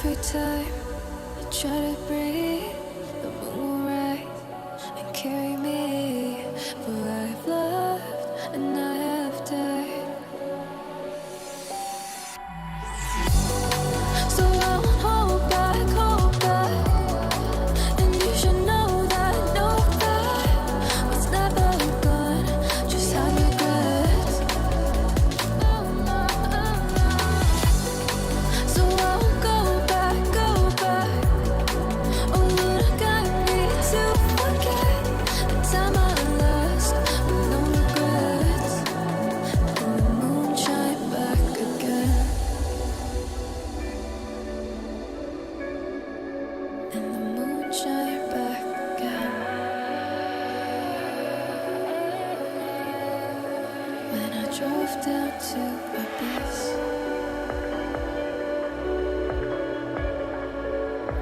Every time I try to breathe, the moon will rise and carry me. For I've loved and I have died. So I won't hold back, hold back. And you should know that what's never gone, just have regrets. So I won't go back, go back. Oh, would I got me to forget the time I lost with no regrets. And the moon shine back again. And the moon shine back again. When I drove down to Abyss,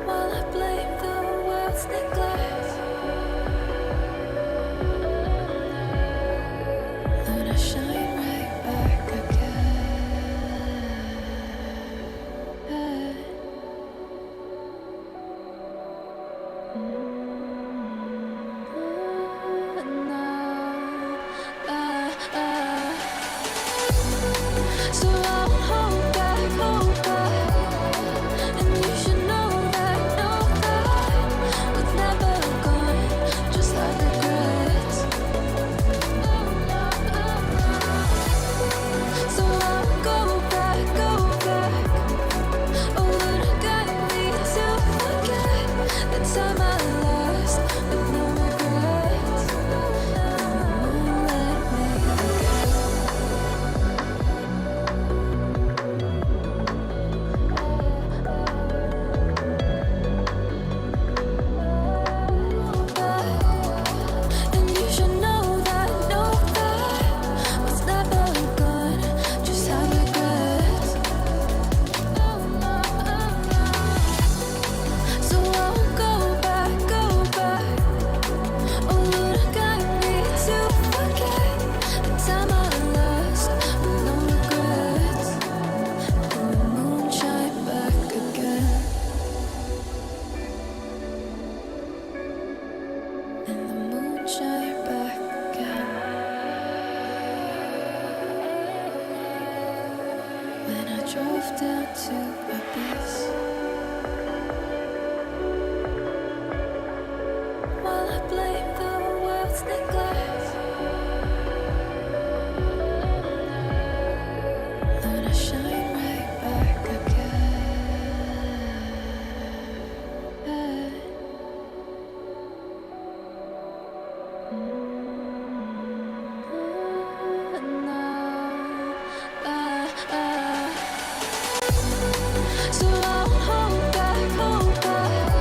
while I blame the world's neglect, Lord, I shine right back again. So I won't hold back, hold back. And you should know that what's never gone, just like regrets. So I won't go back, go back. Oh, would I got me to forget the time I lost with no regrets. And the moon let me forget. And you should know that what's never gone, just have regrets. So I won't go back, go back. Oh, would I got me to forget the time I lost with no regrets. And the moon shine back again. And the moon shine back again. When I drove down to Abyss, while I blame the world's neglect, Lord, I shine right back again. So I won't hold back, hold back.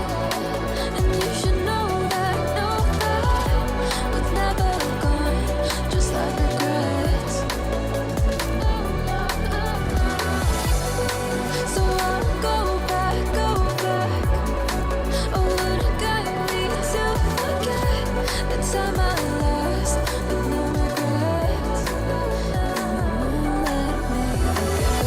And you should know that what's never gone, just like regrets. So I won't go back, go back. Oh, would I got me to forget the time I lost with no regrets. And the moon let me forget.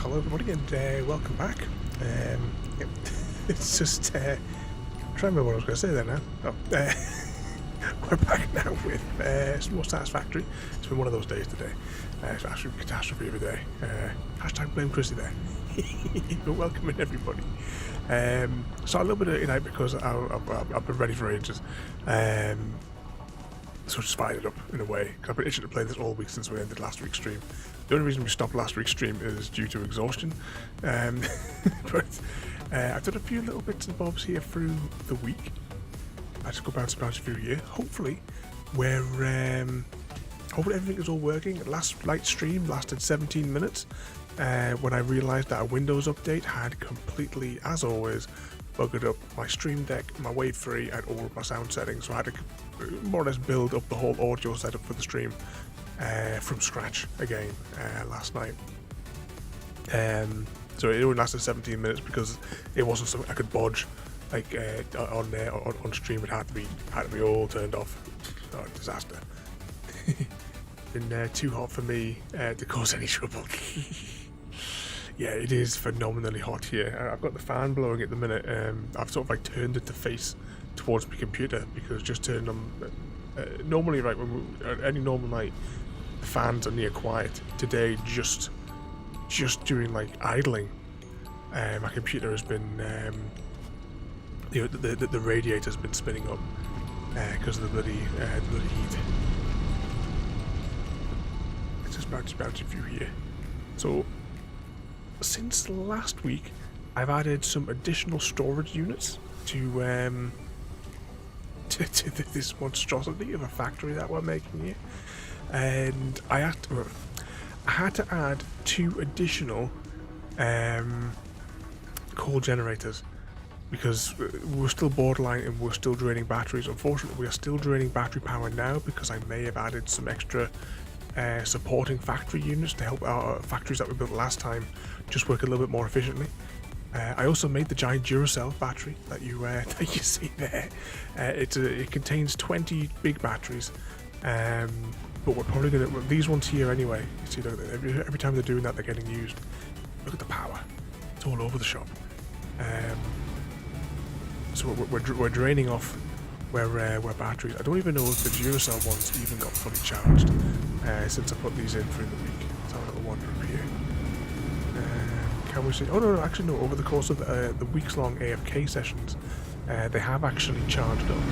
Hello everybody and welcome back. Yep, it's just trying to remember what I was going to say there now. We're back now with some more Satisfactory. It's been one of those days today. It's actually a catastrophe every day. Hashtag blame Chrissy there. Welcome in, everybody. So a little bit of tonight because I've been ready for ages. So just fired it up in a way, because I've been itching to play this all week since we ended last week's stream. The only reason we stopped last week's stream is due to exhaustion. But I've done a few little bits and bobs here through the week. I just go bounce through here. Hopefully everything is all working. Last light stream lasted 17 minutes when I realised that a Windows update had completely, as always, buggered up my Stream Deck, my Wave 3 and all of my sound settings, so I had to more or less build up the whole audio setup for the stream from scratch again last night. So it only lasted 17 minutes because it wasn't something I could bodge like on stream. It had to be all turned off. Oh, disaster. Been too hot for me to cause any trouble. Yeah, it is phenomenally hot here. I've got the fan blowing at the minute. I've sort of like turned it to face towards my computer because just turning them. Normally, right, any normal night, the fans are near quiet. Today, just during like idling, my computer has been, the radiator's been spinning up because of the bloody heat. It's just bouncing through here. So since last week, I've added some additional storage units to this monstrosity of a factory that we're making here, and I had to add 2 additional coal generators because we're still borderline and we're still draining batteries. Unfortunately, we are still draining battery power now because I may have added some extra supporting factory units to help our factories that we built last time just work a little bit more efficiently. I also made the giant Duracell battery that you see there. It contains 20 big batteries, but we're probably going to these ones here anyway. You see, look, every time they're doing that, they're getting used. Look at the power; it's all over the shop. So we're draining off where batteries. I don't even know if the Duracell ones even got fully charged since I put these in through the week. Let's have a little wander up here. Can we see? Oh no, actually no. Over the course of the weeks-long AFK sessions, they have actually charged up.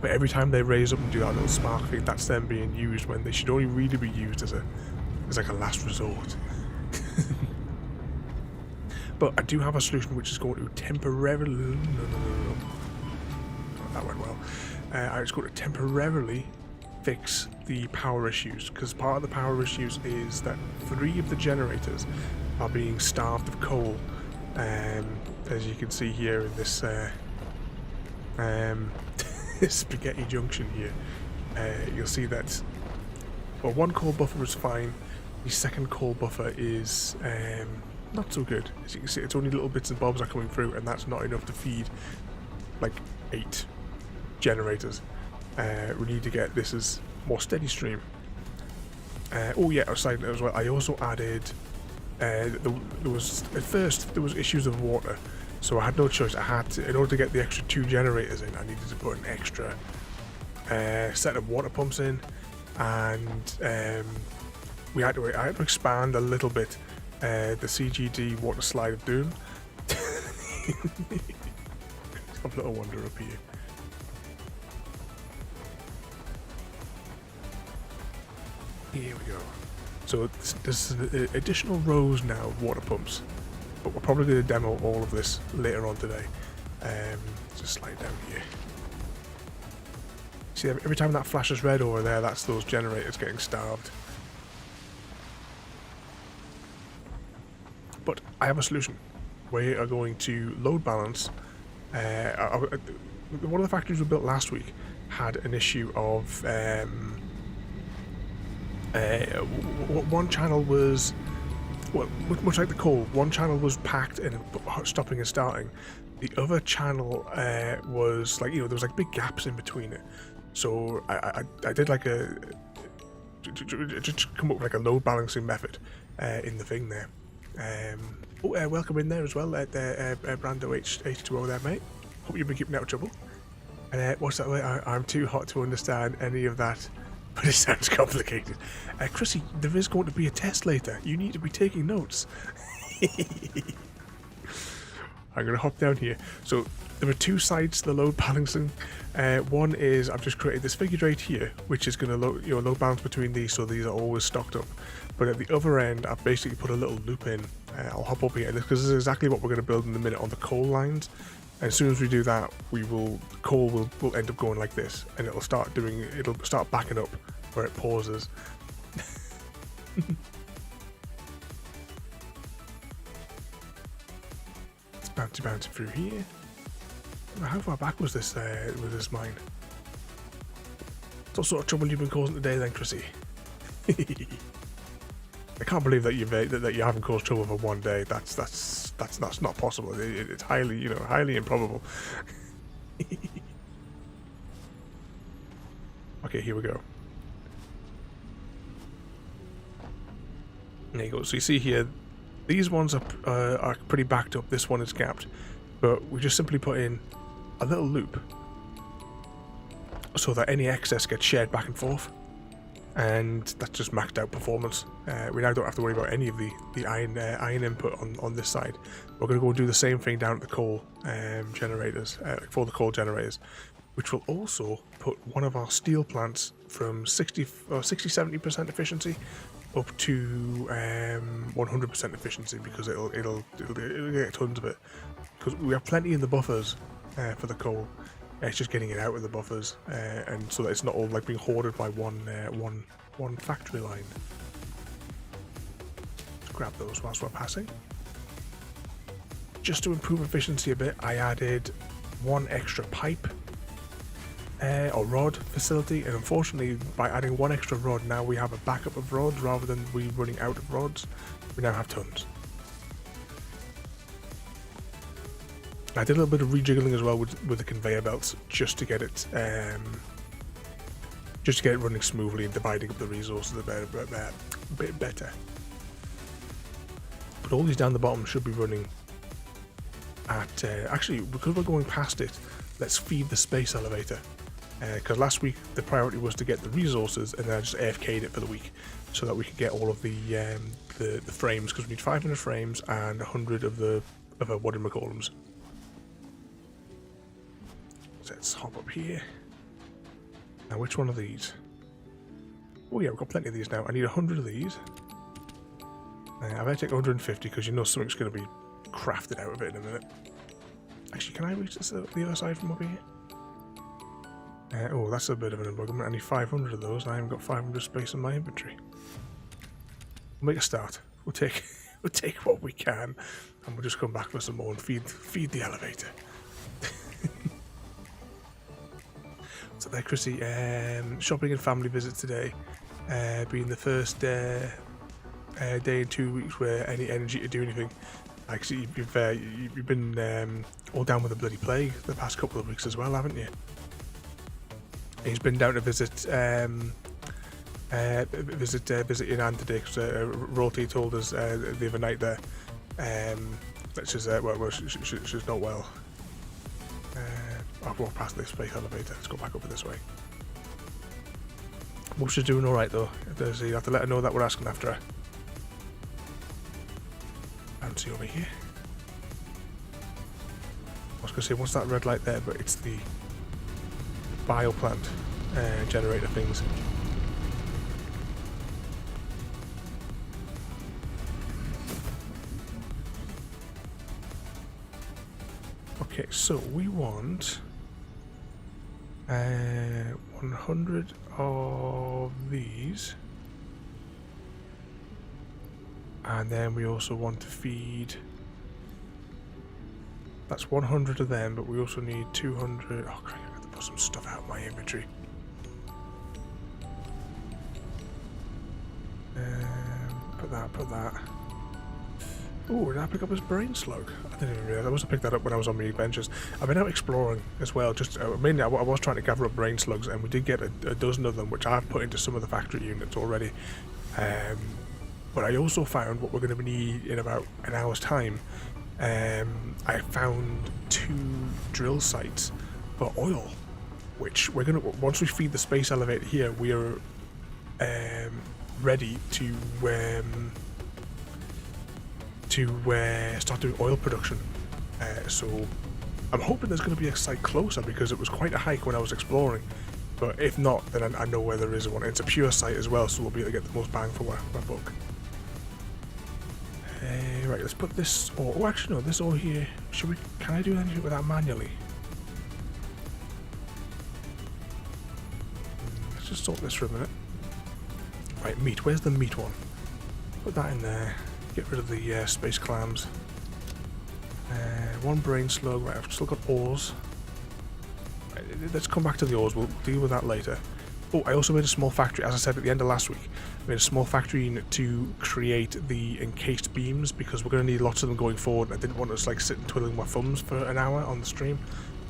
But every time they raise up and do that little spark thing, that's them being used when they should only really be used as like a last resort. But I do have a solution which is going to temporarily. No. That went well. It's going to temporarily fix the power issues, because part of the power issues is that 3 of the generators are being starved of coal, as you can see here in this spaghetti junction here. You'll see that, well, 1 coal buffer is fine, the 2nd coal buffer is not so good. As you can see, it's only little bits and bobs are coming through, and that's not enough to feed like 8 generators. We need to get this as more steady stream. Oh yeah, aside as well, I also added there was at first there was issues of water, so I had no choice. I had to, in order to get the extra 2 generators in, I needed to put an extra set of water pumps in, and I had to expand a little bit the CGD water slide of doom. Have a little wander up here. Here we go. So there's additional rows now of water pumps, but we're probably going to demo all of this later on today. Just slide down here. See, every time that flashes red over there, that's those generators getting starved. But I have a solution. We are going to load balance. One of the factories we built last week had an issue of one channel was, well, much like the coal, one channel was packed and stopping and starting. The other channel was like, there was like big gaps in between it. So I did like just come up with like a load balancing method in the thing there. Welcome in there as well, Brando H2O there, mate. Hope you've been keeping out of trouble. What's that way? I'm too hot to understand any of that, but it sounds complicated. Chrissy, there is going to be a test later. You need to be taking notes. I'm going to hop down here. So there are two sides to the load balancing. One is I've just created this figure eight here, which is going to load balance between these, so these are always stocked up. But at the other end, I've basically put a little loop in. I'll hop up here because this is exactly what we're going to build in a minute on the coal lines. And as soon as we do that, coal will end up going like this, and it'll start backing up where it pauses. It's bouncing through here. How far back was this mine? What sort of trouble you've been causing today, then, Chrissy? I can't believe that you haven't caused trouble for one day. That's not possible. It's highly improbable. Okay, here we go. There you go. So you see here, these ones are pretty backed up. This one is gapped, but we just simply put in a little loop so that any excess gets shared back and forth. And that's just maxed out performance. We now don't have to worry about any of the iron input on this side. We're going to go and do the same thing down at the coal generators, for the coal generators, which will also put one of our steel plants from 60-70% efficiency up to 100% efficiency, because it'll get tons of it. Because we have plenty in the buffers for the coal. It's just getting it out of the buffers, and so that it's not all like being hoarded by one factory line. Let's grab those whilst we're passing. Just to improve efficiency a bit, I added one extra pipe or rod facility, and unfortunately, by adding one extra rod, now we have a backup of rods rather than we running out of rods. We now have tons. I did a little bit of rejiggling as well with the conveyor belts, just to get it running smoothly and dividing up the resources a bit better. But all these down the bottom should be running at actually, because we're going past it, let's feed the space elevator. Because last week the priority was to get the resources, and then I just AFK'd it for the week so that we could get all of the frames, because we need 500 frames and 100 of our wooden McCollums. Let's hop up here. Now, which one of these? Oh yeah, we've got plenty of these now. I need 100 of these. I better take 150 because you know something's going to be crafted out of it in a minute. Actually, can I reach the other side from up here? Oh, that's a bit of an unbuggerment. I need 500 of those, and I haven't got 500 space in my inventory. We'll make a start. We'll take what we can, and we'll just come back for some more and feed the elevator. So there, Chrissy, shopping and family visit today, being the first day in 2 weeks where any energy to do anything. Actually, you've been all down with the bloody plague the past couple of weeks as well, haven't you? He's been down to visit your nan today, because Royalty told us the other night there that she's she's not well. I'll walk past this space elevator. Let's go back over this way. Well, she's doing alright though. You have to let her know that we're asking after her. Bouncy over here. I was going to say, what's that red light there? But it's the bioplant generator things. Okay, so we want 100 of these, and then we also want to feed, that's 100 of them, but we also need 200. Oh crap, I have to put some stuff out of my inventory. Put that. Oh, did I pick up his brain slug? I didn't even realise. I must have picked that up when I was on my adventures. I've been out exploring as well. Just mainly, I was trying to gather up brain slugs, and we did get a dozen of them, which I've put into some of the factory units already. But I also found what we're going to need in about an hour's time. I found 2 drill sites for oil, which we're going to, once we feed the space elevator here, we are ready to to start doing oil production. So I'm hoping there's going to be a site closer because it was quite a hike when I was exploring. But if not, then I know where there is one. It's a pure site as well, so we'll be able to get the most bang for my buck. Right, let's put this ore. Oh, actually, no, this ore here. Should we? Can I do anything with that manually? Let's just sort this for a minute. Right, meat. Where's the meat one? Put that in there. Get rid of the space clams. One brain slug. Right, I've still got ores. Right, let's come back to the ores. We'll deal with that later. Oh, I also made a small factory, as I said at the end of last week. I made a small factory to create the encased beams because we're going to need lots of them going forward. And I didn't want to just like sit and twiddling my thumbs for an hour on the stream,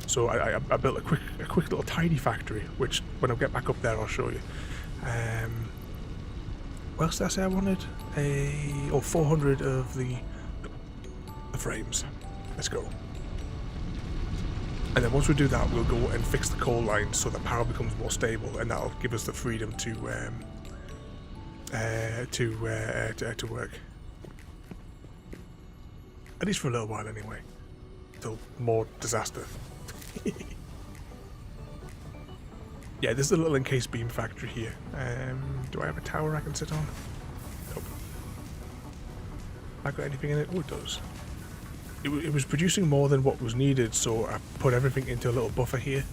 so I built a quick little tidy factory, which when I get back up there I'll show you. What else did I say I wanted? 400 of the frames. Let's go. And then once we do that, we'll go and fix the coal line so the power becomes more stable, and that'll give us the freedom to work. At least for a little while, anyway. Till more disaster. Yeah, this is a little encased beam factory here. Do I have a tower I can sit on? Nope. Have I got anything in it? Oh, it does. It was producing more than what was needed, so I put everything into a little buffer here,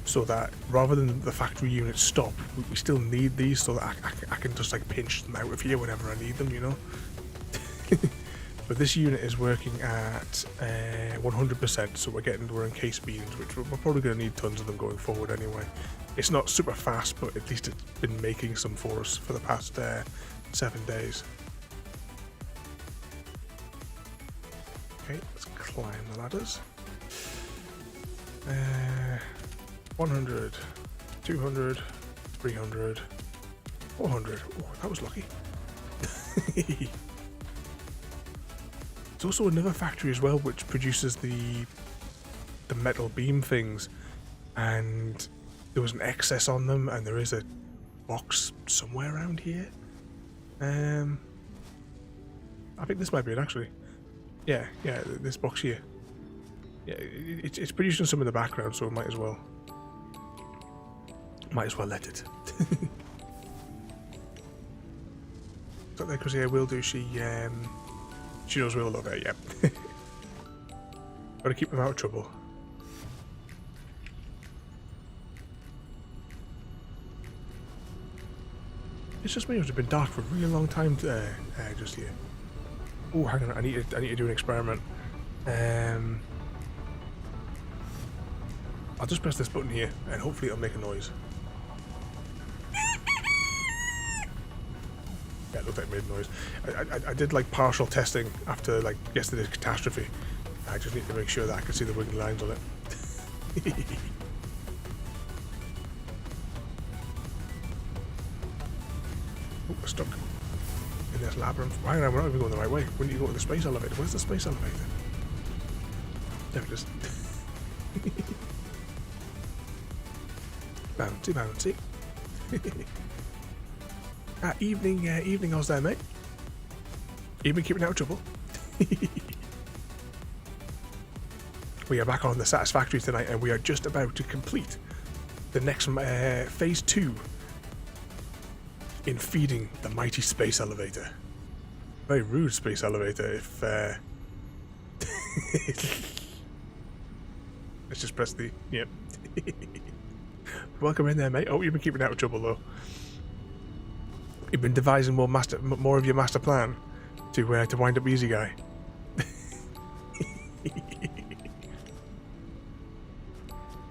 so that rather than the factory units stop, we still need these, so that I can just like pinch them out of here whenever I need them, you know. But this unit is working at 100%, so we're encased beams, which we're probably going to need tons of them going forward anyway. It's not super fast, but at least it's been making some for us for the past 7 days. Okay, let's climb the ladders. 100, 200, 300, 400. Oh, that was lucky. There's also another factory as well which produces the metal beam things, and there was an excess on them, and there is a box somewhere around here. I think this might be it actually. Yeah, this box here. Yeah, it's producing some in the background, so might as well let it. Got there because yeah, will do. She knows we'll love her. Yeah. Gotta keep them out of trouble. It's just me. It's been dark for a really long time just here. Oh, hang on! I need to do an experiment. I'll just press this button here, and hopefully it'll make a noise. Yeah, it looks like it made a noise. I did like partial testing after like yesterday's catastrophe. I just need to make sure that I can see the wiggly lines on it. Oh, we're stuck in this labyrinth. Why we're not even going the right way? When you go to the space elevator, where's the space elevator? There it is. Bouncy, bouncy. Evening, I was there, mate. You've been keeping out of trouble. We are back on the Satisfactory tonight, and we are just about to complete the next phase 2 in feeding the mighty space elevator. Very rude space elevator. If let's just press the yep. Welcome in there, mate. Oh, you've been keeping out of trouble though. You've been devising more of your master plan to wind up Easy Guy.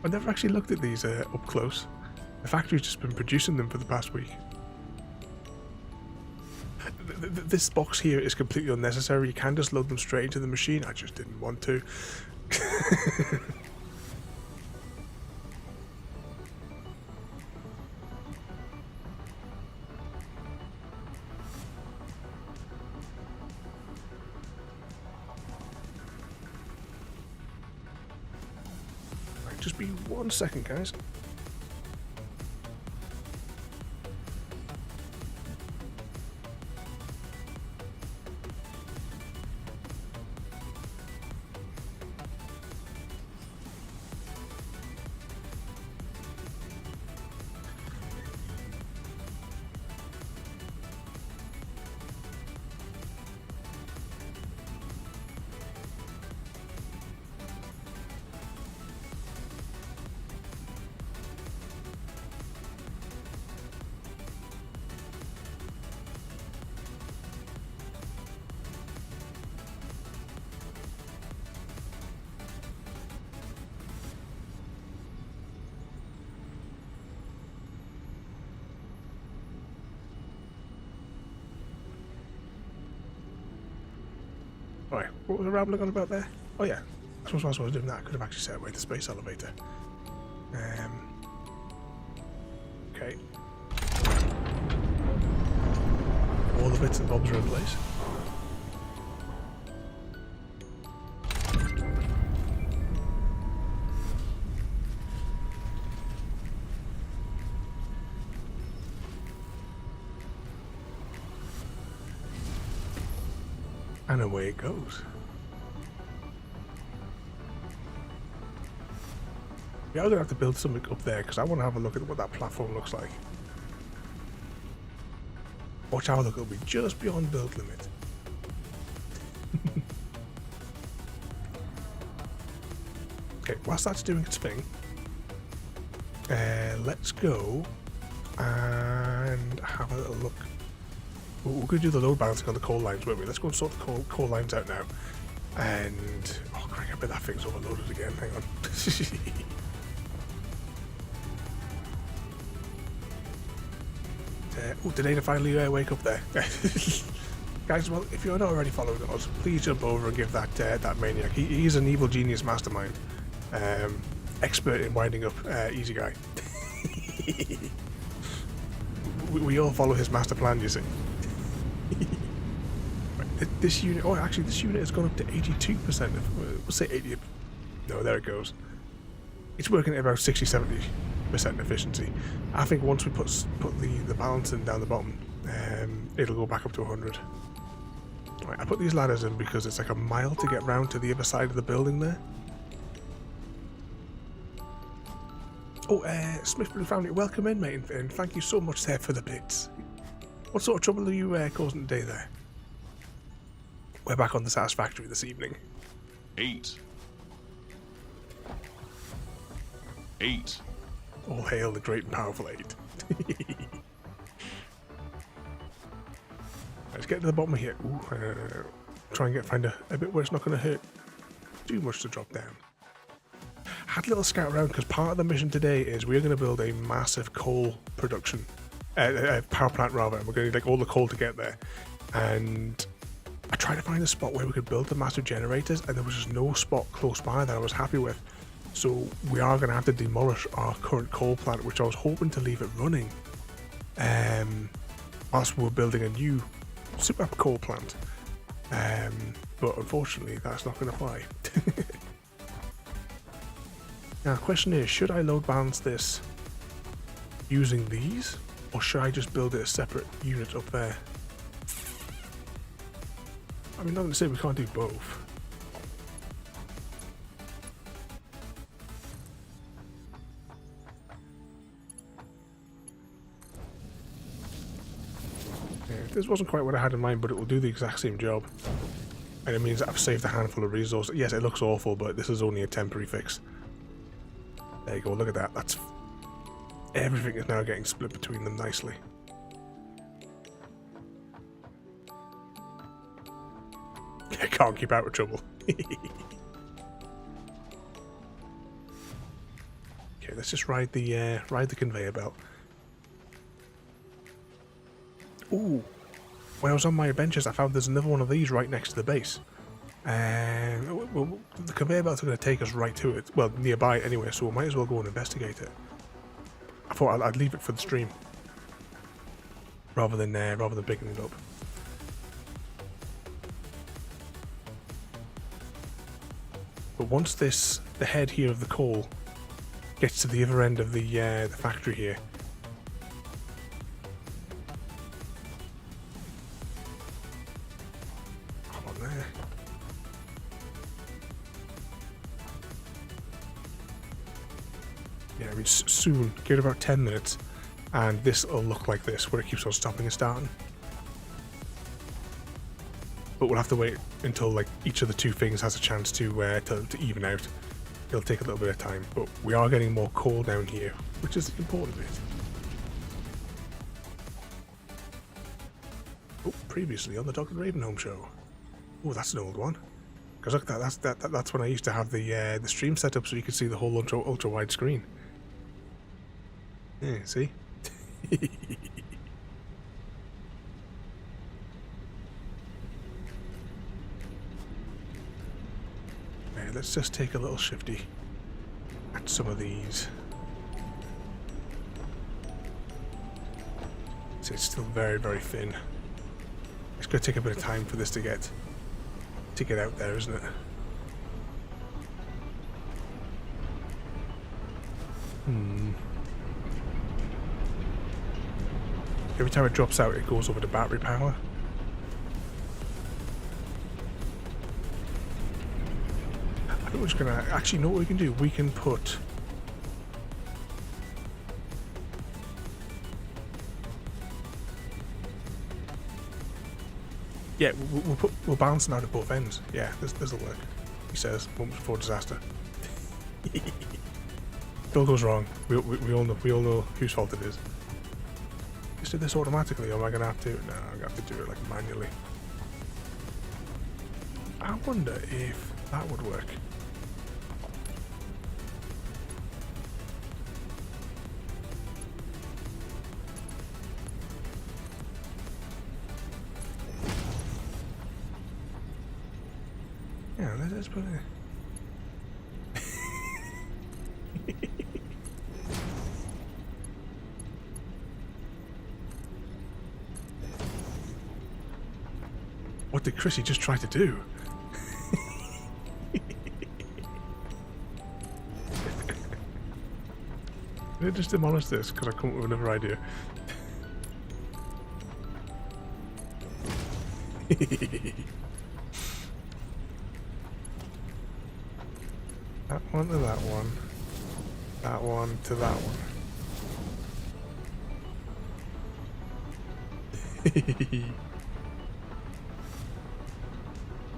I've never actually looked at these up close. The factory's just been producing them for the past week. This box here is completely unnecessary. You can just load them straight into the machine. I just didn't want to. Right, just be 1 second, guys. Alright, what was I rambling on about there? Oh yeah, I suppose whilst I was doing that I could have actually set away the space elevator. Okay. All the bits and bobs are in place. And away it goes. Yeah, I'm gonna have to build something up there because I want to have a look at what that platform looks like. Watch how look, it'll be just beyond build limit. Okay, whilst that's doing its thing, let's go and have a little look. We're going to do the load balancing on the coal lines, won't we? Let's go and sort the coal lines out now. And oh, crack! I bet that thing's overloaded again. Hang on. Oh, did Ada finally wake up there? Guys, well, if you're not already following us, please jump over and give that maniac. He's an evil genius mastermind. Expert in winding up easy guy. we all follow his master plan, you see. Right, this unit, oh actually this unit has gone up to 82%. We'll say 80. No, there it goes. It's working at about 60-70% efficiency. I think once we put the balancing down the bottom, it'll go back up to 100. Right, I put these ladders in because it's like a mile to get round to the other side of the building there. Oh, Smith Blue Family, welcome in, mate, and thank you so much there for the bits. What sort of trouble are you causing today there? We're back on the Satisfactory this evening. 8. All hail the great and powerful 8. Let's get to the bottom of here. Ooh, try and find a bit where it's not going to hurt too much to drop down. Had a little scout around because part of the mission today is we're going to build a massive coal production, power plant rather, and we're going to need like all the coal to get there. And I tried to find a spot where we could build the massive generators, and there was just no spot close by that I was happy with. So we are going to have to demolish our current coal plant, which I was hoping to leave it running, whilst we're building a new super coal plant. But unfortunately, that's not going to fly. Now the question is, should I load balance this using these, or should I just build it a separate unit up there? I mean, not going to say we can't do both. Yeah, this wasn't quite what I had in mind, but it will do the exact same job. And it means that I've saved a handful of resources. Yes, it looks awful, but this is only a temporary fix. There you go, look at that. That's everything is now getting split between them nicely. I can't keep out of trouble. Okay, let's just ride the conveyor belt. Ooh, when I was on my adventures, I found there's another one of these right next to the base. Well, the conveyor belts are going to take us right to it. Well, nearby anyway, so we might as well go and investigate it. I thought I'd leave it for the stream rather than picking it up. But once the head here of the coal gets to the other end of the factory here, come on there. Yeah, I mean soon, give it about 10 minutes, and this will look like this, where it keeps on stopping and starting. But we'll have to wait until like each of the two things has a chance to even out. It'll take a little bit of time, but we are getting more coal down here, which is the important bit. Oh, previously on the Dr. Ravenholm show. Oh, that's an old one. Because look, that's when I used to have the stream set up so you could see the whole ultra wide screen. Yeah, see. let's just take a little shifty at some of these. So it's still very, very thin. It's going to take a bit of time for this to get out there, isn't it? Every time it drops out, it goes over to battery power. I think we're just going to... Actually, know what we can do? We can put... Yeah, we'll balance them out at both ends. Yeah, this'll work. He says, moments before disaster. It all goes wrong. We all know whose fault it is. Just do this automatically, or am I gonna have to? No, I'm gonna have to do it like manually. I wonder if that would work. Yeah, let's put it. What did Chrissy just try to do? Did it just demolish this? Because I come up with another idea. That one to that one. That one to that one.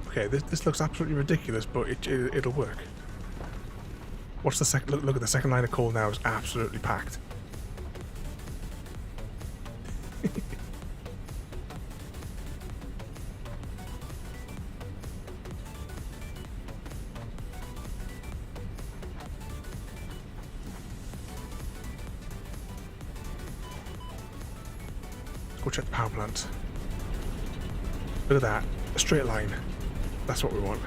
Okay, this looks absolutely ridiculous, but it'll work. What's the second? Look at the second line of coal now is absolutely packed. Go check the power plant. Look at that, a straight line. That's what we want.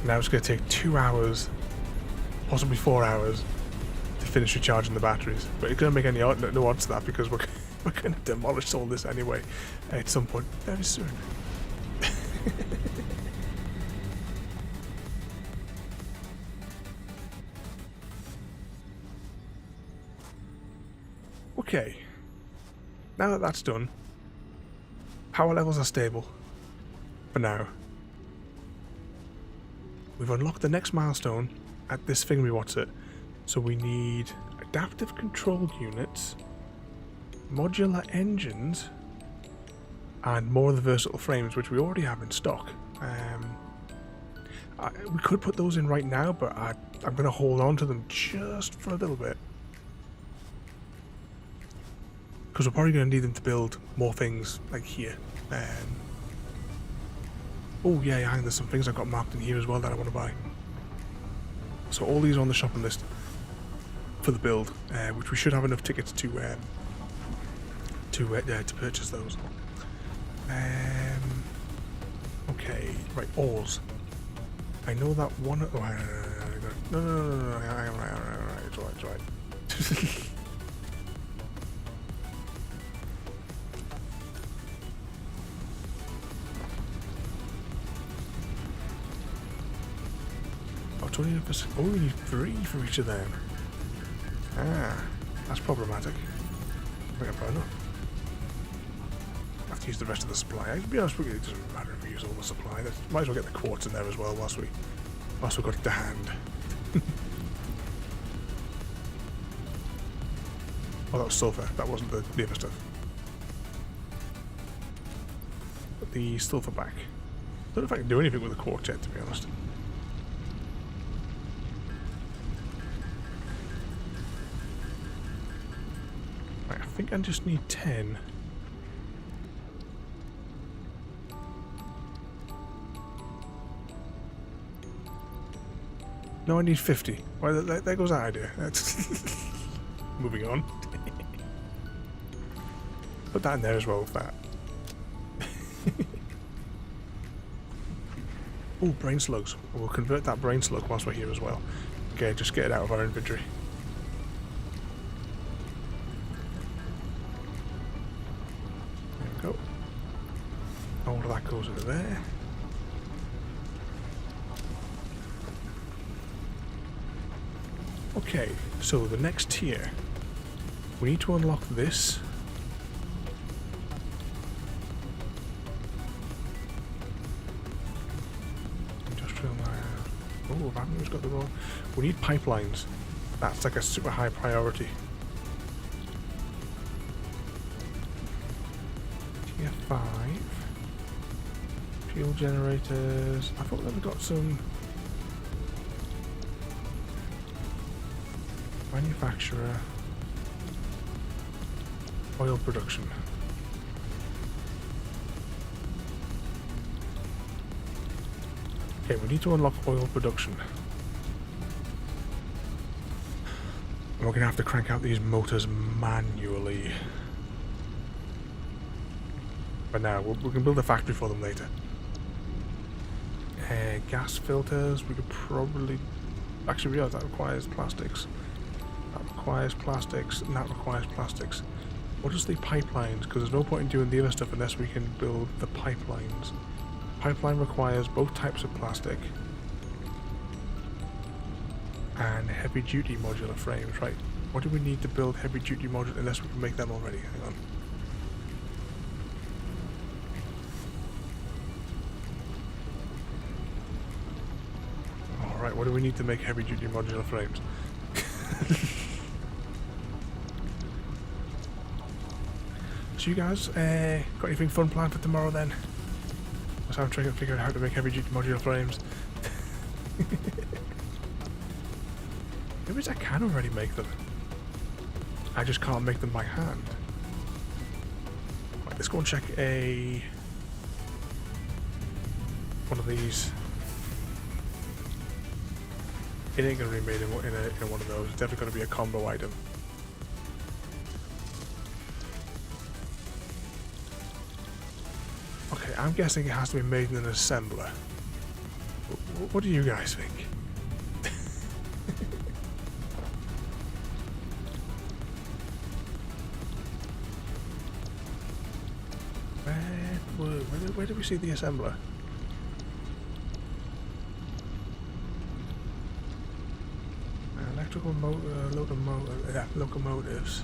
Now it's going to take 2 hours, possibly 4 hours, to finish recharging the batteries. But it's going to make any no odds to that because we're going to demolish all this anyway at some point very soon. Okay. Now that that's done, power levels are stable. For now. We've unlocked the next milestone at this thing we what's it. So we need adaptive control units, modular engines, and more of the versatile frames, which we already have in stock. We could put those in right now, but I'm going to hold on to them just for a little bit. Because we're probably going to need them to build more things like here. Oh yeah, there's some things I've got marked in here as well that I want to buy. So all these are on the shopping list for the build, which we should have enough tickets to purchase those. Okay, right, ores. I know that one. Oh, no, it's right. Oh, we need 3 for each of them. Ah, that's problematic. I think I've got enough. I have to use the rest of the supply. To be honest with you, it doesn't matter if we use all the supply. Might as well get the quartz in there as well whilst we've got it to hand. Oh, that was sulfur. That wasn't the other stuff. Put the sulfur back. I don't know if I can do anything with the quartz yet, to be honest. Right, I think I just need 10. No, I need 50. Well, there goes that idea. Moving on. Put that in there as well with that. Oh, brain slugs. We'll convert that brain slug whilst we're here as well. Okay, just get it out of our inventory. There we go. All of that goes into there. Okay, so the next tier. We need to unlock this. Industrial Oh, Ravenholm's got the wrong. We need pipelines. That's like a super high priority. Tier 5. Fuel generators. I thought they've got some. Manufacturer. Oil production. Okay, we need to unlock oil production. And we're going to have to crank out these motors manually. But now, we can build a factory for them later. Gas filters, we could probably... Actually realise that requires plastics. That requires plastics, and that requires plastics. What is the pipelines? Because there's no point in doing the other stuff unless we can build the pipelines. Pipeline requires both types of plastic and heavy duty modular frames, right? What do we need to build heavy duty modular unless we can make them already? Hang on. Alright, what do we need to make heavy duty modular frames? So you guys, got anything fun planned for tomorrow then? So I'm trying to figure out how to make heavy duty modular frames. Maybe I can already make them. I just can't make them by hand. Right, let's go and check one of these. It ain't gonna be made in one of those. It's definitely gonna be a combo item. Okay, I'm guessing it has to be made in an assembler. What do you guys think? Where do we see the assembler? Electrical motor, locomotives.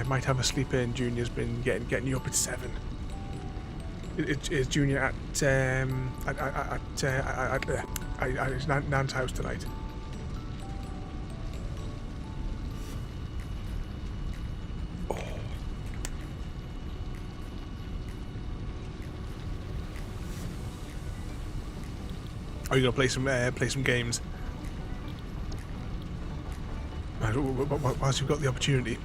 Might have a sleep in. Junior's been getting you up at 7. Is Junior at Nan's house tonight? Oh. Are you gonna play some games? Whilst you've got the opportunity.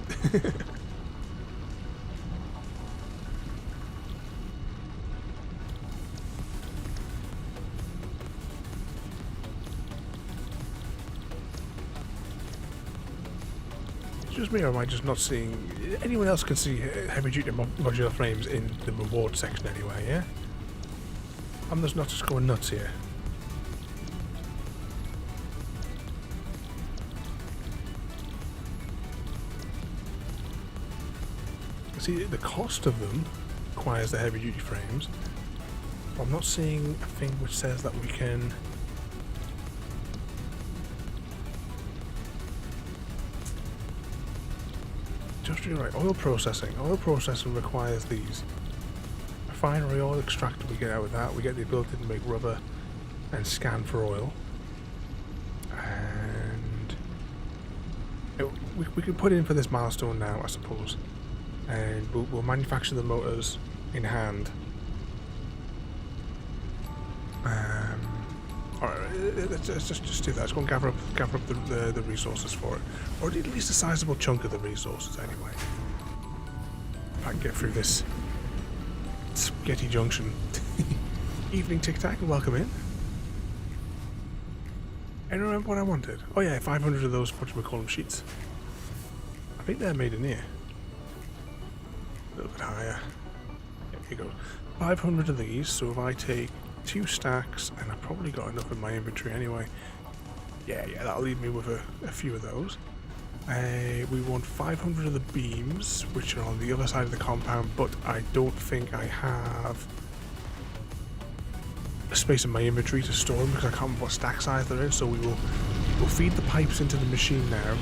Just me, or am I just not seeing? Anyone else can see heavy duty modular frames in the reward section anyway, yeah? I'm just not just going nuts here. See, the cost of them requires the heavy duty frames. But I'm not seeing a thing which says that we can. Just right, oil processing. Oil processing requires these. Refinery oil extractor, we get out of that. We get the ability to make rubber and scan for oil. And we can put in for this milestone now, I suppose. And we'll manufacture the motors in hand. Alright, let's just do that. Let's go and gather up the resources for it. Or at least a sizable chunk of the resources anyway. If I can get through this spaghetti junction. Evening Tic Tac, and welcome in. Anyone remember what I wanted? Oh yeah, 500 of those, what do we call them, sheets. I think they're made in here. A little bit higher. There you go. 500 of these, so if I take 2 stacks, and I've probably got enough in my inventory anyway. Yeah, that'll leave me with a few of those. We want 500 of the beams, which are on the other side of the compound, but I don't think I have a space in my inventory to store them because I can't remember what stack size they're in. So we'll feed the pipes into the machine now,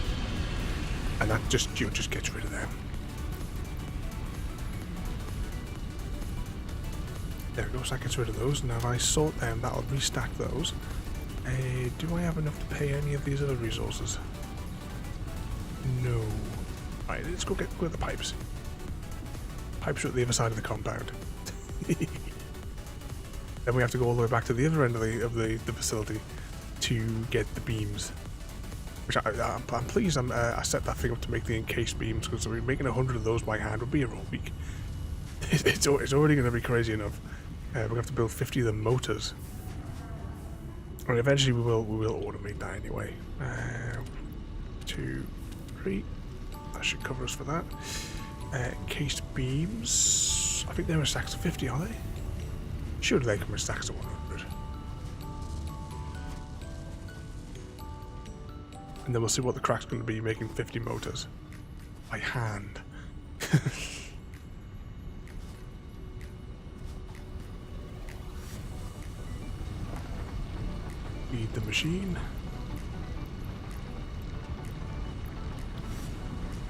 and that just gets rid of them. There we go, so that gets rid of those. Now if I sort them, that'll restack those. Do I have enough to pay any of these other resources? No. Right, let's go get the pipes. Pipes are at the other side of the compound. Then we have to go all the way back to the other end of the facility to get the beams. Which I'm pleased I set that thing up to make the encased beams, because making 100 of those by hand would be a real week. It's already going to be crazy enough. We're going to have to build 50 of the motors. And eventually we will automate that anyway. 2, 3. That should cover us for that. Encased beams. I think they're in stacks of 50, are they? Surely they come in stacks of 100. And then we'll see what the crack's going to be making 50 motors. By hand. Feed the machine.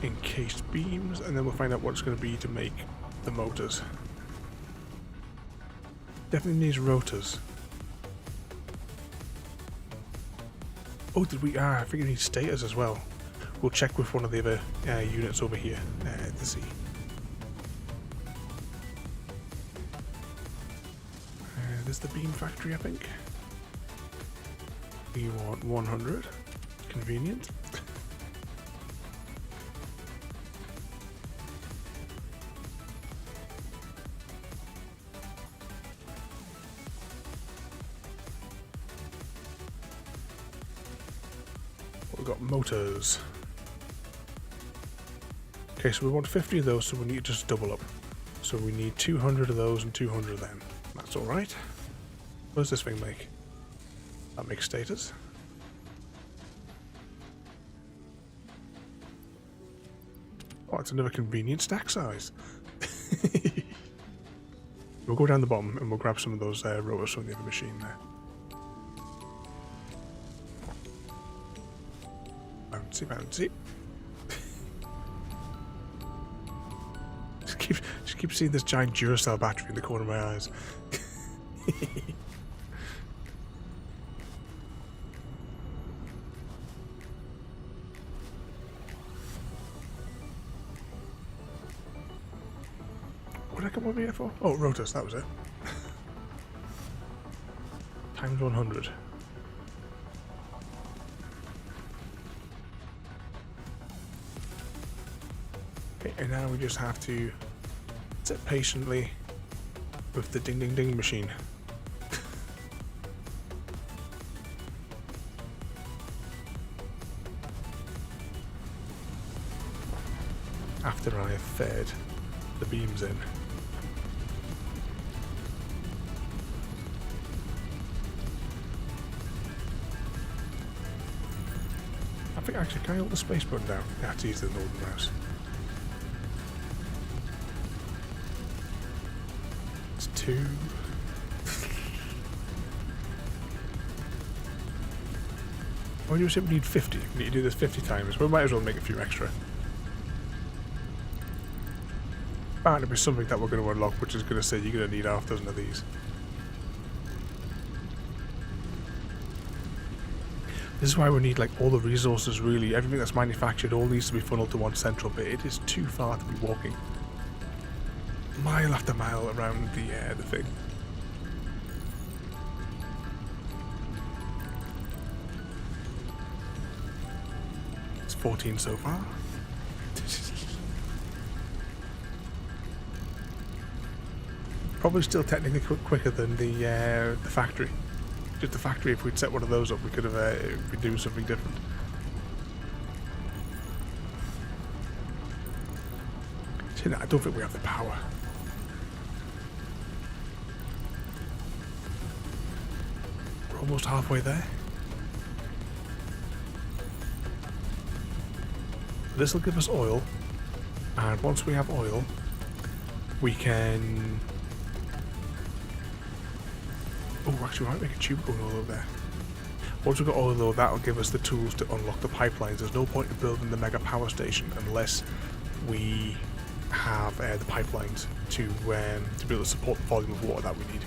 Encased beams, and then we'll find out what it's going to be to make the motors. Definitely needs rotors. Oh, did we? I think it needs stators as well. We'll check with one of the other units over here to see. There's the beam factory, I think. We want 100. Convenient. We've got motors. Okay, so we want 50 of those, so we need to just double up. So we need 200 of those and 200 of them. That's alright. What does this thing make? That makes stators. Oh, it's another convenient stack size. We'll go down the bottom and we'll grab some of those rotors from the other machine there. Bouncy. just keep seeing this giant Duracell battery in the corner of my eyes. What did I come over here for? Oh, rotors, that was it. Times 100. Okay, and now we just have to sit patiently with the ding ding ding machine. After I have fed the beams in. I think actually, can I hold the space button down? Yeah, to use the northern mouse. It's 2. Why do you say we need 50? We need to do this 50 times. We might as well make a few extra. Bound to be something that we're going to unlock, which is going to say you're going to need half a dozen of these. This is why we need like all the resources, really. Everything that's manufactured all needs to be funneled to one central bit. It is too far to be walking mile after mile around the thing. It's 14 so far. Probably still technically quicker than the factory. Just the factory, if we'd set one of those up, we could have been doing something different. See, I don't think we have the power. We're almost halfway there. This will give us oil, and once we have oil, we can... Oh, actually, we might make a tube going all over there. Once we've got oil, though, that'll give us the tools to unlock the pipelines. There's no point in building the mega power station unless we have the pipelines to be able to support the volume of water that we need.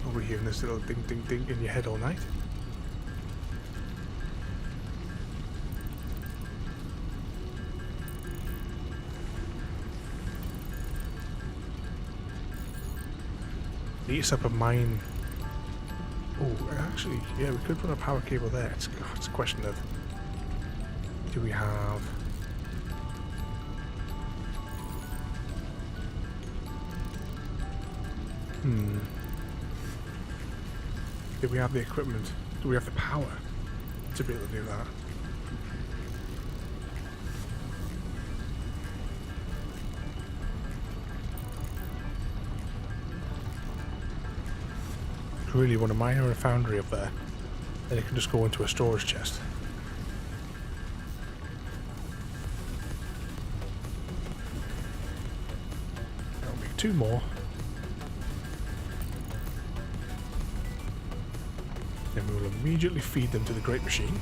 Over hearing this little ding ding ding in your head all night. Need to set up a mine. Oh, actually, yeah, we could put a power cable there. It's a question of, do we have... Do we have the equipment? Do we have the power to be able to do that? Really want a mine or a foundry up there. Then it can just go into a storage chest. That'll make 2 more. Then we will immediately feed them to the great machine.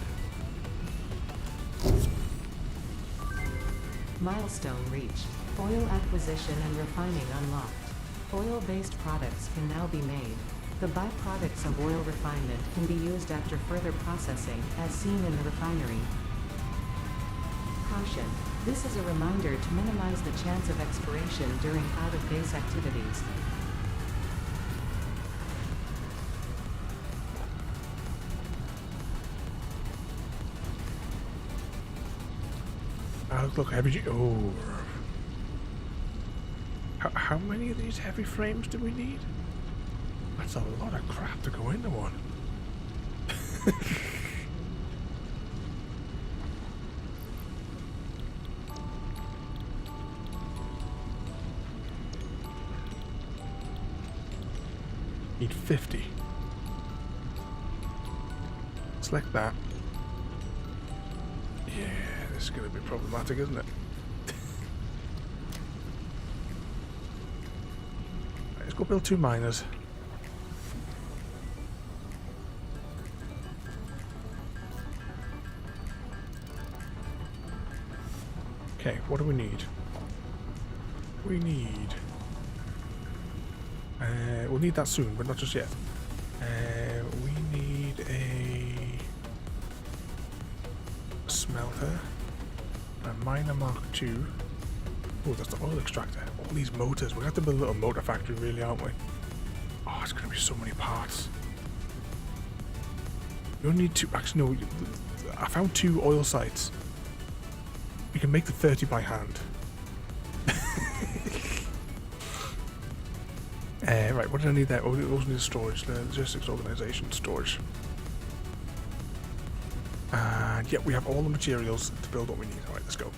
Milestone reached. Oil acquisition and refining unlocked. Oil-based products can now be made. The byproducts of oil refinement can be used after further processing, as seen in the refinery. Caution. This is a reminder to minimize the chance of expiration during out-of-base activities. Look, heavy. Oh. How many of these heavy frames do we need? That's a lot of crap to go into one. Need 50. Select that. Yeah, this is going to be problematic, isn't it? Let's go build 2 miners. Okay, what do we need? We need... we'll need that soon, but not just yet. We need a smelter, a miner Mark II. Oh, that's the oil extractor. All these motors. We're going to have to build a little motor factory, really, aren't we? Oh, it's going to be so many parts. We only need 2... Actually, no. I found 2 oil sites. We can make the 30 by hand. Right, what did I need there? Oh, we also need storage. The logistics organization storage. And yeah, we have all the materials to build what we need. Alright, let's go.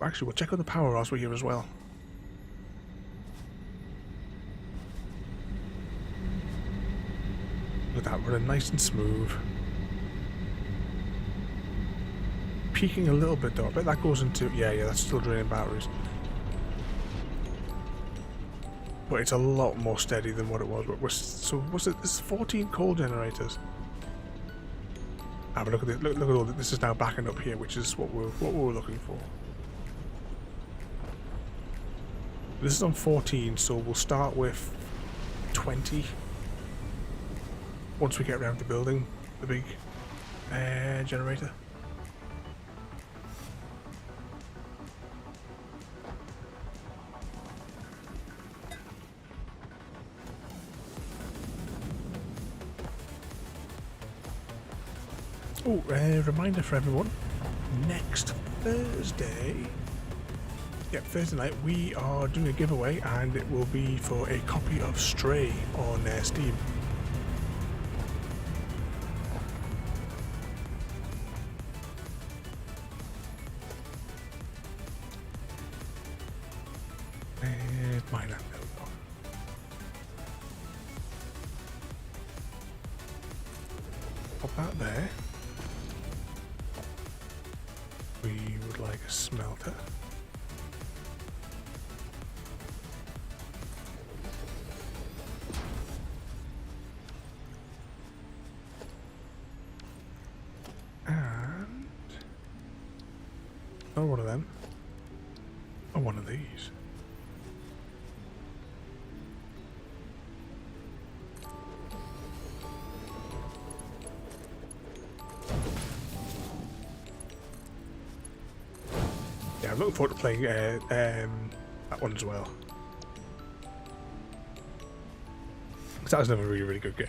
Actually, we'll check on the power whilst we're here as well. Look at that, running nice and smooth. Peaking a little bit though. I bet that goes into... Yeah, that's still draining batteries. But it's a lot more steady than what it was. So what's it? This is 14 coal generators. Ah, but look at this. Look at all that. This is now backing up here, which is what we're looking for. This is on 14, so we'll start with 20. Once we get around to building the big generator. Oh, reminder for everyone. Next Thursday, Thursday night, we are doing a giveaway, and it will be for a copy of Stray on Steam. Mine, there we go. Pop that there. We would like a smelter. And not one of them. Or one of these. I'm looking forward to playing that one as well. That was another really, really good game.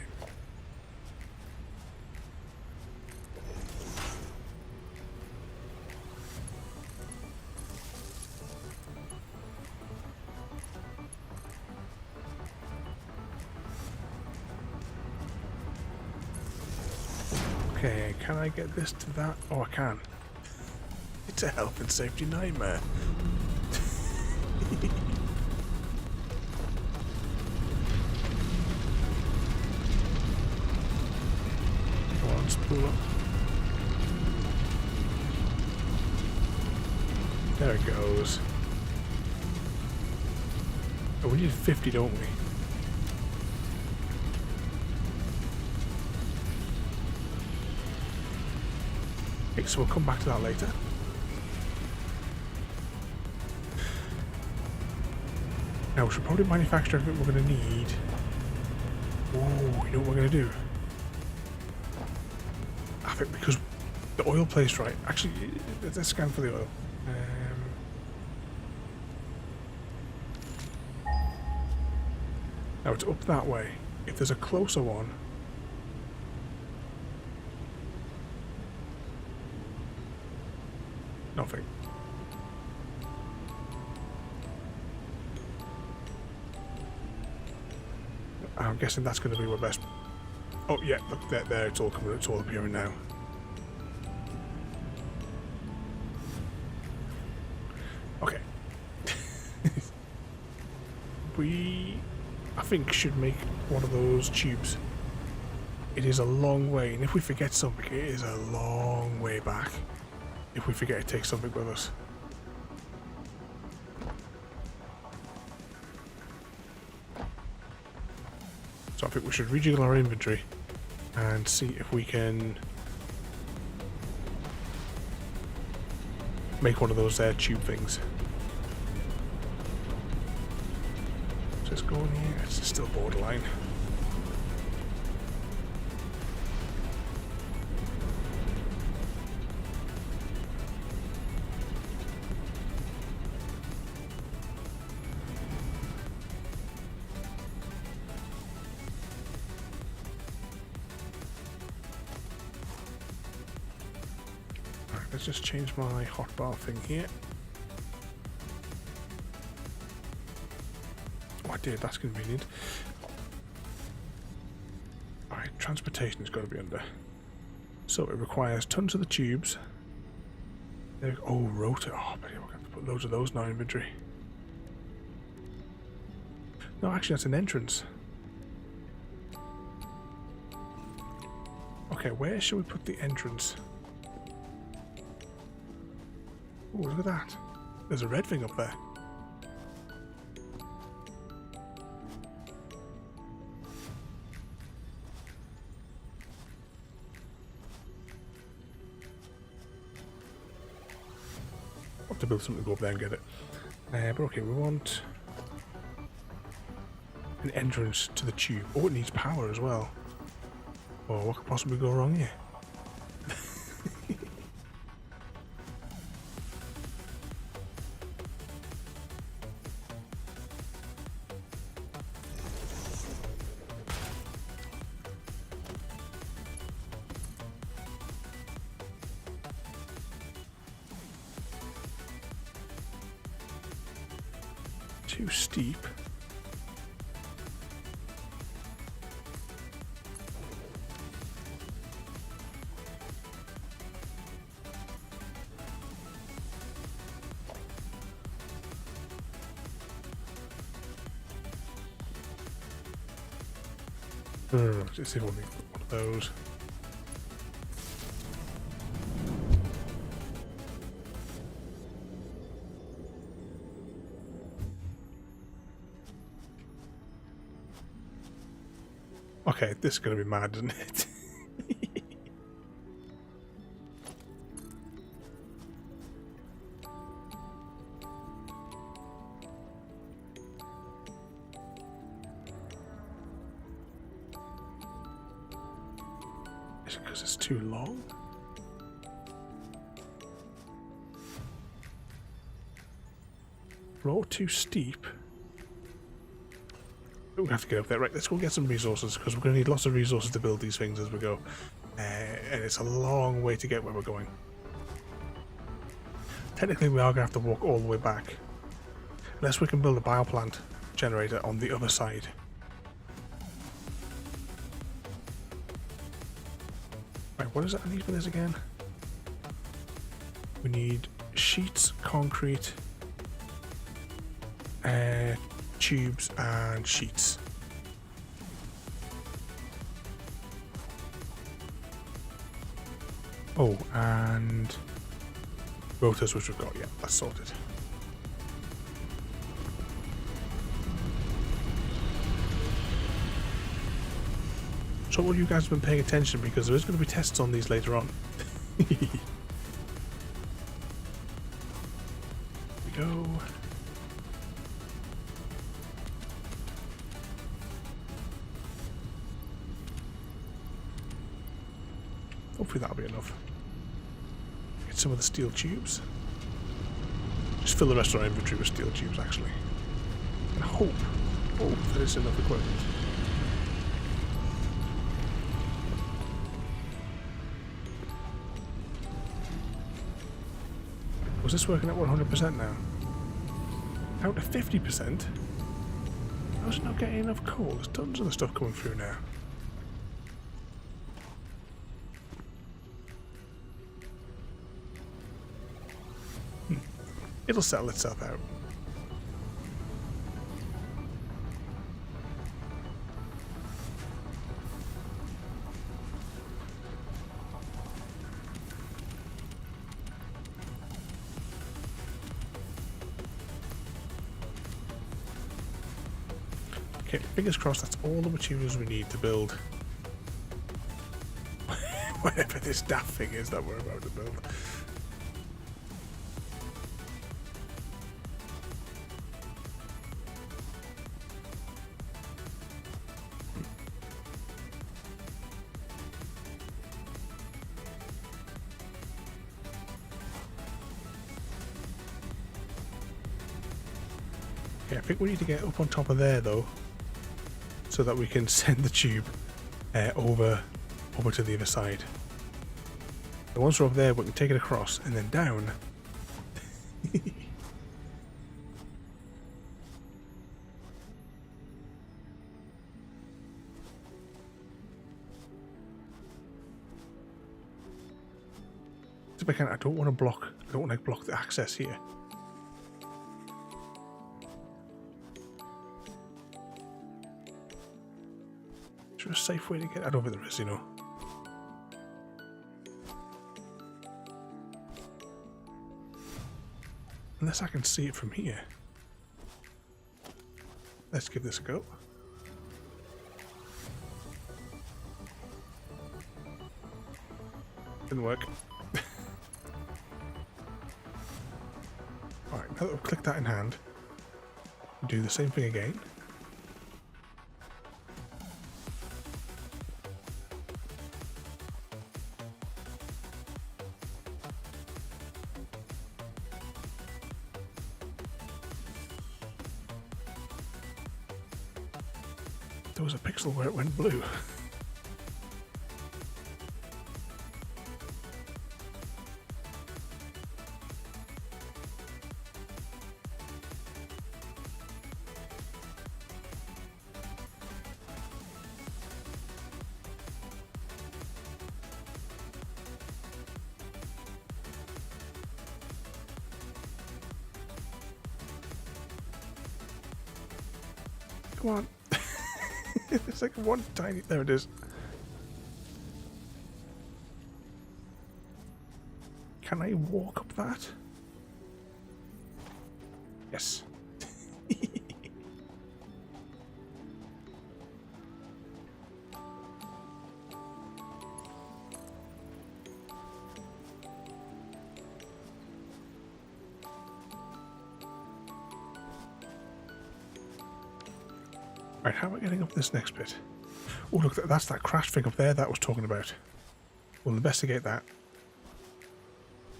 Okay, can I get this to that? Oh, I can. It's a health and safety nightmare. Come on, spool up. There it goes. Oh, we need 50, don't we? Okay, so we'll come back to that later. Now, we should probably manufacture everything we're going to need. Oh, you know what we're going to do? I think because the oil placed right. Actually, let's scan for the oil. Now, it's up that way. If there's a closer one... Nothing. I'm guessing that's going to be my best. Oh yeah, look there, it's all coming, it's all appearing now. Okay. I think, should make one of those tubes. It is a long way, and if we forget something, it is a long way back. If we forget to take something with us. So I think we should rejiggle our inventory and see if we can make one of those tube things. So let's go in here. It's still borderline. Let's just change my hotbar thing here. Oh, I did. That's convenient. Alright, transportation has got to be under. So it requires tons of the tubes. There, oh, rotor. Oh, but we're going to have to put loads of those in our inventory. No, actually, that's an entrance. Okay, where should we put the entrance? Oh, look at that. There's a red thing up there. I'll have to build something to go up there and get it. But okay, we want an entrance to the tube. Oh, it needs power as well. Oh, what could possibly go wrong here? too steep. Let's see if we can get one of those. Okay, this is going to be mad, isn't it? Is it because it's too long? Or too steep? We have to get up there. Right, let's go get some resources, because we're going to need lots of resources to build these things as we go. And it's a long way to get where we're going. Technically, we are going to have to walk all the way back. Unless we can build a bioplant generator on the other side. Right, what is it I need for this again? We need sheets, concrete, tubes and sheets. Oh, and rotors, which we've got. Yeah, that's sorted. So all you guys have been paying attention, because there is going to be tests on these later on. Here we go. Hopefully that'll be enough. Get some of the steel tubes. Just fill the rest of our inventory with steel tubes, actually. And hope there's enough equipment. Was this working at 100% now? Out to 50%? I was not getting enough coal. There's tons of the stuff coming through now. It'll settle itself out. Okay, fingers crossed that's all the materials we need to build whatever this daft thing is that we're about to build. Okay, I think we need to get up on top of there though, so that we can send the tube over to the other side. And once we're over there, we can take it across and then down. If I can, I don't want to block the access here. Is there a safe way to get that over there is, you know? Unless I can see it from here. Let's give this a go. Didn't work. Alright, now that we've clicked that in hand, we'll do the same thing again. There was a pixel where it went blue. Come on. It's like one tiny... There it is. Can I walk up that? Yes. Right, how am I getting up this next bit? Oh, look, that's that crash thing up there that I was talking about. We'll investigate that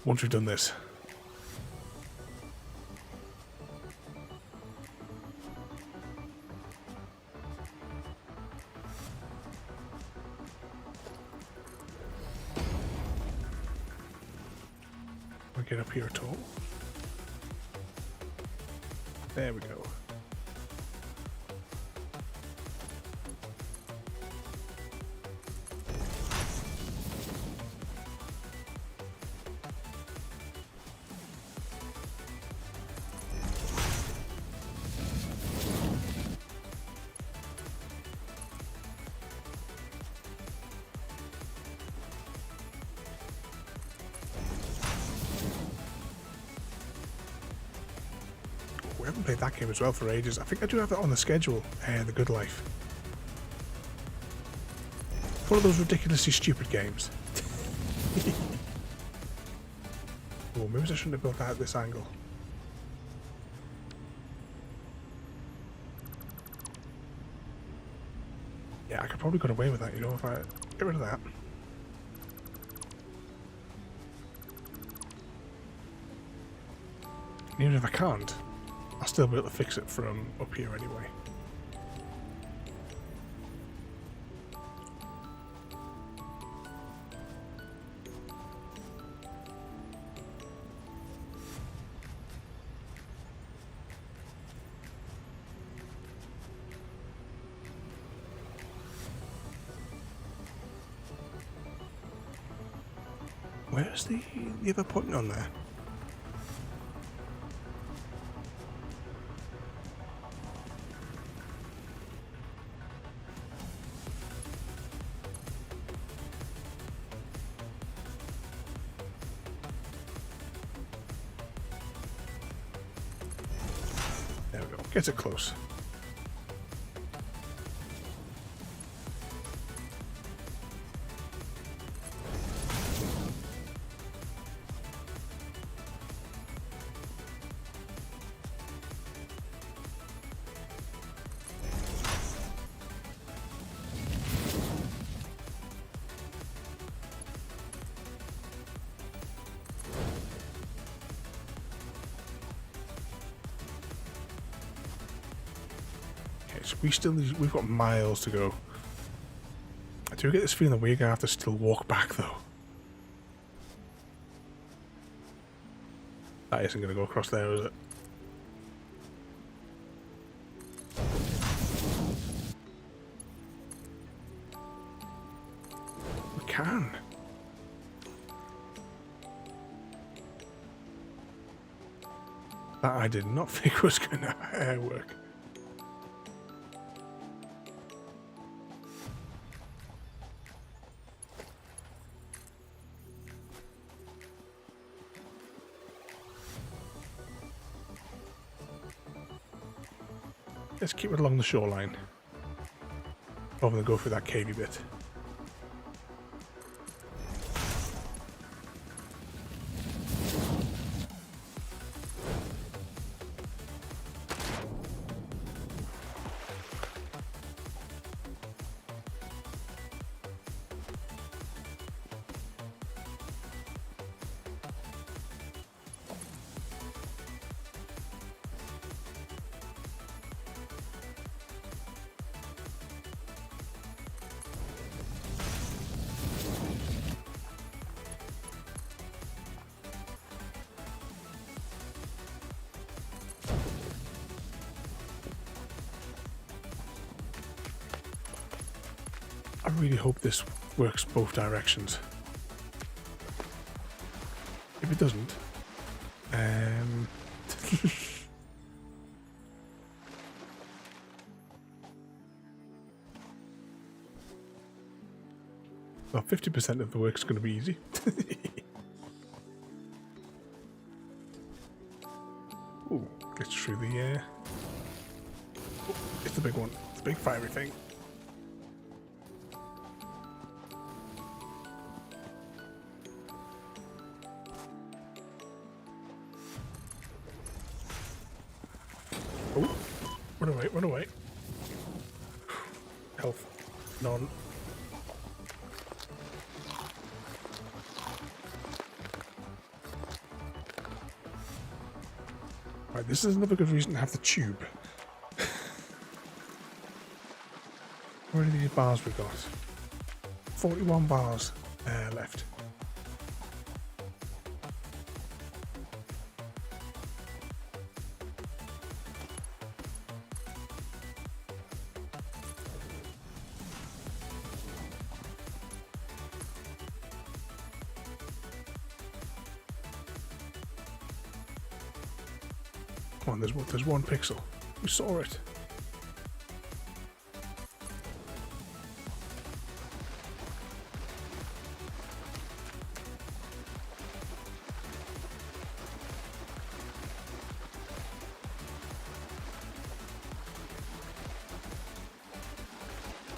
once we've done this. Can I get up here at all? There we go. We haven't played that game as well for ages. I think I do have that on the schedule, The Good Life. One of those ridiculously stupid games. Oh, maybe I shouldn't have built that at this angle. Yeah, I could probably get away with that, you know, if I get rid of that. And even if I can't, I'll still be able to fix it from up here anyway. Where's the other point on there? There we go. Gets it close. We've got miles to go. I do get this feeling that we're gonna have to still walk back though. That isn't gonna go across there, is it? We can. That I did not think was gonna work. Let's keep it along the shoreline, rather than go through that cavey bit. I really hope this works both directions. If it doesn't, Well, 50% of the work's going to be easy. Ooh, gets through the air. Oh, it's the big one. It's the big fiery thing. Oh, run away, run away. Health. None. Right, this is another good reason to have the tube. How many of these bars we got? 41 bars left. Come on, there's one pixel. We saw it.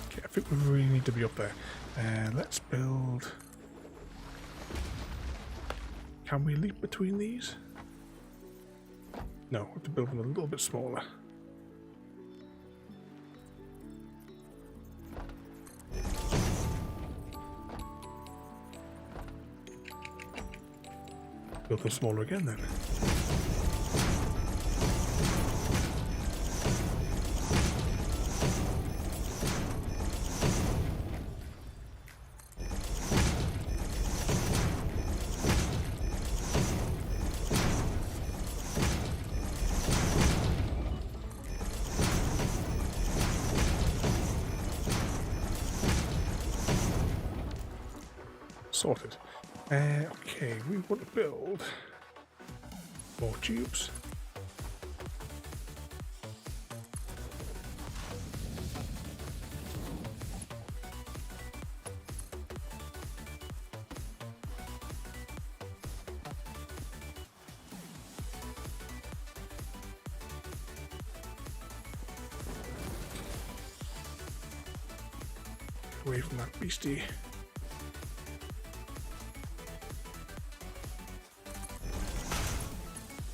Okay, I think we really need to be up there. Let's build. Can we leap between these? No, we have to build them a little bit smaller. Build them smaller again then. Sorted. Okay, we want to build more tubes. Away from that beastie.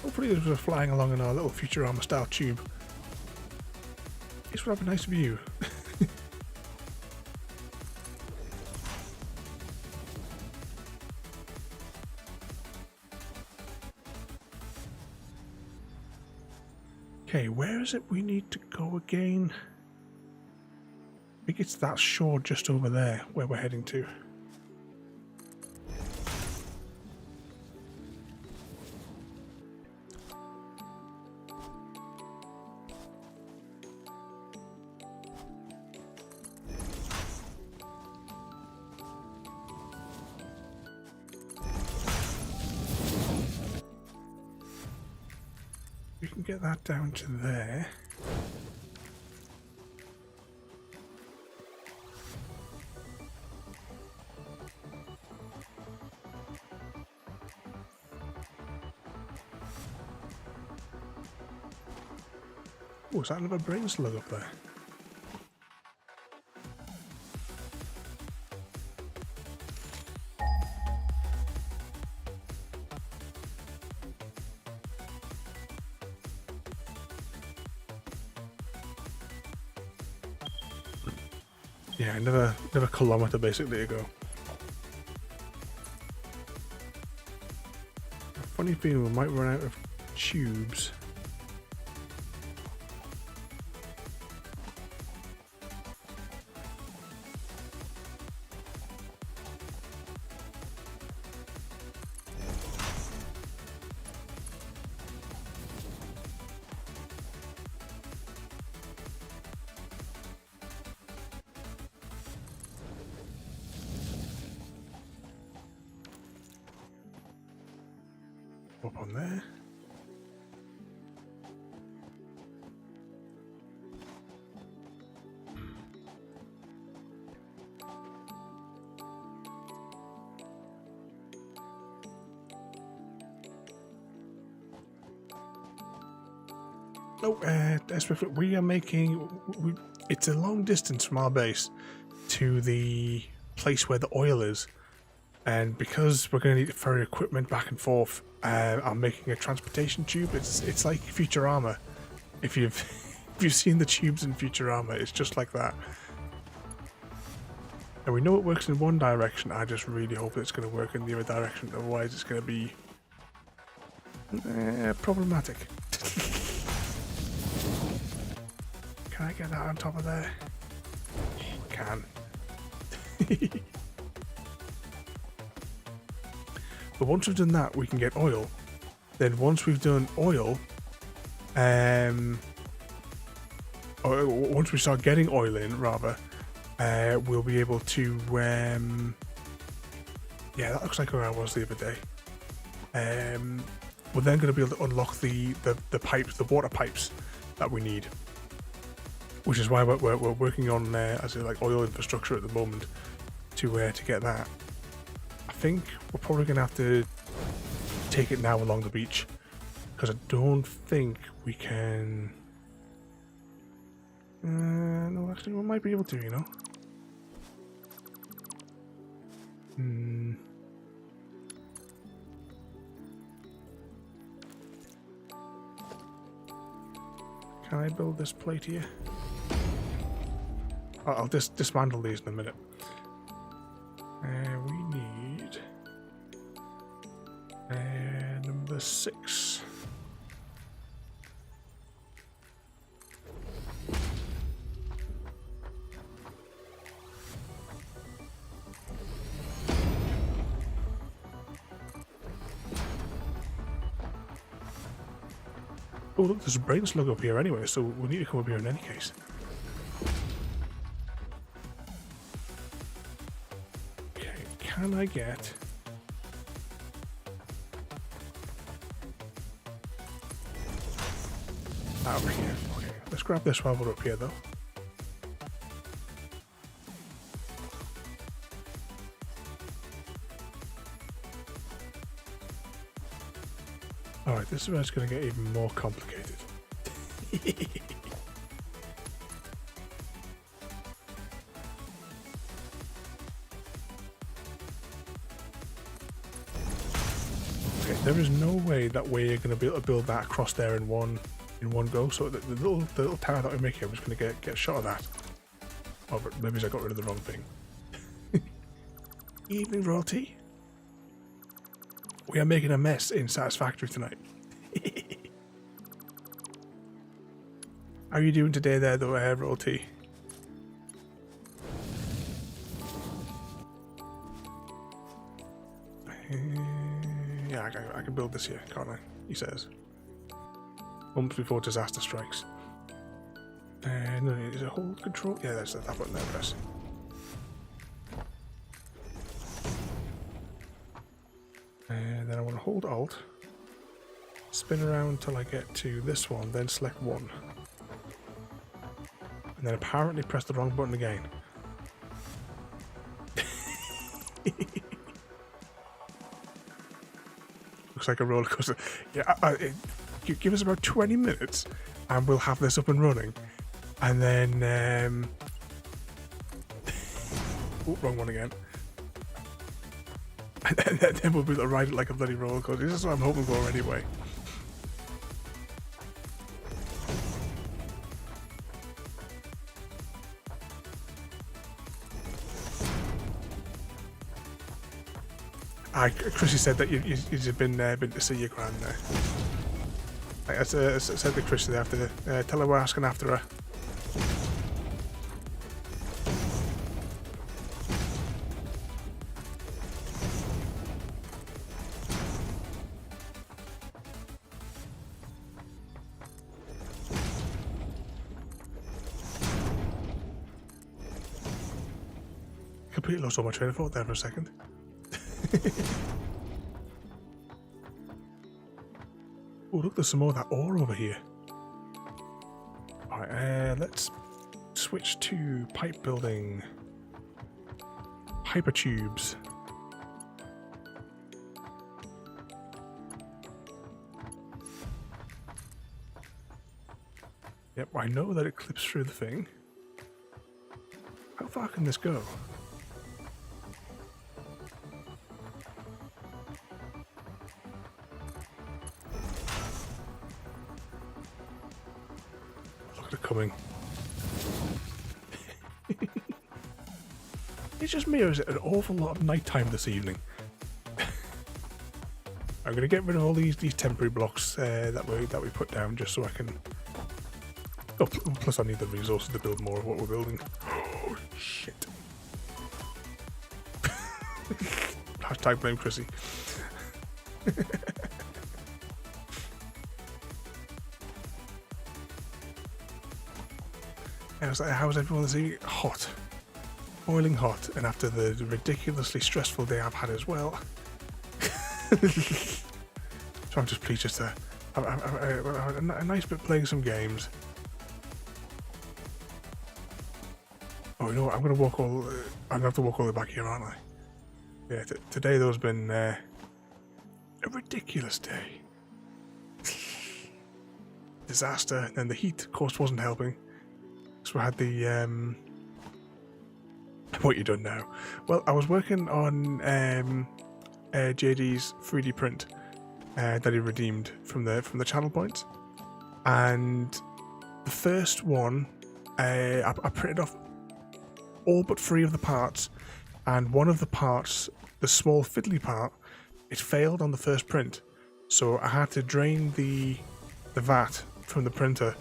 Hopefully as we're flying along in our little Futurama style tube, this will have a nice view. Okay, where is it we need to go again? I think it's that shore just over there where we're heading to. We can get that down to there. Oh, is that another brain slug up there? Yeah, another kilometre basically to go. A funny feeling we might run out of tubes. Up on there. Oh, Swift, we are making... it's a long distance from our base to the place where the oil is. And because we're going to need to ferry equipment back and forth, I'm making a transportation tube. It's like Futurama. If you've if you've seen the tubes in Futurama, it's just like that. And we know it works in one direction. I just really hope it's going to work in the other direction. Otherwise, it's going to be problematic. Can I get that on top of there? Can. But once we've done that, we can get oil. Then once we've done oil, or once we start getting oil in, rather, we'll be able to, yeah, that looks like where I was the other day. We're then going to be able to unlock the pipes, the water pipes that we need. Which is why we're working on, as in, like, oil infrastructure at the moment to get that. I think we're probably going to have to take it now along the beach, because I don't think we can... no, actually we might be able to, you know. Can I build this plate here? I'll just dismantle these in a minute. We need number 6. Oh look, there's a brain slug up here anyway, so we need to come up here in any case. Can I get... over here? Okay, let's grab this while we're up here though. Alright, this is where it's going to get even more complicated. There is no way that we're going to be able to build that across there in one go. So the little tower that we make here, we're just going to get a shot of that. Oh, but maybe I got rid of the wrong thing. Evening royalty. We are making a mess in Satisfactory tonight. How are you doing today there, though, royalty? Yeah, I can build this here, can't I? He says. Months before disaster strikes. No, is it hold control? Yeah, that's that button there, press. And then I want to hold Alt, spin around till I get to this one, then select 1. And then apparently press the wrong button again. Looks like a roller coaster. Yeah, give us about 20 minutes and we'll have this up and running. And then... oh, wrong one again. And then we'll be able to ride it like a bloody roller coaster. This is what I'm hoping for anyway. Chrissy said that you've been to see your gran there. I said to Chrissy after, tell her we're asking after her. Completely lost all my train of thought there for a second. Oh, look, there's some more of that ore over here. Alright, let's switch to pipe building. Hypertubes. Yep, I know that it clips through the thing. How far can this go? Look at it coming. It's just me, or is it an awful lot of nighttime this evening? I'm going to get rid of all these temporary blocks that we put down, just so I can. Oh, plus I need the resources to build more of what we're building. Oh shit! Hashtag blame Chrissy. How's everyone this evening? Hot. Boiling hot, and after the ridiculously stressful day I've had as well. So I'm just pleased just to have a nice bit playing some games. Oh, you know what? I'm gonna walk all. I'm gonna have to walk all the way back here, aren't I? Yeah. Today though has been a ridiculous day. Disaster, and the heat, of course, wasn't helping. So I had the what you done now? Well, I was working on JD's 3D print that he redeemed from the channel points, and the first one I printed off all but 3 of the parts, and one of the parts, the small fiddly part, it failed on the first print, so I had to drain the vat from the printer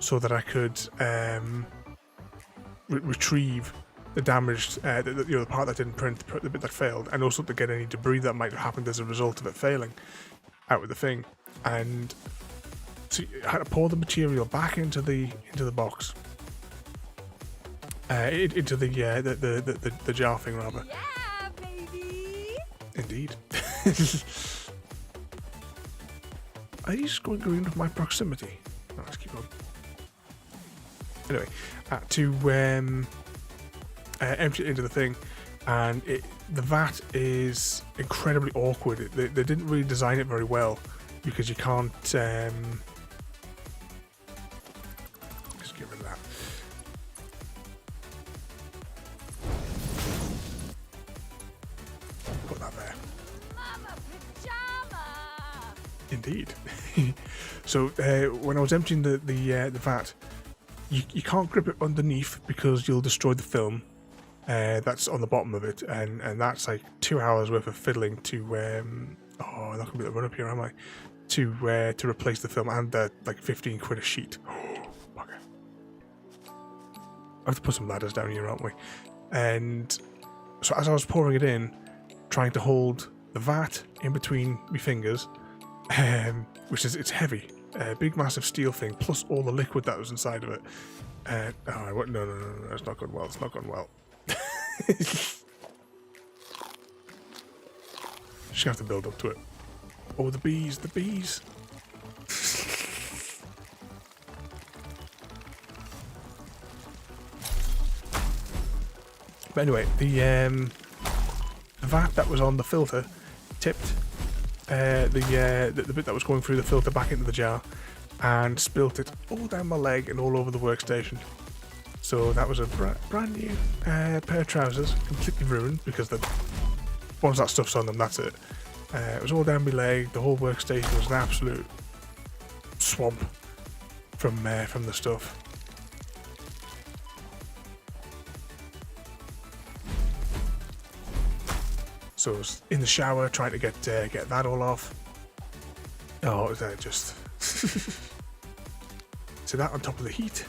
so that I could retrieve the damaged, the part that didn't print, the bit that failed, and also to get any debris that might have happened as a result of it failing out with the thing. And so I had to pour the material back into the box, into the jar thing rather. Yeah, baby. Indeed. Are these going green with my proximity? No, let's keep on. Anyway, to empty it into the thing, and the vat is incredibly awkward. They didn't really design it very well, because you can't just get rid of that. Put that there. Mama pajama. Indeed. So when I was emptying the vat, you can't grip it underneath because you'll destroy the film. That's on the bottom of it, and that's like 2 hours worth of fiddling to oh, I'm not gonna be able to run up here, am I? To replace the film, and like 15 quid a sheet. Oh, bugger. I have to put some ladders down here, aren't we? And so as I was pouring it in, trying to hold the vat in between my fingers, which is, it's heavy, big massive steel thing, plus all the liquid that was inside of it. Oh, no, it's not going well. It's not going well. Just gonna have to build up to it. Oh, the bees, the bees. But anyway, the vat that was on the filter tipped the bit that was going through the filter back into the jar and spilt it all down my leg and all over the workstation. So that was a brand new pair of trousers, completely ruined, because once that stuff's on them, that's it. It was all down my leg. The whole workstation was an absolute swamp from the stuff. So I was in the shower trying to get that all off. Oh, it was just so that on top of the heat.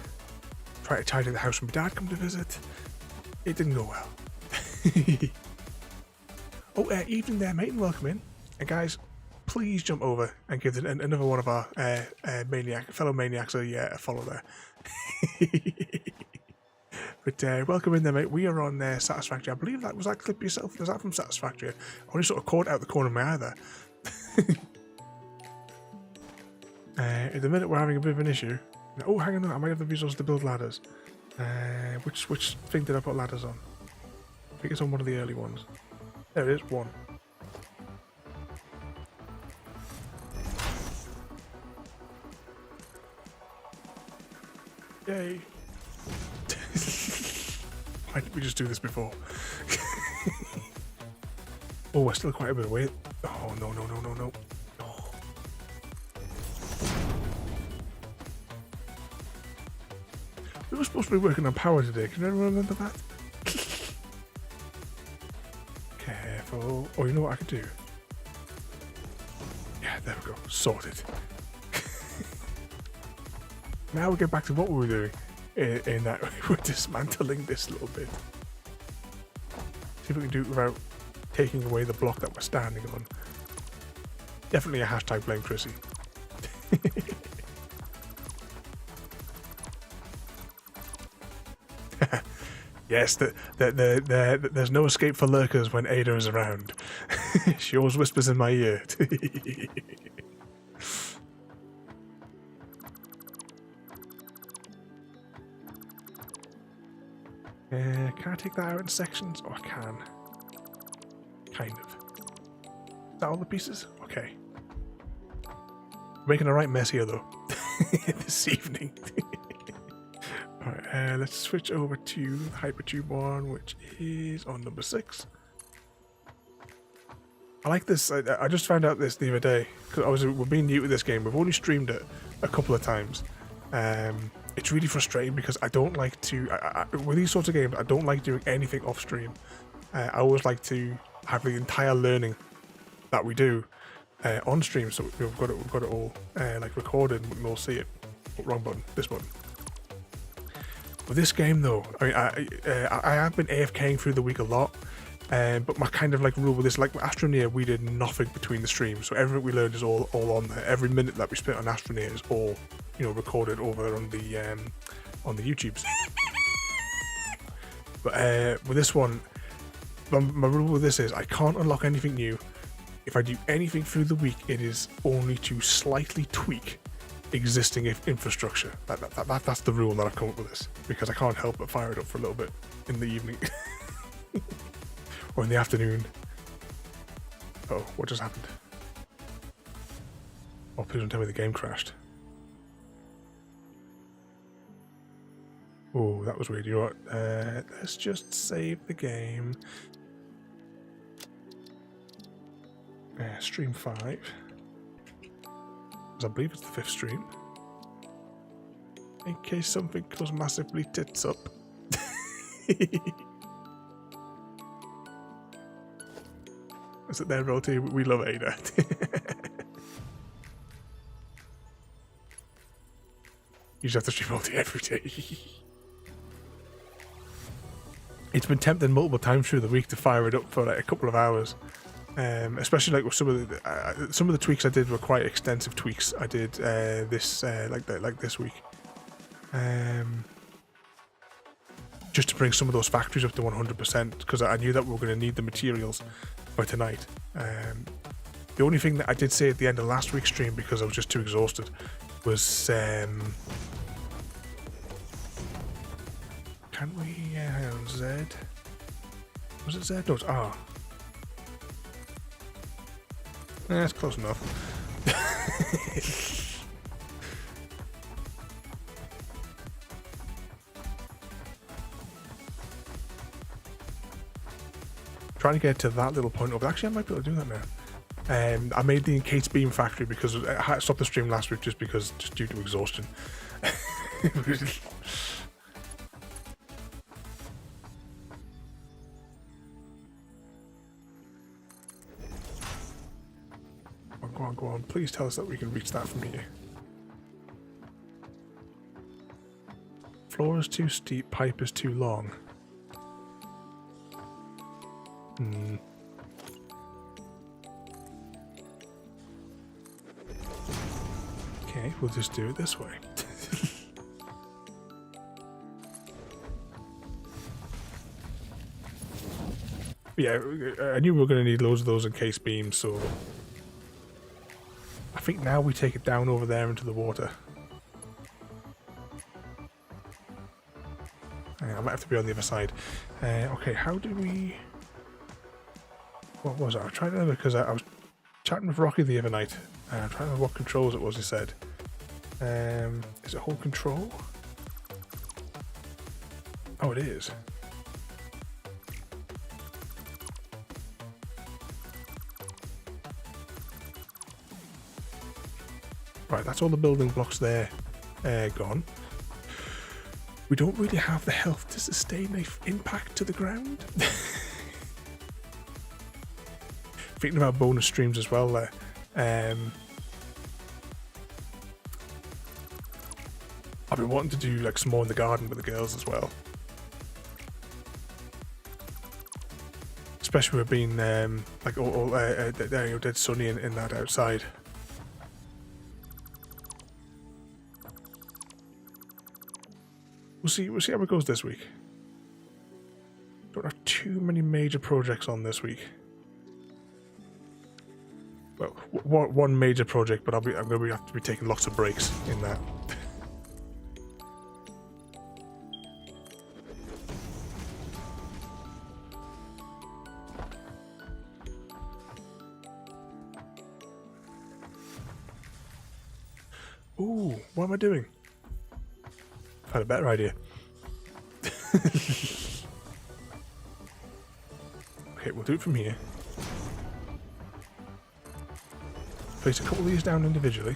Try to tidy the house when my dad come to visit. It didn't go well. Oh, evening there, mate, and welcome in. And guys, please jump over and give another one of our fellow maniacs a follow there. But welcome in there, mate. We are on Satisfactory. I believe that was that clip yourself. Was that from Satisfactory? I only sort of caught out the corner of my eye there. At the minute, we're having a bit of an issue. Oh, hang on, I might have the resources to build ladders. Which thing did I put ladders on? I think it's on one of the early ones. There it is, one. Yay. Why didn't we just do this before? Oh, we're still quite a bit away. Oh, no, no, no, no, no. Oh. We were supposed to be working on power today. Can anyone remember that? Careful. Oh, you know what I could do? Yeah, there we go. Sorted. Now we get back to what we were doing. In that we're dismantling this little bit. See if we can do it without taking away the block that we're standing on. Definitely a hashtag blame Chrissy. Yes, there's no escape for lurkers when Ada is around. She always whispers in my ear. Can I take that out in sections? Oh, I can. Kind of. Is that all the pieces? Okay. Making a right mess here, though. This evening. Alright, let's switch over to Hypertube 1, which is on number 6. I like this. I just found out this the other day, because we're being new to this game. We've only streamed it a couple of times. It's really frustrating because I don't like to, with these sorts of games, I don't like doing anything off stream. I always like to have the entire learning that we do on stream, so we've got it all like recorded and we can all see it. Oh, wrong button, this button. With this game though, I mean, I have been AFKing through the week a lot, but my kind of like rule with this, like with Astroneer, we did nothing between the streams, so everything we learned is all on there. Every minute that we spent on Astroneer is all, you know, recorded over on the YouTubes. But with this one, my rule with this is I can't unlock anything new. If I do anything through the week, it is only to slightly tweak existing infrastructure. That's the rule that I've come up with this, because I can't help but fire it up for a little bit in the evening or in the afternoon. Oh, what just happened? Oh, please don't tell me the game crashed. Oh, that was weird. You know what? Let's just save the game. Stream 5. Because I believe it's the 5th stream. In case something goes massively tits up. Is it there, Roti? We love Ada. You just have to stream Roti every day. It's been tempting multiple times through the week to fire it up for like a couple of hours, especially like with some of the tweaks I did were quite extensive tweaks. I did this like this week, just to bring some of those factories up to 100%, because I knew that we were going to need the materials for tonight. The only thing that I did say at the end of last week's stream, because I was just too exhausted, was can we hang on, Z? Was it Z? No, it's R. That's close enough. Trying to get to that little point over. Actually, I might be able to do that now. I made the encased beam factory because I had to stop the stream last week just due to exhaustion. Go on. Please tell us that we can reach that from here. Floor is too steep, pipe is too long. Okay, we'll just do it this way. Yeah, I knew we were going to need loads of those encased beams, so I think now we take it down over there into the water. I might have to be on the other side. Okay, how do we... What was it? I was trying to remember, because I was chatting with Rocky the other night. I'm trying to remember what controls it was he said. Is it hold control? Oh, it is. Right, that's all the building blocks there gone. We don't really have the health to sustain a impact to the ground. Thinking about bonus streams as well there. I've been wanting to do like some more in the garden with the girls as well. Especially with being like all dead sunny in that outside. We'll see how it goes this week. Don't have too many major projects on this week. Well, one major project, but I'm going to have to be taking lots of breaks in that. Ooh, what am I doing? I've had a better idea. Okay, we'll do it from here. Place a couple of these down individually.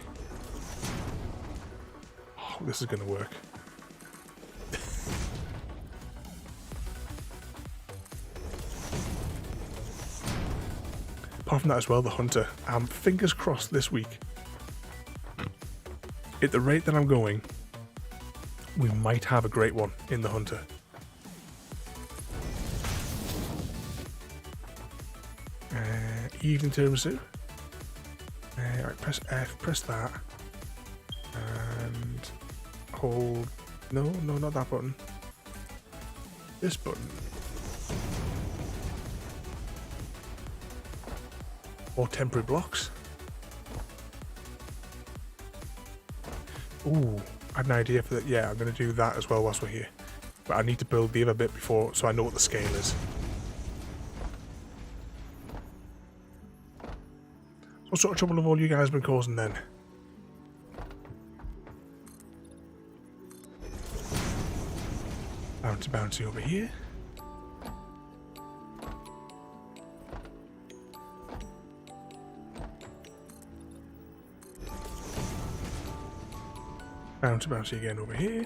Oh, this is going to work. Apart from that as well, the hunter. Fingers crossed this week. At the rate that I'm going, we might have a great one in the hunter. Evening tiramisu. Right, press F, press that. And hold... No, not that button. This button. More temporary blocks. Ooh, I had an idea for that. Yeah, I'm going to do that as well whilst we're here. But I need to build the other bit before, so I know what the scale is. What sort of trouble have all you guys been causing then? Bouncy over here. Bouncy again over here.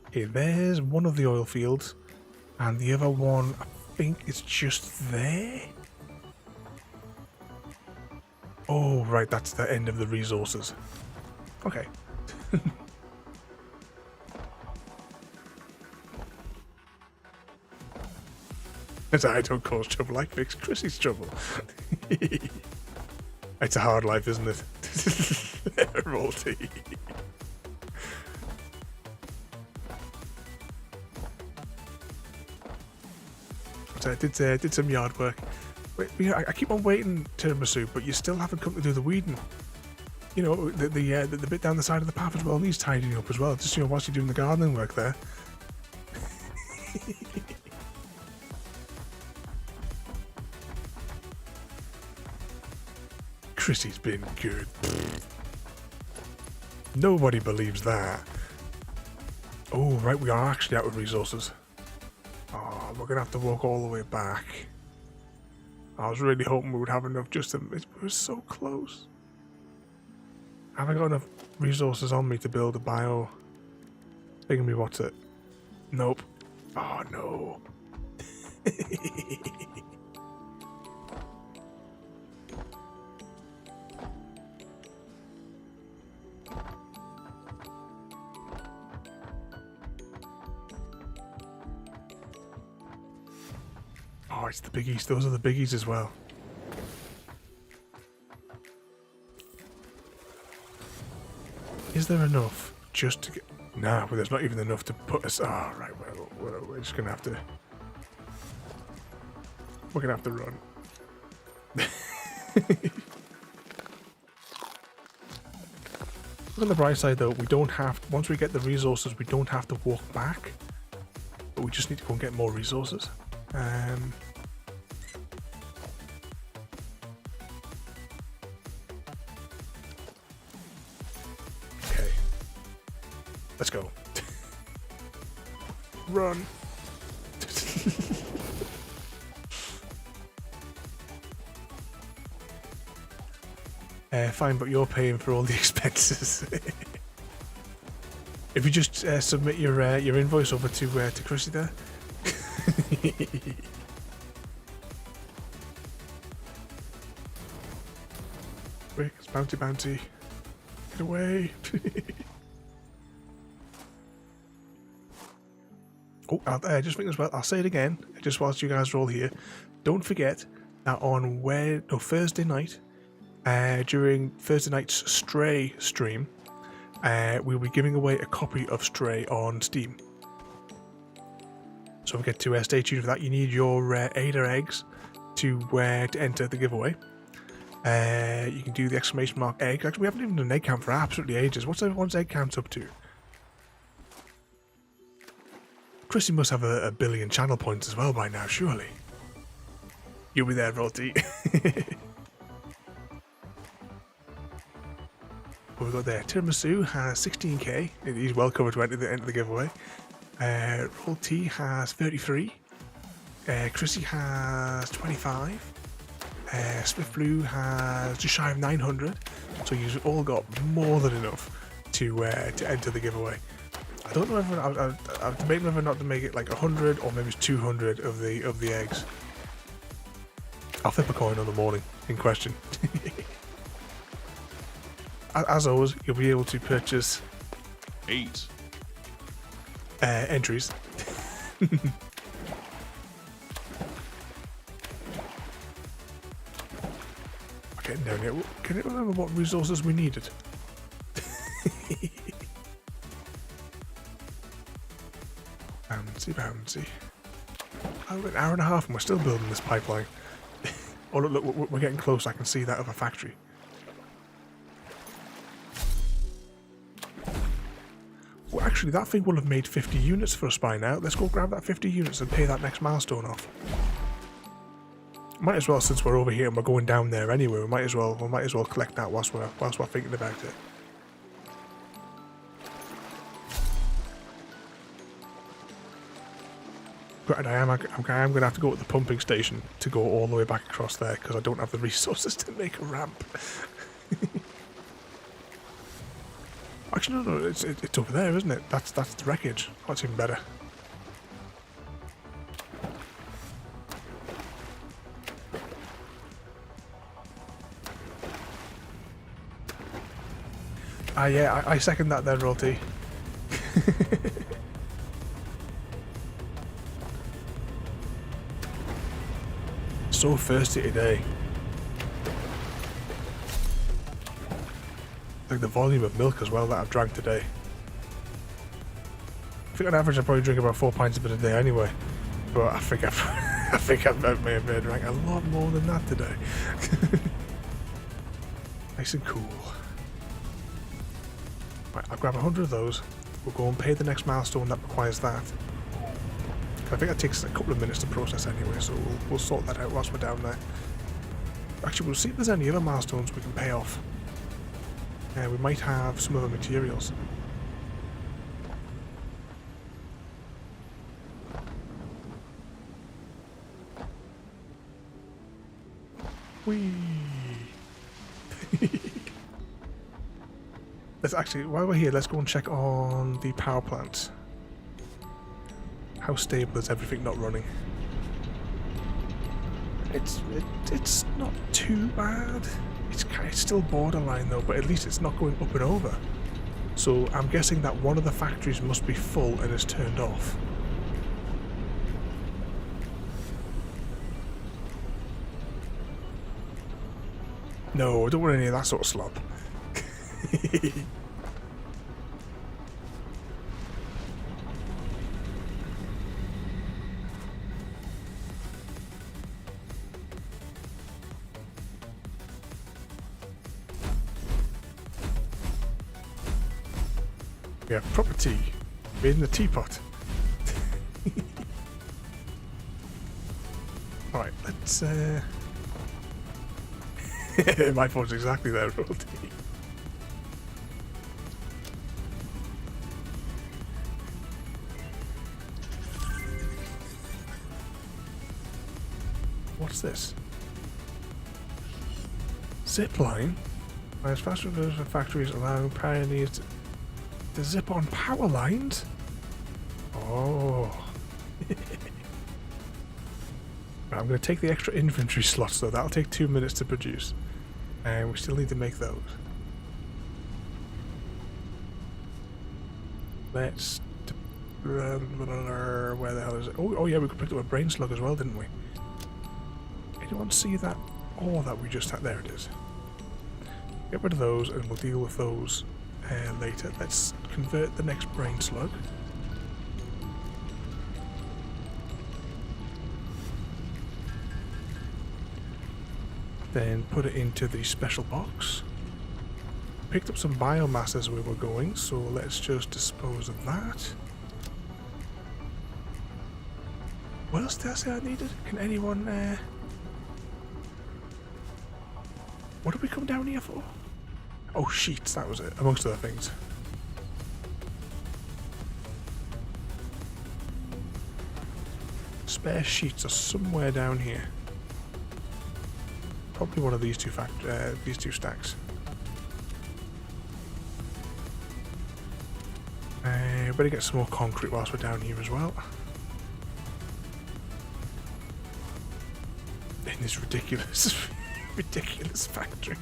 Okay, there's one of the oil fields, and the other one, I think, is just there. Oh, right, that's the end of the resources. Okay. As I don't cause trouble, I fix Chrissy's trouble. It's a hard life, isn't it? Rolty. So I did some yard work. Wait, I keep on waiting, Tiramisu, but you still haven't come to do the weeding. You know, the bit down the side of the path as well needs tidying up as well. Just, you know, whilst you're doing the gardening work there. Chrissy's been good. Nobody believes that. Oh, right, we are actually out of resources. Oh, we're going to have to walk all the way back. I was really hoping we would have enough just to... It was so close. I haven't got enough resources on me to build a bio... Thinking me what's it? Nope. Oh, no. Oh, it's the biggies. Those are the biggies as well. Is there enough just to get... Nah, but there's not even enough to put us... Oh, right, well, we're just going to have to... We're going to have to run. Look on the bright side, though. We don't have... Once we get the resources, we don't have to walk back. But we just need to go and get more resources. Run. Fine, but you're paying for all the expenses. If you just submit your invoice over to Chrissy there. Quick, it's bounty bounty. Get away. Oh, just think as well, I'll say it again, just whilst you guys are all here. Don't forget that on Thursday night, during Thursday night's Stray stream, we'll be giving away a copy of Stray on Steam. So forget to stay tuned for that. You need your Ada eggs to enter the giveaway. You can do the exclamation mark egg. Actually, we haven't even done an egg count for absolutely ages. What's everyone's egg count up to? Chrissy must have a billion channel points as well by now, surely. You'll be there, Roti. What we got there? Tiramisu has 16k. He's well covered to enter the giveaway. Roll T has 33. Chrissy has 25. Swift Blue has just shy of 900. So you've all got more than enough to enter the giveaway. I don't know if I'm debating whether or not to make it like 100 or maybe it's 200 of the eggs. I'll flip a coin on the morning in question. As always, you'll be able to purchase 8 entries. Okay, down here. Can you remember what resources we needed? Bouncy. Oh, an hour and a half and we're still building this pipeline. Oh look, we're getting close. I can see that other factory. Well, actually, that thing will have made 50 units for us by now. Let's go grab that 50 units and pay that next milestone off. Might as well, since we're over here and we're going down there anyway. We might as well collect that whilst we're thinking about it. Granted, I am going to have to go to the pumping station to go all the way back across there because I don't have the resources to make a ramp. Actually, no, it's over there, isn't it? That's the wreckage. That's even better. Yeah, I second that there, Rolty. So thirsty today. Like the volume of milk as well that I've drank today. I think on average I probably drink about 4 pints of it a day anyway. But I think I may have drank a lot more than that today. Nice and cool. Right, I'll grab 100 of those. We'll go and pay the next milestone that requires that. I think that takes a couple of minutes to process anyway, so we'll sort that out whilst we're down there. Actually, we'll see if there's any other milestones we can pay off. We might have some other materials. Whee! Let's actually, while we're here, let's go and check on the power plant. How stable is everything not running? It's not too bad. It's still borderline though, but at least it's not going up and over. So I'm guessing that one of the factories must be full and is turned off. No, I don't want any of that sort of slop. Yeah, proper tea. Made in a teapot. Alright, let's my phone's exactly there, Rolty. What's this? Zip line? As faster version of factories allowing pioneers to zip on power lines? Oh. Right, I'm going to take the extra inventory slots though. That'll take 2 minutes to produce. And we still need to make those. Let's... Where the hell is it? Oh yeah, we could pick up a brain slug as well, didn't we? Anyone see that ore that we just had? There it is. Get rid of those and we'll deal with those later. Let's convert the next brain slug. Then put it into the special box. Picked up some biomass as we were going, so let's just dispose of that. What else did I say I needed? Can anyone... What did we come down here for? Oh, sheets, that was it, amongst other things. Spare sheets are somewhere down here. Probably one of these two stacks. Better get some more concrete whilst we're down here as well. In this ridiculous, ridiculous factory.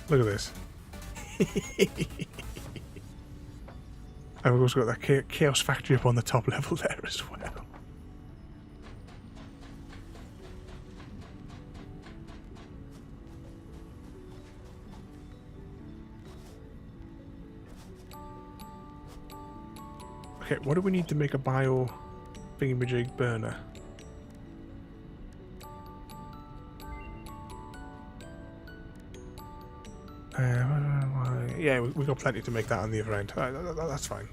Look at this. And we've also got that chaos factory up on the top level there as well. Okay, what do we need to make a bio thingamajig burner? Yeah, we've got plenty to make that on the other end. That's fine.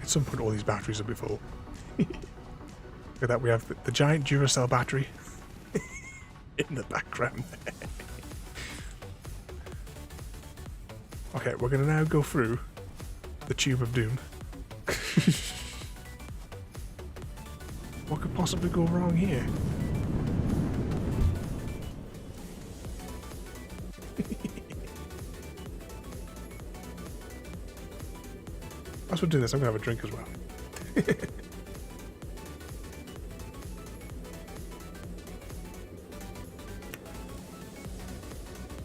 At some point all these batteries will be full. Look at that, we have the giant Duracell battery in the background there. Okay, we're going to now go through the Tube of Doom. What could possibly go wrong here? As we're doing this, I'm going to have a drink as well.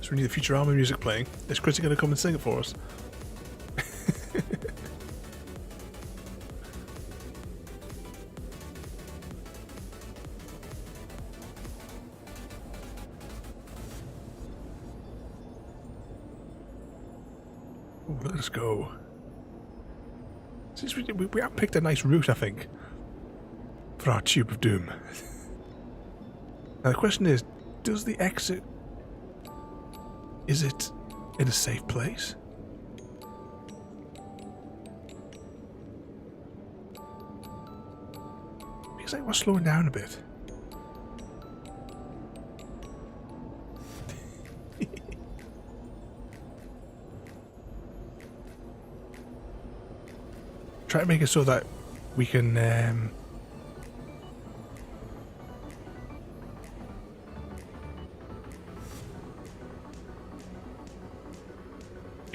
So we need the Futurama music playing. Is Chrissy going to come and sing it for us? Ooh, let us go. Since we have picked a nice route, I think, for our Tube of Doom. Now the question is, does the exit... Is it in a safe place? Feels like we're slowing down a bit. Try to make it so that we can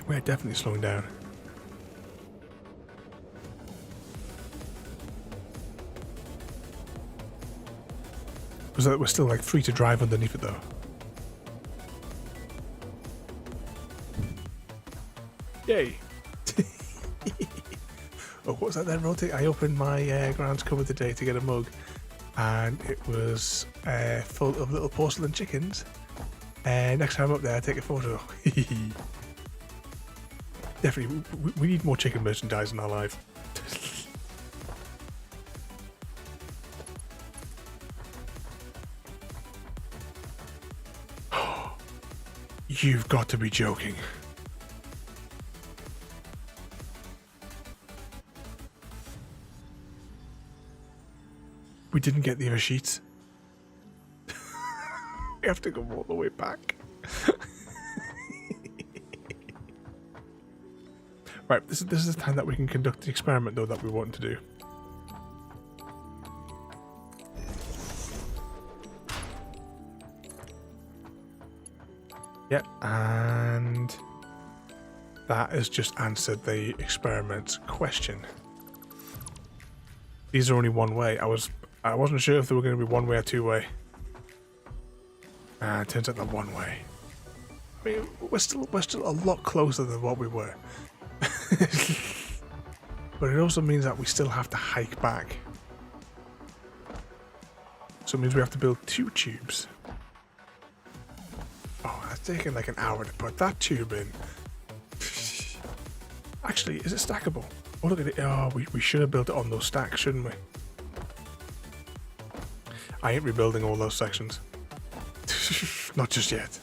we're definitely slowing down. Because we're still like free to drive underneath it though. Yay! Oh, what was that then, Rotate? I opened my grounds cover today to get a mug, and it was full of little porcelain chickens. Next time I'm up there, I take a photo. Definitely, we need more chicken merchandise in our life. You've got to be joking. We didn't get the other sheets. We have to go all the way back. Right, this is the time that we can conduct the experiment, though, that we want to do. Yep, and that has just answered the experiment question. These are only one way. I wasn't sure if they were going to be one way or two way. It turns out they're one way. I mean, we're still a lot closer than what we were. But it also means that we still have to hike back. So it means we have to build 2 tubes. Oh, that's taken like an hour to put that tube in. Actually, is it stackable? Oh, look at it. Oh, we should have built it on those stacks, shouldn't we? I ain't rebuilding all those sections. Not just yet.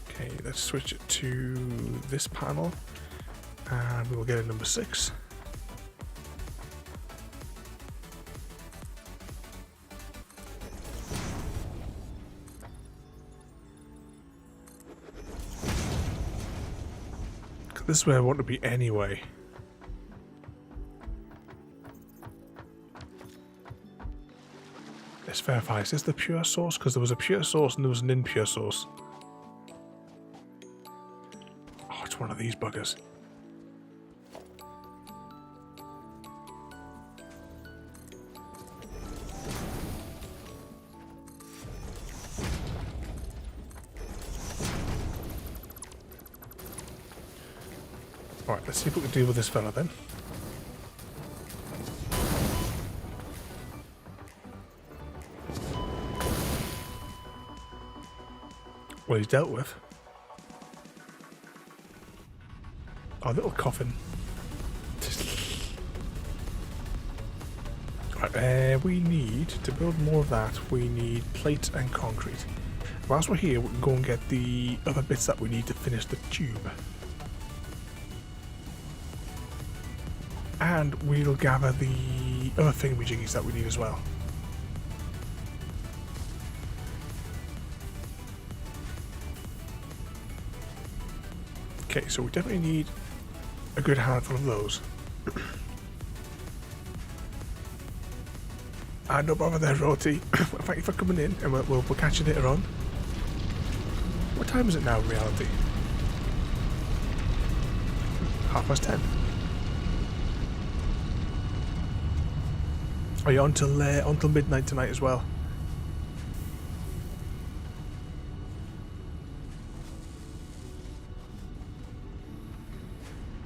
Okay, let's switch it to this panel and we will get a number 6. This is where I want to be anyway. Let's verify, is this the pure source? Because there was a pure source and there was an impure source. Oh, it's one of these buggers. Alright, let's see if we can deal with this fella then. Well, he's dealt with. Our little coffin. Right, we need to build more of that. We need plates and concrete. Whilst we're here, we can go and get the other bits that we need to finish the tube. And we'll gather the other thingamajiggies that we need as well. Okay, so we definitely need a good handful of those. No bother there, Roti. Thank you for coming in, and we'll catch you later on. What time is it now in reality? 10:30. Are you on till midnight tonight as well?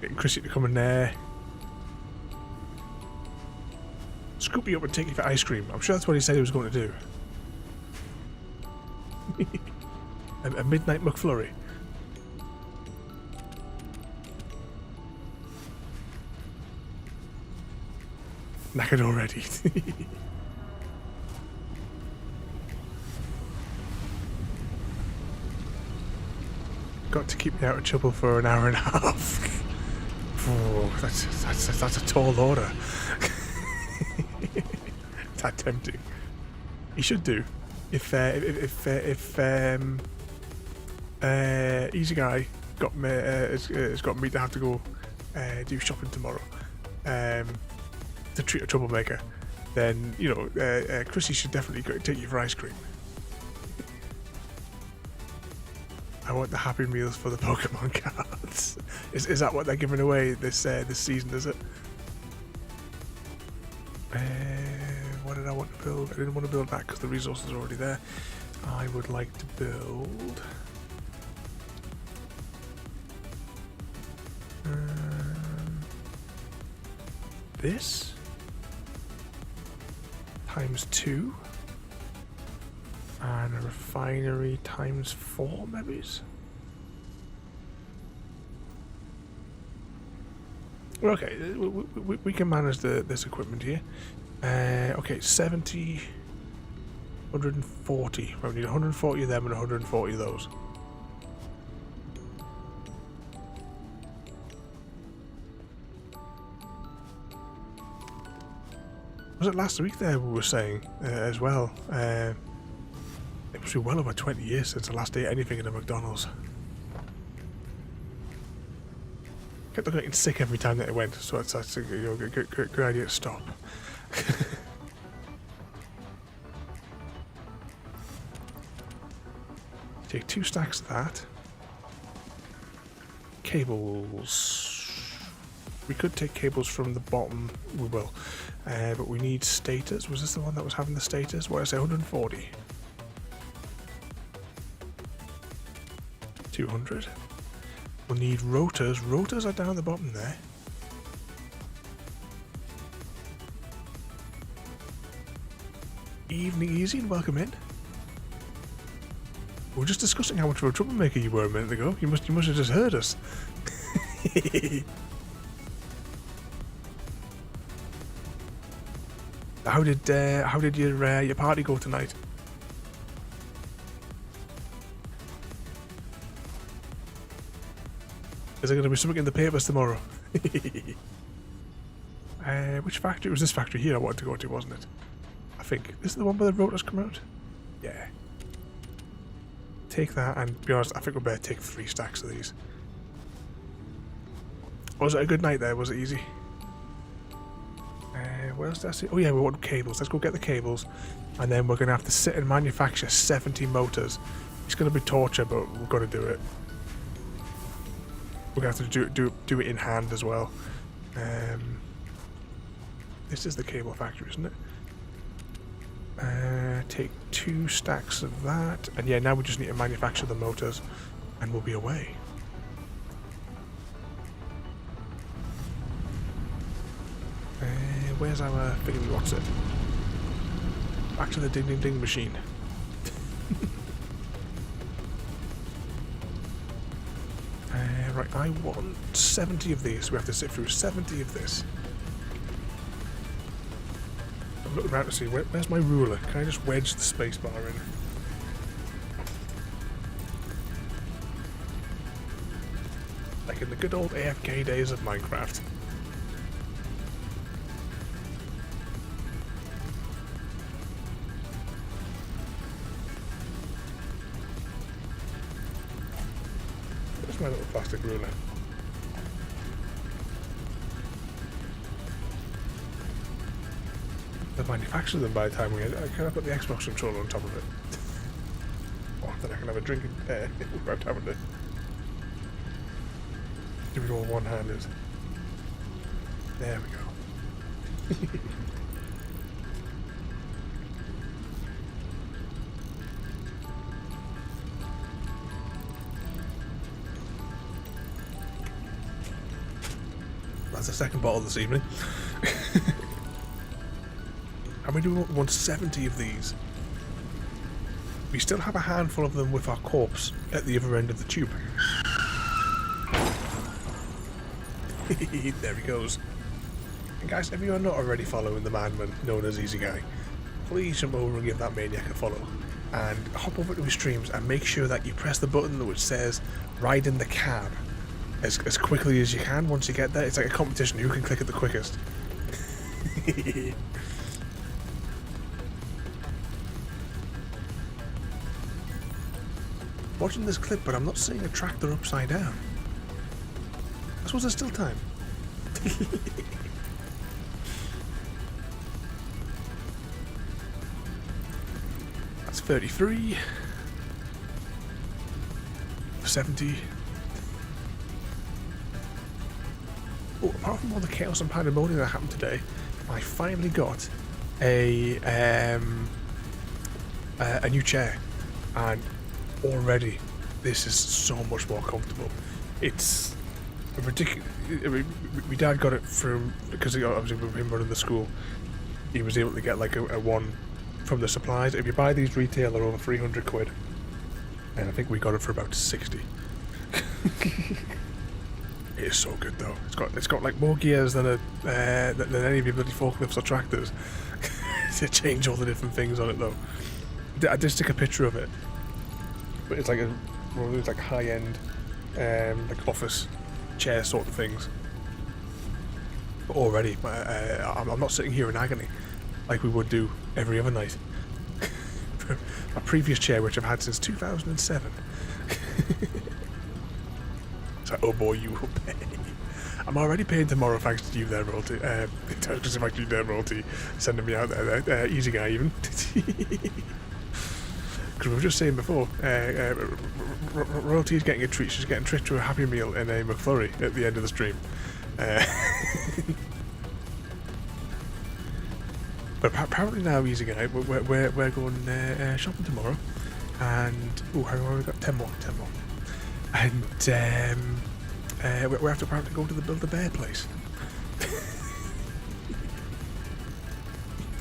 Getting Chrissy to come in there. Scoop you up and take you for ice cream. I'm sure that's what he said he was going to do. a midnight McFlurry. Knackered already. Got to keep me out of trouble for an hour and a half. Oh, that's a tall order. That tempting. He should do. If Easy Guy got me has got me to have to go do shopping tomorrow. To treat a troublemaker, then you know Chrissy should definitely go take you for ice cream. I want the Happy Meals for the Pokemon cards. Is that what they're giving away this season? Is it? What did I want to build? I didn't want to build that because the resources are already there. I would like to build. This times 2, And a refinery times 4, maybe? Okay, we can manage this equipment here. Okay, 70, 140. Well, we need 140 of them and 140 of those. Was it last week there we were saying as well? It must be well over 20 years since I last ate anything in a McDonald's. Kept on getting sick every time that I went, so it's a good idea to stop. Take 2 stacks of that. Cables. We could take cables from the bottom, we will. But we need stators. Was this the one that was having the stators? What did I say, 140? 200. We'll need rotors. Rotors are down the bottom there. Evening easy and welcome in. We were just discussing how much of a troublemaker you were a minute ago. You must have just heard us. How did your party go tonight? Is there going to be something in the papers tomorrow? Which factory? It was this factory here I wanted to go to, wasn't it? I think. This is the one where the rotors come out? Yeah. Take that, and to be honest, I think we better take 3 stacks of these. Was it a good night there? Was it easy? What else did I see? Oh yeah, we want cables. Let's go get the cables, and then we're going to have to sit and manufacture 70 motors. It's going to be torture, but we've got to do it. We're going to have to do it in hand as well. This is the cable factory, isn't it? Take 2 stacks of that, and yeah, now we just need to manufacture the motors, and we'll be away. Where's our thingy? What's it? Back to the ding ding ding machine. Right, I want 70 of these. We have to sit through 70 of this. I'm looking around to see where's my ruler. Can I just wedge the spacebar in? Like in the good old AFK days of Minecraft. My little plastic ruler. They've manufactured them by the time can I put the Xbox controller on top of it? Oh, then I can have a drink without having to do it all one-handed. There we go. That's the second bottle this evening. How many do we want? 70 of these. We still have a handful of them with our corpse at the other end of the tube. There he goes. And guys, if you are not already following the madman known as Easy Guy, please jump over and give that maniac a follow. And hop over to his streams and make sure that you press the button which says ride in the cab. As quickly as you can. Once you get there, it's like a competition. Who can click it the quickest? Watching this clip, but I'm not seeing a tractor upside down. I suppose there's still time. That's 33. 70. Oh, apart from all the chaos and pandemonium that happened today, I finally got a new chair, and already this is so much more comfortable. It's ridiculous. My dad got it from, because obviously with him running the school, he was able to get like a one from the supplies. If you buy these retail, they're over 300 quid. And I think we got it for about 60. It is so good though. It's got like more gears than than any of your bloody forklifts or tractors. They change all the different things on it though. I did stick a picture of it, but it's like high end, like office chair sort of things. But already, I'm not sitting here in agony like we would do every other night. My previous chair, which I've had since 2007. It's like, oh boy, you will pay. I'm already paying tomorrow thanks to you there, Royalty. Just if I do there, Royalty, sending me out there. Easy guy, even. Because we were just saying before, Royalty is getting a treat. She's getting treated to a Happy Meal in a McFlurry at the end of the stream. But apparently now, Easy Guy, we're going shopping tomorrow. And, how long have we got? 10 more. And we have to apparently go to the Build-A-Bear place.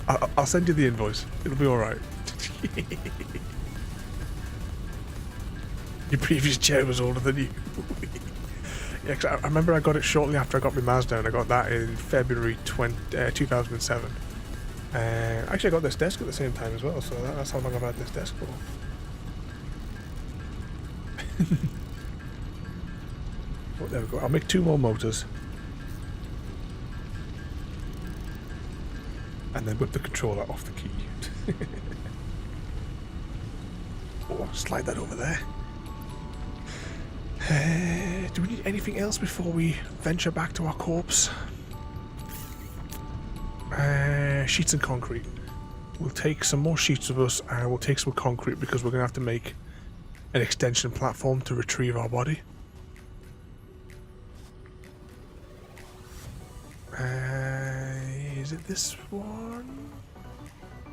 I'll send you the invoice. It'll be alright. Your previous chair was older than you. Yeah, 'cause I remember I got it shortly after I got my Mazda, and I got that in February 2007. Actually, I got this desk at the same time as well, so that's how long I've had this desk for. Oh, there we go. I'll make 2 more motors. And then whip the controller off the key. Oh, slide that over there. Do we need anything else before we venture back to our corpse? Sheets and concrete. We'll take some more sheets of us and we'll take some concrete because we're going to have to make an extension platform to retrieve our body. Is it this one?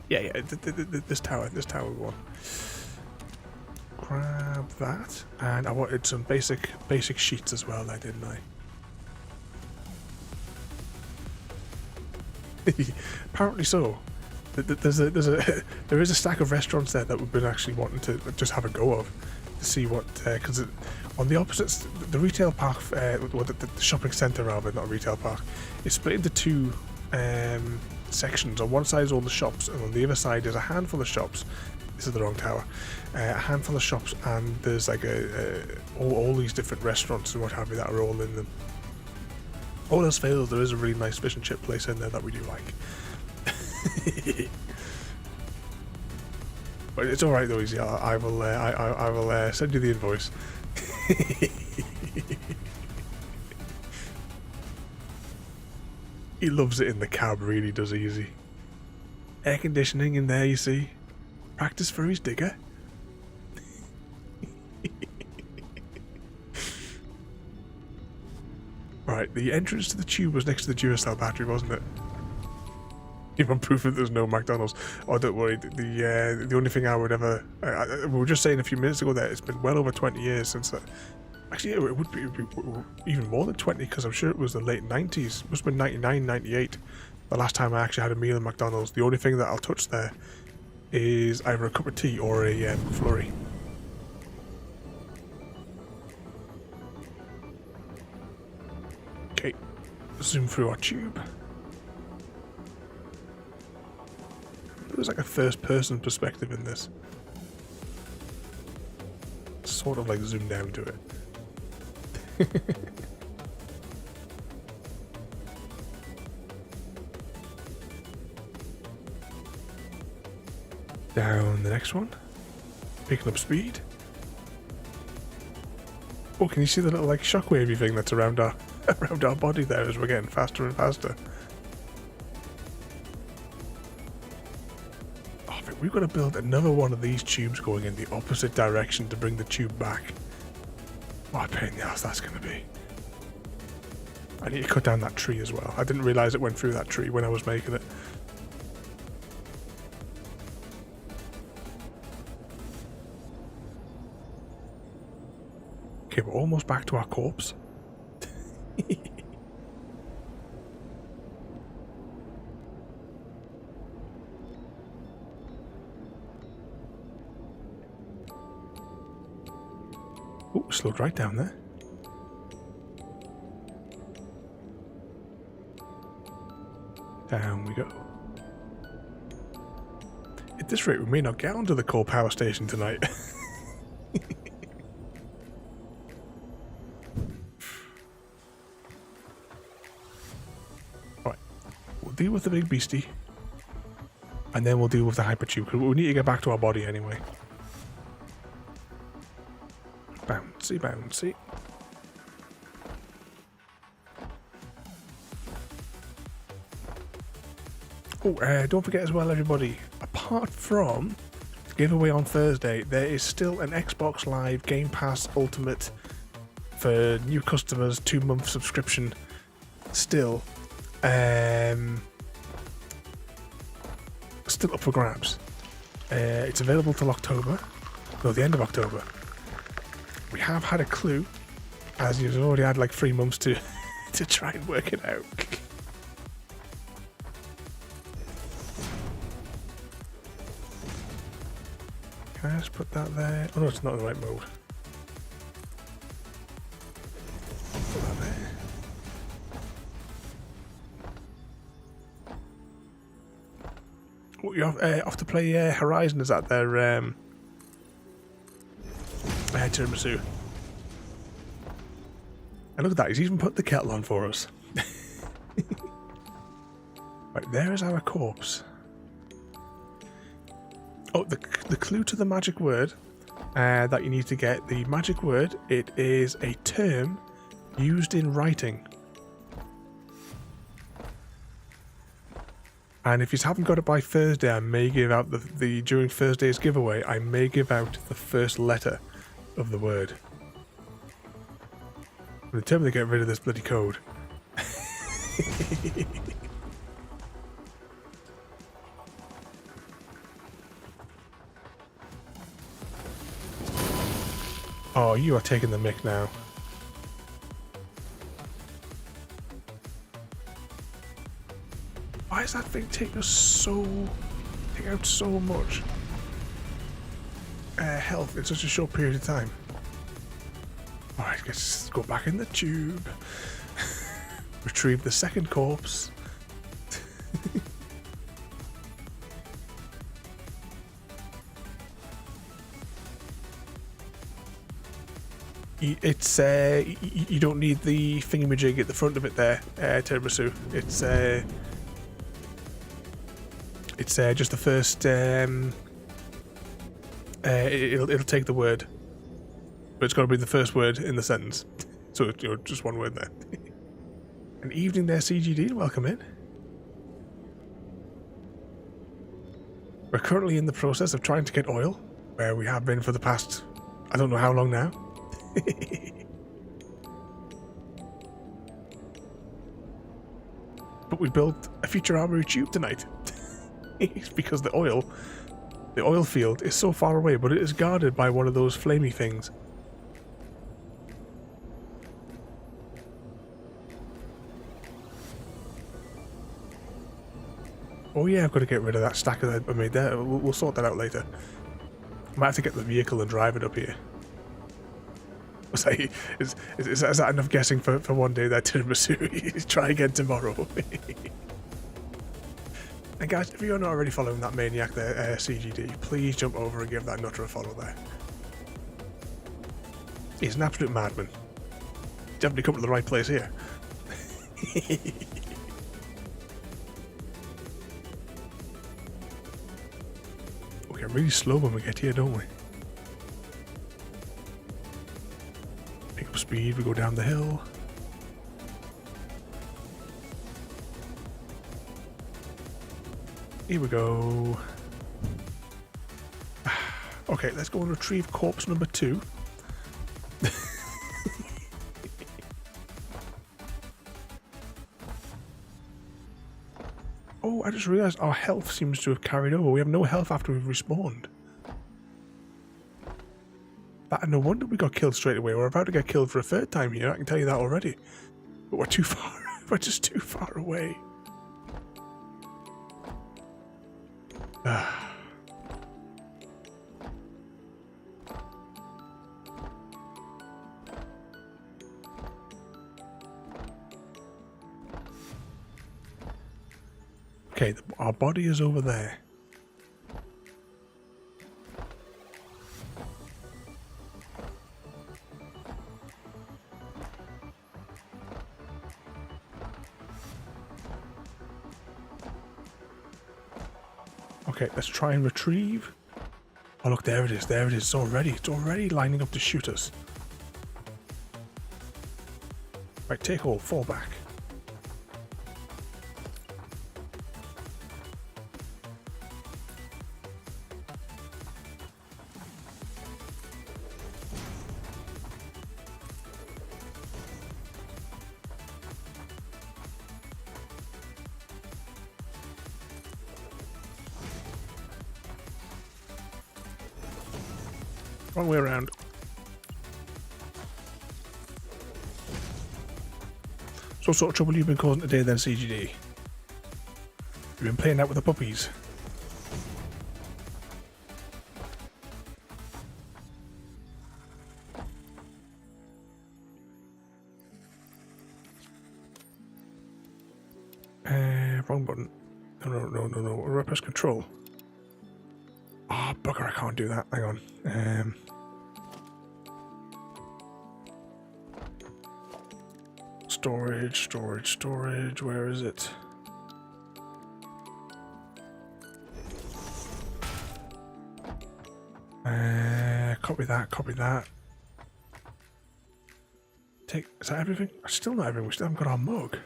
Yeah, this tower one. Grab that, and I wanted some basic sheets as well there, didn't I? Apparently so. There is a stack of restaurants there that we've been actually wanting to just have a go of to see what, because on the opposites, the retail park, the shopping centre rather, not a retail park, is split into 2 sections. On one side is all the shops, and on the other side is a handful of shops. This is the wrong tower. A handful of shops, and there's like all these different restaurants and what have you that are all in them. All else fails, there is a really nice fish and chip place in there that we do like. But it's all right though, Easy. I will send you the invoice. He loves it in the cab, really does, Easy. Air conditioning in there, you see. Practice for his digger. Right, the entrance to the tube was next to the Duracell battery, wasn't it? Even proof that there's no McDonald's. Oh, don't worry. The only thing I would ever... we were just saying a few minutes ago that it's been well over 20 years since that. Actually, it would be even more than 20 because I'm sure it was the late 90s. It must have been 99, 98. The last time I actually had a meal in McDonald's. The only thing that I'll touch there is either a cup of tea or a flurry. Okay, zoom through our tube. There's like a first-person perspective in this. Sort of like zoom down to it. Down the next one. Picking up speed. Oh, can you see the little like shockwavey thing that's around our around our body there as we're getting faster and faster? Oh, I think we've got to build another one of these tubes going in the opposite direction to bring the tube back. What a pain in the ass that's going to be. I need to cut down that tree as well. I didn't realise it went through that tree when I was making it. Okay, we're almost back to our corpse. Oh, slowed right down there. Down we go. At this rate, we may not get onto the coal power station tonight. Alright, we'll deal with the big beastie. And then we'll deal with the hypertube, because we need to get back to our body anyway. Bouncy, bouncy. Oh, don't forget as well, everybody, apart from the giveaway on Thursday, there is still an Xbox Live Game Pass Ultimate for new customers, 2-month subscription still. Still up for grabs. It's available till October. No, the end of October. We have had a clue, as you've already had like 3 months to to try and work it out. Can I just put that there? Oh no, it's not in the right mode. Put that there. Oh, you're off to play Horizon, is that their tiramisu? And look at that, he's even put the kettle on for us. Right, there is our corpse. Oh, the clue to the magic word that you need to get. The magic word, it is a term used in writing. And if you haven't got it by Thursday, I may give out during Thursday's giveaway, I may give out the first letter of the word. I'm determined to get rid of this bloody code. Oh, you are taking the mick now. Why does that thing take out so much health in such a short period of time? Alright, let's go back in the tube. Retrieve the second corpse. It's you don't need the thingamajig at the front of it there, tiramisu. It's just the first. It'll take the word, but it's got to be the first word in the sentence. So just one word there. An evening there, CGD. Welcome in. We're currently in the process of trying to get oil, where we have been for the past, I don't know how long now. But we built a future armory tube tonight. It's because the oil field is so far away, but it is guarded by one of those flamey things. Oh yeah, I've got to get rid of that stack that I made there. We'll sort that out later. I might have to get the vehicle and drive it up here. Say, is that enough guessing for one day there, tiramisu? Try again tomorrow. And guys, if you're not already following that maniac there, CGD, please jump over and give that nutter a follow there. He's an absolute madman. Definitely come to the right place here. We get really slow when we get here, don't we? Pick up speed, we go down the hill. Here we go. Okay, let's go and retrieve corpse number 2. Oh, I just realised our health seems to have carried over. We have no health after we've respawned. No wonder we got killed straight away. We're about to get killed for a third time here, I can tell you that already. But we're too far. We're just too far away. Okay, our body is over there. Okay, let's try and retrieve. Oh look, there it is, there it is. It's already lining up to shoot us. Right, take hold, fall back. Wrong way around. So what sort of trouble you've been causing today then, CGD? You've been playing out with the puppies? Wrong button. No. Press control. Oh, bugger, I can't do that. Hang on. Storage. Where is it? Copy that. Is that everything? Still not everything. We still haven't got our mug.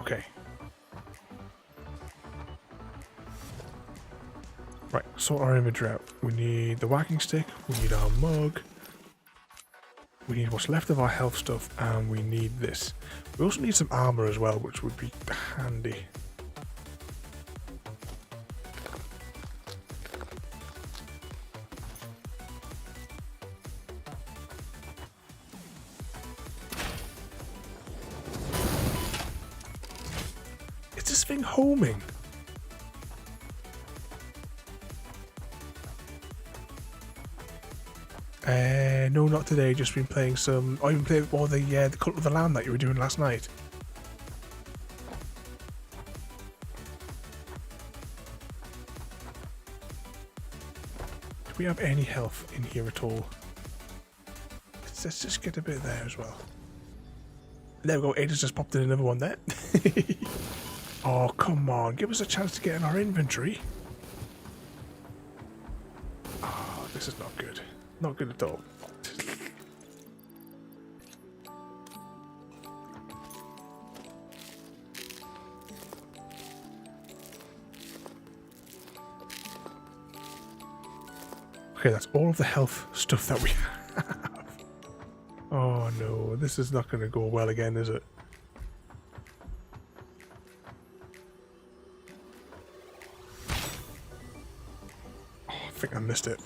Okay. Right, sort our inventory out. We need the whacking stick, we need our mug, we need what's left of our health stuff, and we need this. We also need some armor as well, which would be handy. Is this thing homing? No, not today. Just been playing some. I even played more the Cult of the Lamb that you were doing last night. Do we have any health in here at all? Let's just get a bit there as well. There we go. Ada's just popped in another one there. Oh, come on. Give us a chance to get in our inventory. Oh, this is not good. Not good at all. Okay, that's all of the health stuff that we have. Oh no, this is not going to go well again, is it? Oh, I think I missed it.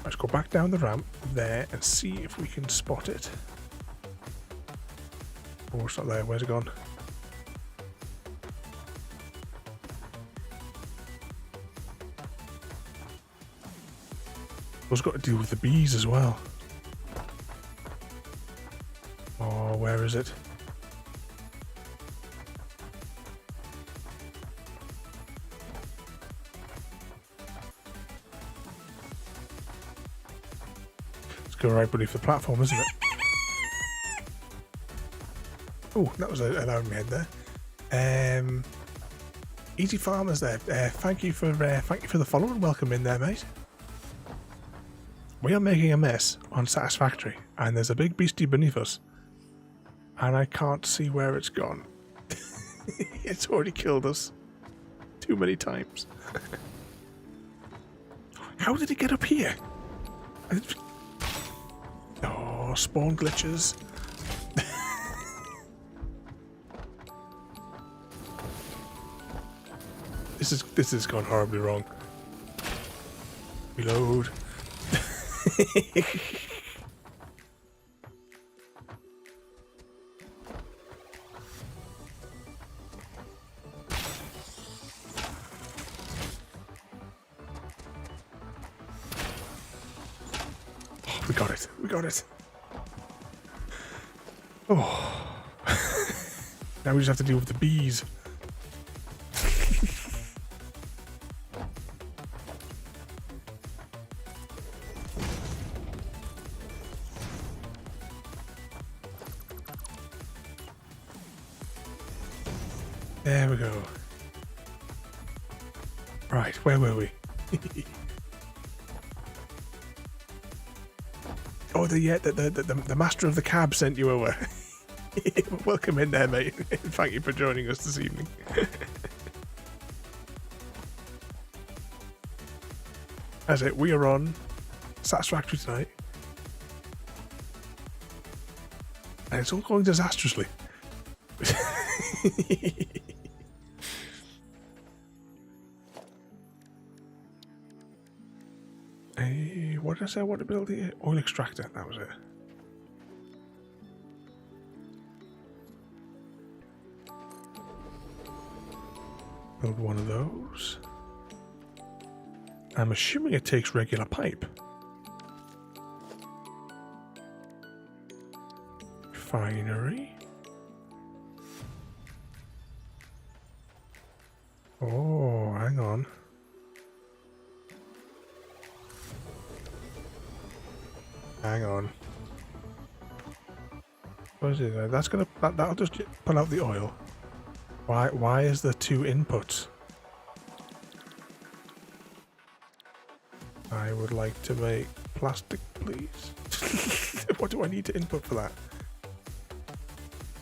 Let's go back down the ramp there and see if we can spot it. Oh, it's not there. Where's it gone? It's got to deal with the bees as well. Oh, where is it? Go right beneath the platform, isn't it? Oh, that was an alarm in my head there. Easy Farmers there. Thank you for the follow and welcome in there, mate. We are making a mess on Satisfactory, and there's a big beastie beneath us, and I can't see where it's gone. It's already killed us too many times. How did it get up here? Oh, spawn glitches. This has gone horribly wrong. Reload. we got it. We got it. Oh. Now we just have to deal with the bees. There we go. Right, where were we? Oh, the master of the cab sent you over. Welcome in there, mate. Thank you for joining us this evening. That's it. We are on Satisfactory tonight, and it's all going disastrously. What did I say I want to build here? Oil extractor, that was it. Build one of those. I'm assuming it takes regular pipe. Refinery. Oh, hang on. Hang on. What is it? That's gonna that'll just pull out the oil. Why is there two inputs? I would like to make plastic, please. What do I need to input for that?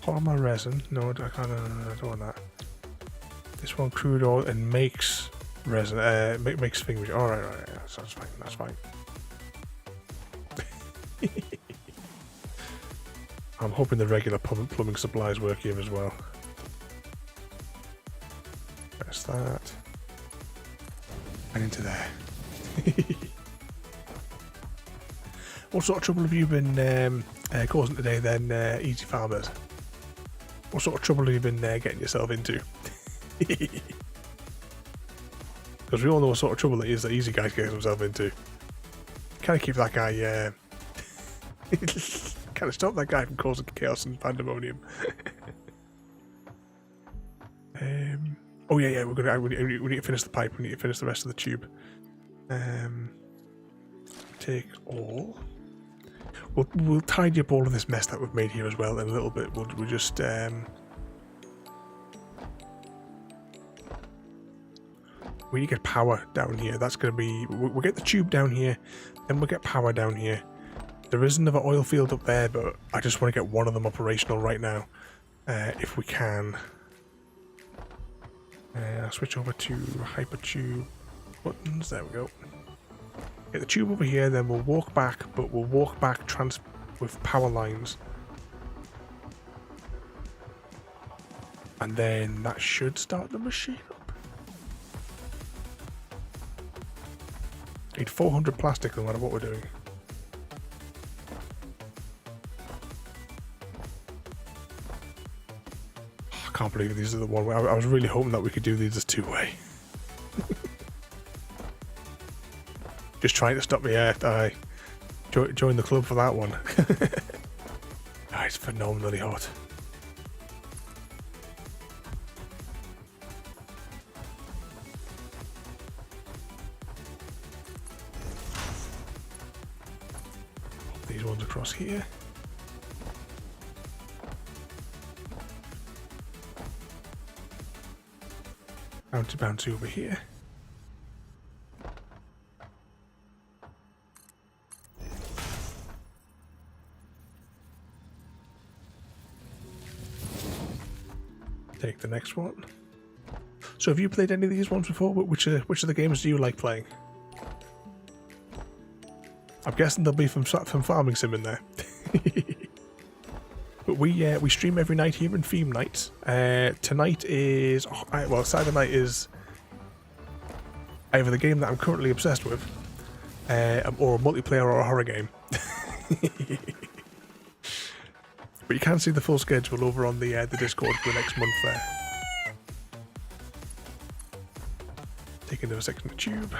Polymer resin. No, I can't. I don't want that. This one crude oil and makes resin. Makes fingers. All right. Yeah, that's fine. That's fine. I'm hoping the regular plumbing supplies work here as well. Press that. And into there. What sort of trouble have you been causing today then, Easy Farmers? What sort of trouble have you been getting yourself into? Because we all know what sort of trouble it is that Easy Guy's getting himself into. Kind of keep that guy... kind of stop that guy from causing chaos and pandemonium. Oh yeah, we need to finish the pipe. We need to finish the rest of the tube. Take all. We'll tidy up all of this mess that we've made here as well in a little bit. We'll just we need to get power down here. That's going to be... We'll get the tube down here, then we'll get power down here. There is another oil field up there, but I just want to get one of them operational right now, if we can. I'll switch over to hypertube buttons. There we go. Get the tube over here, then we'll walk back, but we'll walk back with power lines. And then that should start the machine up. Need 400 plastic no matter what we're doing. I can't believe these are the one way. I was really hoping that we could do these as two-way. Just trying to stop me. I join the club for that one. It's phenomenally hot. Pop these ones across here. Bouncy over here. Take the next one. So have you played any of these ones before? Which of the games do you like playing? I'm guessing there'll be from Farming Sim in there. But we stream every night here in Theme Nights. Tonight is... well, Saturday night is either the game that I'm currently obsessed with, or a multiplayer or a horror game. But you can see the full schedule over on the Discord for the next month there. Take another section of tube.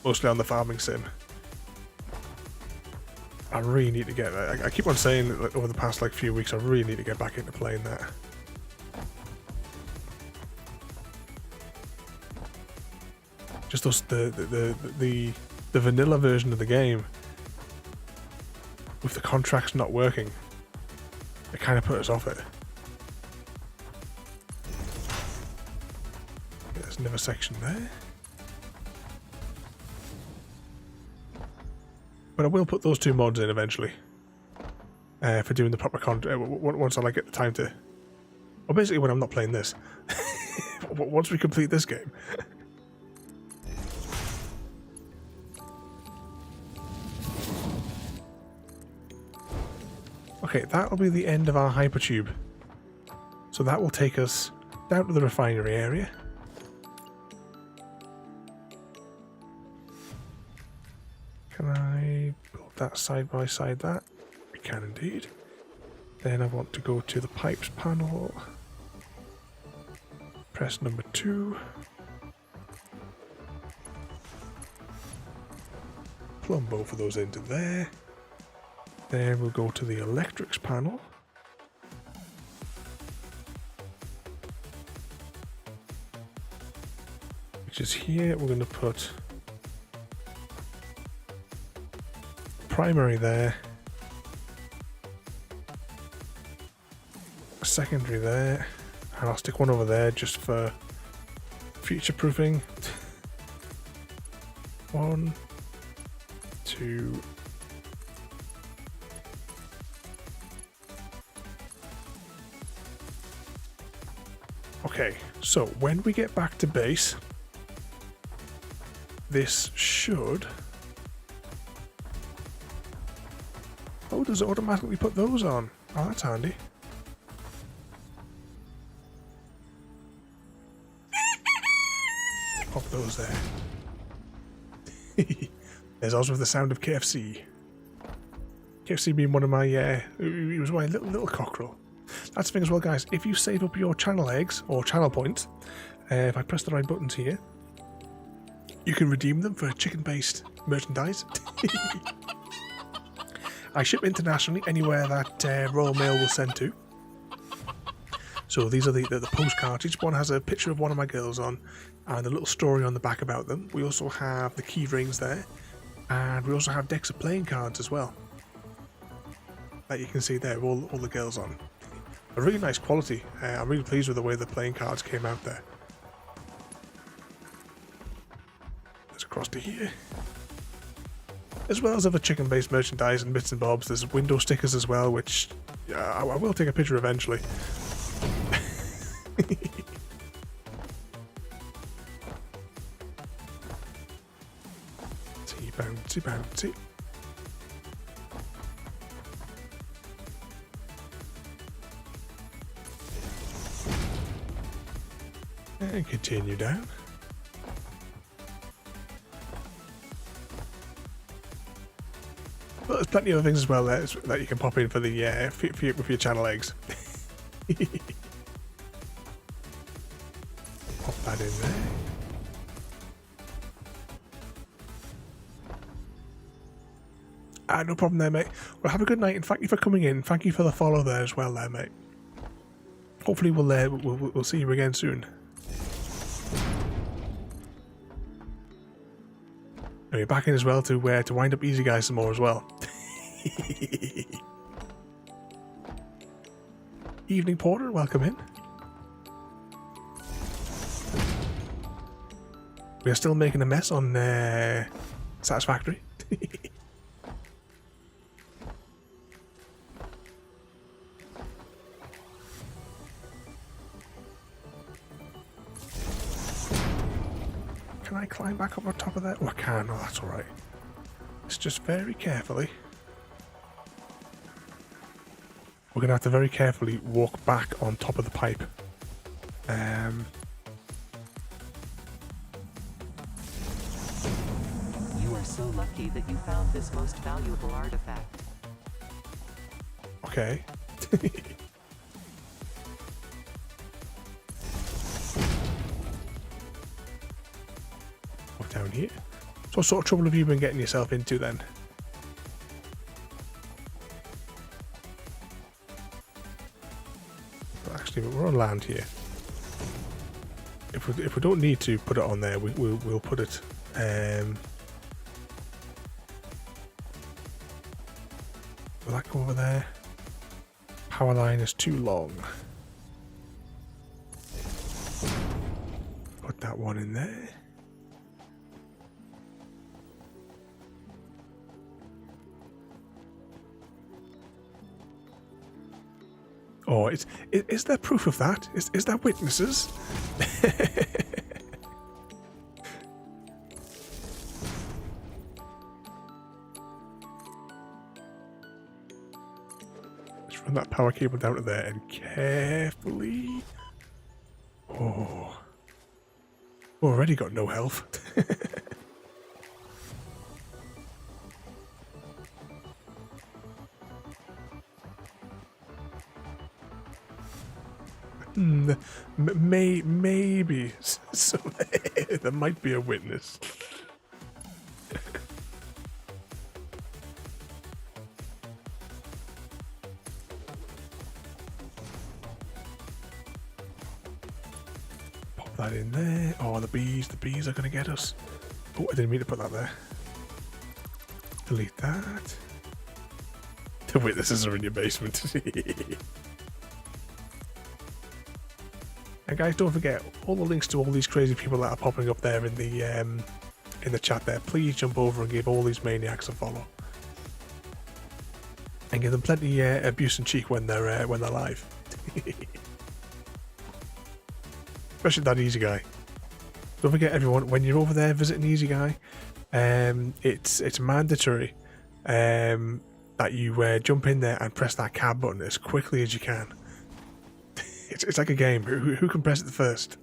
mostly on the farming sim. I really need to get that. I keep on saying that over the past like few weeks, I really need to get back into playing that. Just those the vanilla version of the game with the contracts not working, it kind of put us off it. There's another section there. But I will put those 2 mods in eventually for doing the proper content once I like get the time to. Or basically when I'm not playing this. Once we complete this game. Okay, that'll be the end of our hypertube. So that will take us down to the refinery area. Can I build that side by side that? We can indeed. Then I want to go to the pipes panel. Press number 2. Plumb both of those into there. Then we'll go to the electrics panel. Which is here. We're going to put primary there. A secondary there. And I'll stick one over there just for future proofing. 1, 2. Okay, so when we get back to base, this should... Oh, does it automatically put those on? Oh, that's handy. Pop those there. There's also the sound of KFC. KFC being one of my, he was my little cockerel. That's the thing as well, guys. If you save up your channel eggs or channel points, if I press the right buttons here, you can redeem them for chicken-based merchandise. I ship internationally anywhere that Royal Mail will send to. So these are the postcards. Each one has a picture of one of my girls on and a little story on the back about them. We also have the key rings there, and we also have decks of playing cards as well that you can see there, all the girls on. A really nice quality. I'm really pleased with the way the playing cards came out there. Let's across to here. As well as other chicken-based merchandise and bits and bobs. There's window stickers as well, which I will take a picture eventually. Bouncy, bouncy. And continue down. Well, there's plenty of things as well there that you can pop in for the for your channel eggs. Pop that in there. No problem there, mate. Well, have a good night, and thank you for coming in. Thank you for the follow there as well, there, mate. Hopefully, we'll see you again soon. And you're back in as well to wind up Easy Guys some more as well. Evening Porter, welcome in. We are still making a mess on Satisfactory. Can I climb back up on top of that? Oh, I can. Oh, that's alright. It's just very carefully. We're going to have to very carefully walk back on top of the pipe. You are so lucky that you found this most valuable artifact. Okay. Down here. So what sort of trouble have you been getting yourself into then? Actually, we're on land here. If we don't need to put it on there, we'll put it. Will that go over there? Power line is too long. Put that one in there. Oh, is there proof of that? Is there witnesses? Just run that power cable down to there and carefully. Oh, already got no health. Maybe there might be a witness. Pop that in there. Oh, the bees are going to get us. Oh, I didn't mean to put that there. Delete that. The witnesses are in your basement. And guys, don't forget all the links to all these crazy people that are popping up there in the chat there. Please jump over and give all these maniacs a follow, and give them plenty abuse and cheek when they're live. Especially that Easy Guy. Don't forget, everyone, when you're over there visiting Easy Guy, it's mandatory that you jump in there and press that cab button as quickly as you can. It's like a game. Who can press it first?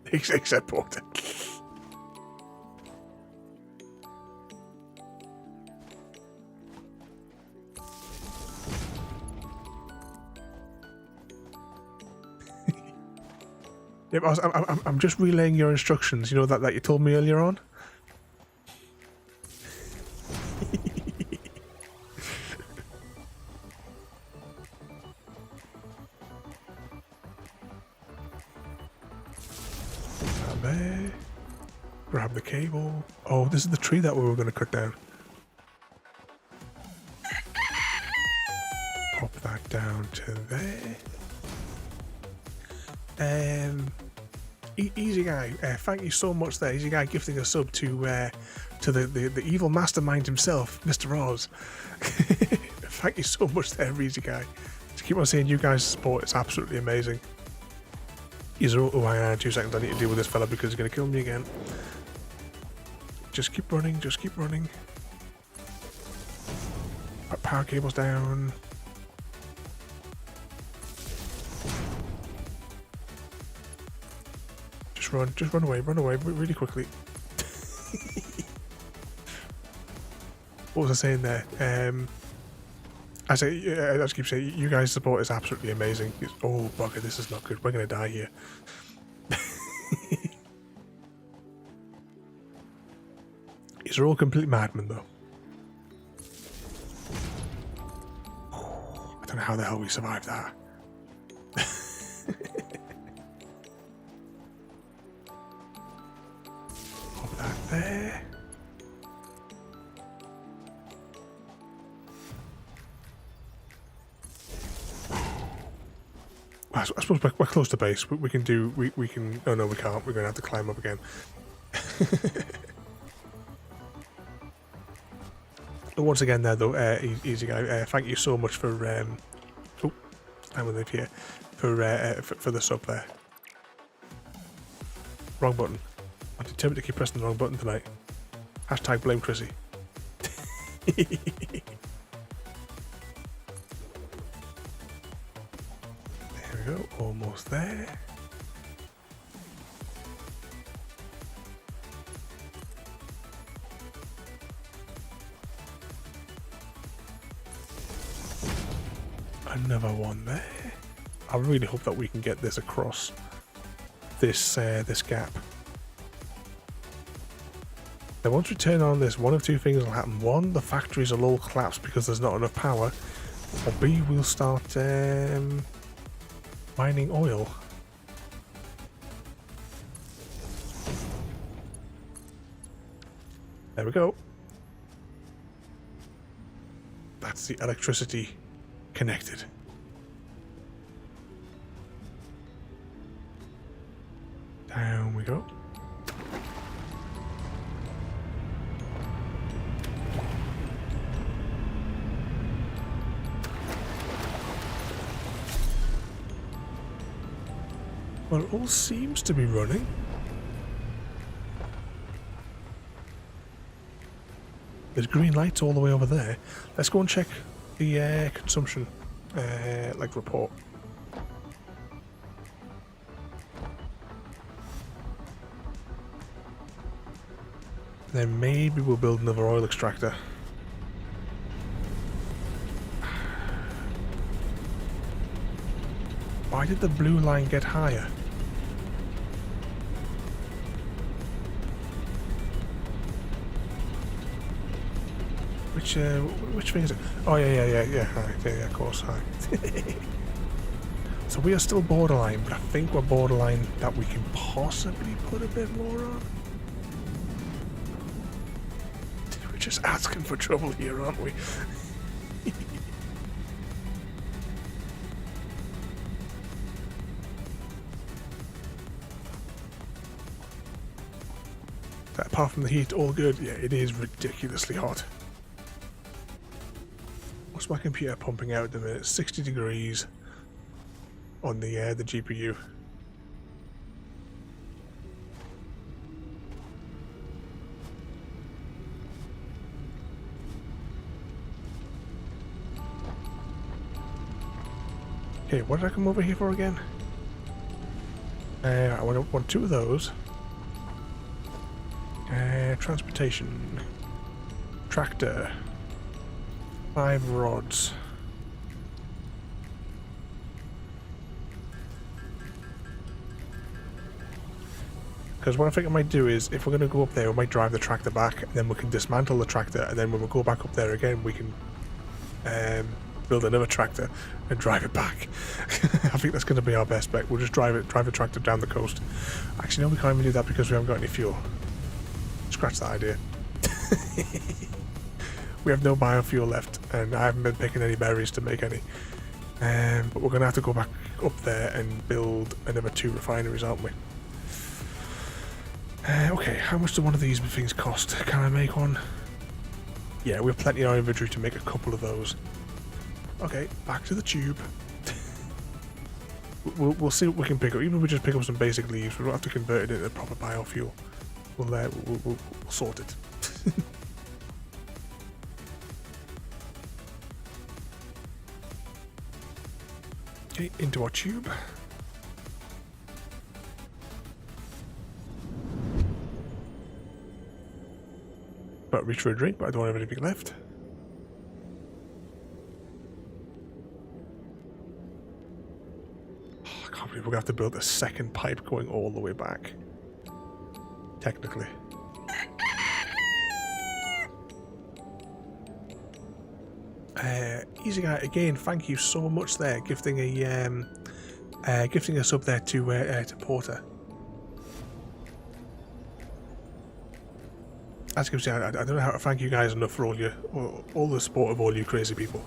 Except Porter. Yep, I'm just relaying your instructions. You know that you told me earlier on. There. Grab the cable. Oh, this is the tree that we were going to cut down. Pop that down to there. Easy Guy, thank you so much there. Easy Guy gifting a sub to the evil mastermind himself, Mr. Oz. Thank you so much there, Easy Guy. Just keep on saying you guys' support. It's absolutely amazing. Oh, hang on 2 seconds. I need to deal with this fella because he's going to kill me again. Just keep running. Just keep running. Power cables down. Just run. Just run away. Run away really quickly. What was I saying there? I just keep saying, you guys' support is absolutely amazing. Oh, bugger, this is not good. We're going to die here. These are all complete madmen, though. I don't know how the hell we survived that. Pop that there. I suppose we're close to base. We can do. We can. Oh no, we can't. We're going to have to climb up again. But once again, there though, Easy Guy. Thank you so much for. Oh, I'm gonna live here for the sub there. Wrong button. I'm determined to keep pressing the wrong button tonight. Hashtag blame Chrissy. Almost there. Another one there. I really hope that we can get this across this gap. Now once we turn on this, one of two things will happen. One, the factories will all collapse because there's not enough power, or B, we'll start mining oil. There we go. That's the electricity connected. Down we go. Well, it all seems to be running. There's green lights all the way over there. Let's go and check the consumption like report. Then maybe we'll build another oil extractor. Why did the blue line get higher? Which thing is it? Oh yeah. Hi. Yeah, of course. Hi. So we are still borderline, but I think we're borderline that we can possibly put a bit more on. We're just asking for trouble here, aren't we? Apart from the heat, all good. Yeah, it is ridiculously hot. What's my computer pumping out at the minute? 60 degrees on the GPU. Okay, what did I come over here for again? I want two of those. Transportation. Tractor. 5 rods. Because what I think I might do is, if we're going to go up there, we might drive the tractor back, and then we can dismantle the tractor, and then when we go back up there again, we can build another tractor and drive it back. I think that's going to be our best bet. We'll just drive the tractor down the coast. Actually, no, we can't even do that because we haven't got any fuel. Scratch that idea. We have no biofuel left, and I haven't been picking any berries to make any. But we're going to have to go back up there and build another 2 refineries, aren't we? Okay, how much do one of these things cost? Can I make one? Yeah, we have plenty in our inventory to make a couple of those. Okay, back to the tube. We'll see what we can pick up. Even if we just pick up some basic leaves, we don't have to convert it into proper biofuel. We'll sort it. Okay, into our tube. About to reach for a drink, but I don't have anything left. Oh, I can't believe we're going to have to build a second pipe going all the way back. Technically. Easy guy, again, thank you so much there, gifting a sub there to Porter. As you can see, I don't know how to thank you guys enough for all the support of all you crazy people.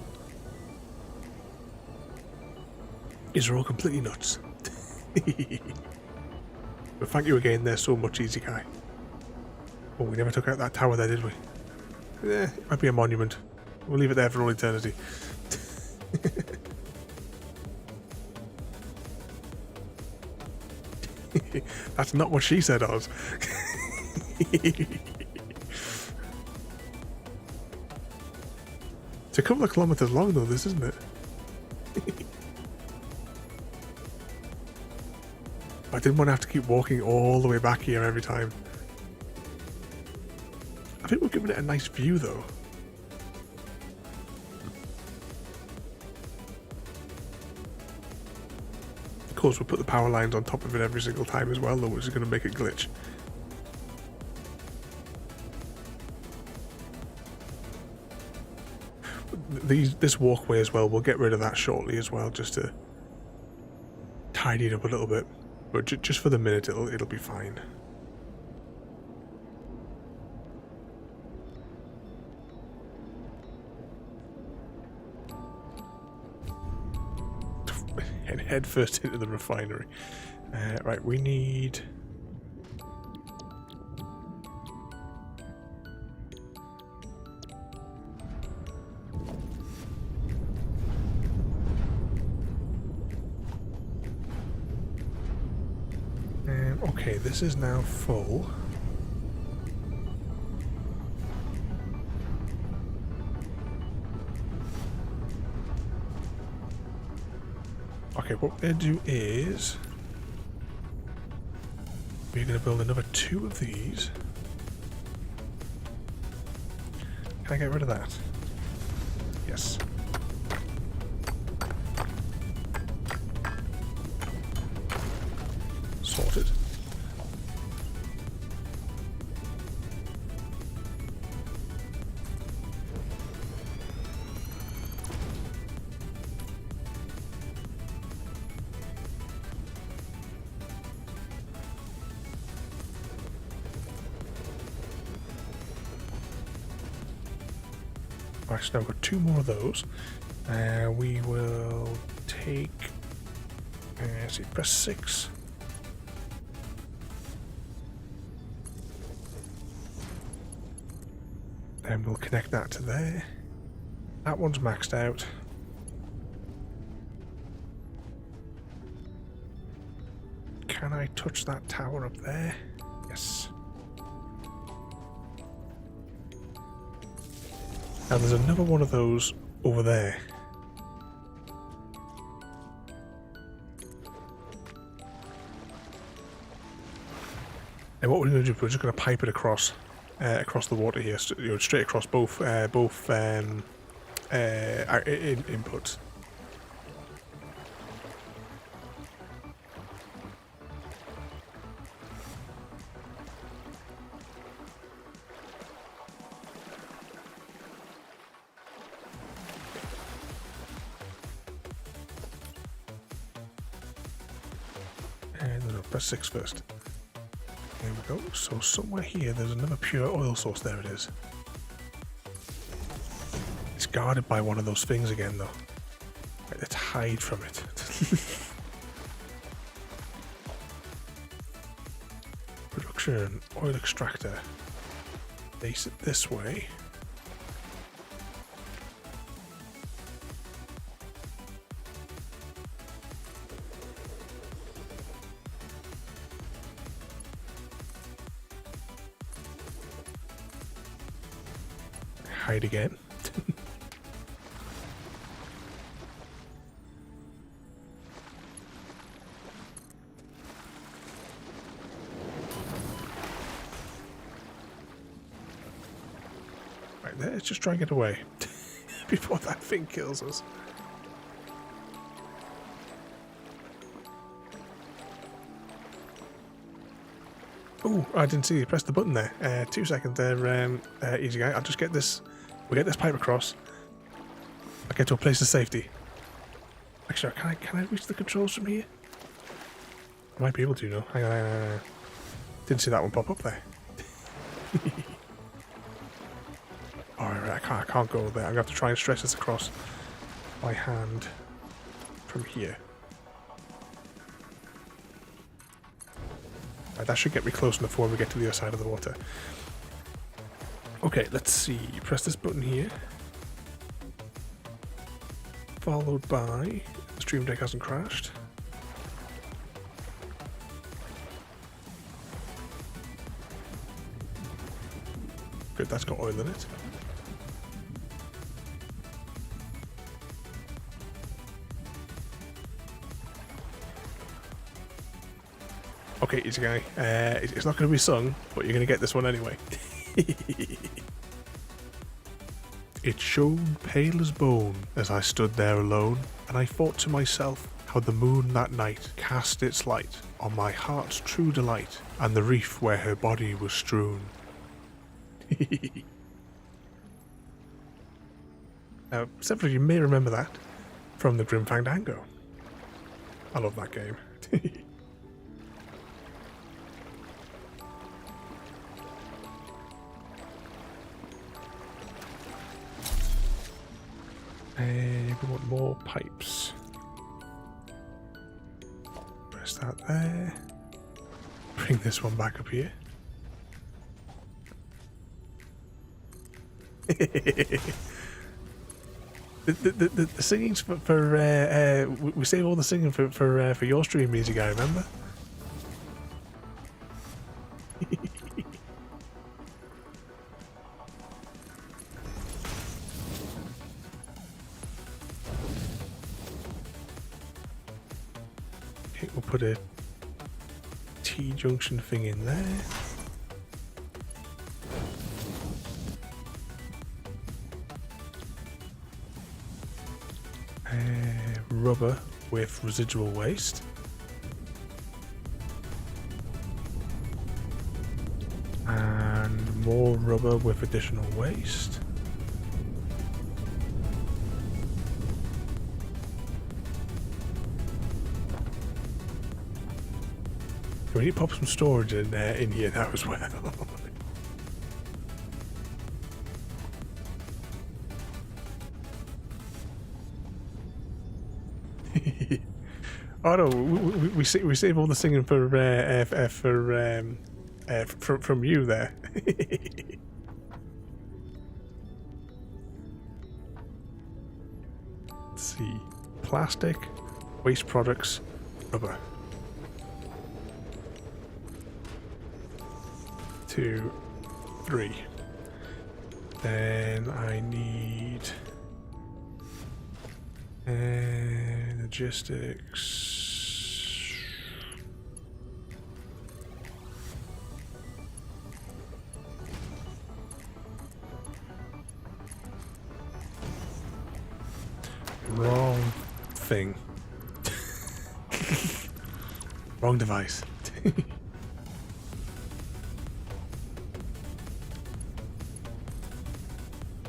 You're all completely nuts. But thank you again there so much, Easy Guy. Oh, we never took out that tower there, did we? It might be a monument. We'll leave it there for all eternity. That's not what she said, Oz. It's a couple of kilometers long though, this, isn't it? I didn't want to have to keep walking all the way back here every time. I think we're giving it a nice view though. course, we'll put the power lines on top of it every single time as well, though, which is going to make it glitch. This walkway as well, we'll get rid of that shortly as well, just to tidy it up a little bit. But just for the minute, it'll be fine. And head first into the refinery. Right, we need... okay, this is now full. Okay, what we're going to do is we're going to build another 2 of these. Can I get rid of that? Yes. Sorted. Right, so now we've got 2 more of those. We will take... see, press 6. Then we'll connect that to there. That one's maxed out. Can I touch that tower up there? Yes. Now there's another one of those over there. And what we're going to do, we're just going to pipe it across the water here, straight across both inputs. And then press 6 first. There we go. So somewhere here, there's another pure oil source. There it is. It's guarded by one of those things again, though. Right, let's hide from it. Production oil extractor. Face it this way. Hide again. Right there, let's just try and get away before that thing kills us. Oh, I didn't see you press the button there. 2 seconds there, easy guy. I'll just get this. We'll get this pipe across. I'll get to a place of safety. Actually, can I reach the controls from here? I might be able to, no? Hang on. Didn't see that one pop up there. Alright, I can't go there. I'm going to have to try and stretch this across by hand from here. Right, that should get me close enough when we get to the other side of the water. Okay, let's see. Press this button here. Followed by... The stream deck hasn't crashed. Good, that's got oil in it. Okay, easy guy. It's not going to be sung, but you're going to get this one anyway. It shone pale as bone as I stood there alone, and I thought to myself, how the moon that night cast its light on my heart's true delight, and the reef where her body was strewn. Now, several of you may remember that from the Grim Fandango. I love that game. We want more pipes. Press that there. Bring this one back up here. The singing's for we save all the singing for your stream, Easy Guy, remember? Okay, we'll put a T-junction thing in there. Rubber with residual waste. And more rubber with additional waste. We need to pop some storage in here now as well. Oh no, we save all the singing from you there. Let's see, plastic, waste products, rubber. 2, 3. Then I need logistics. Wrong thing. Wrong device.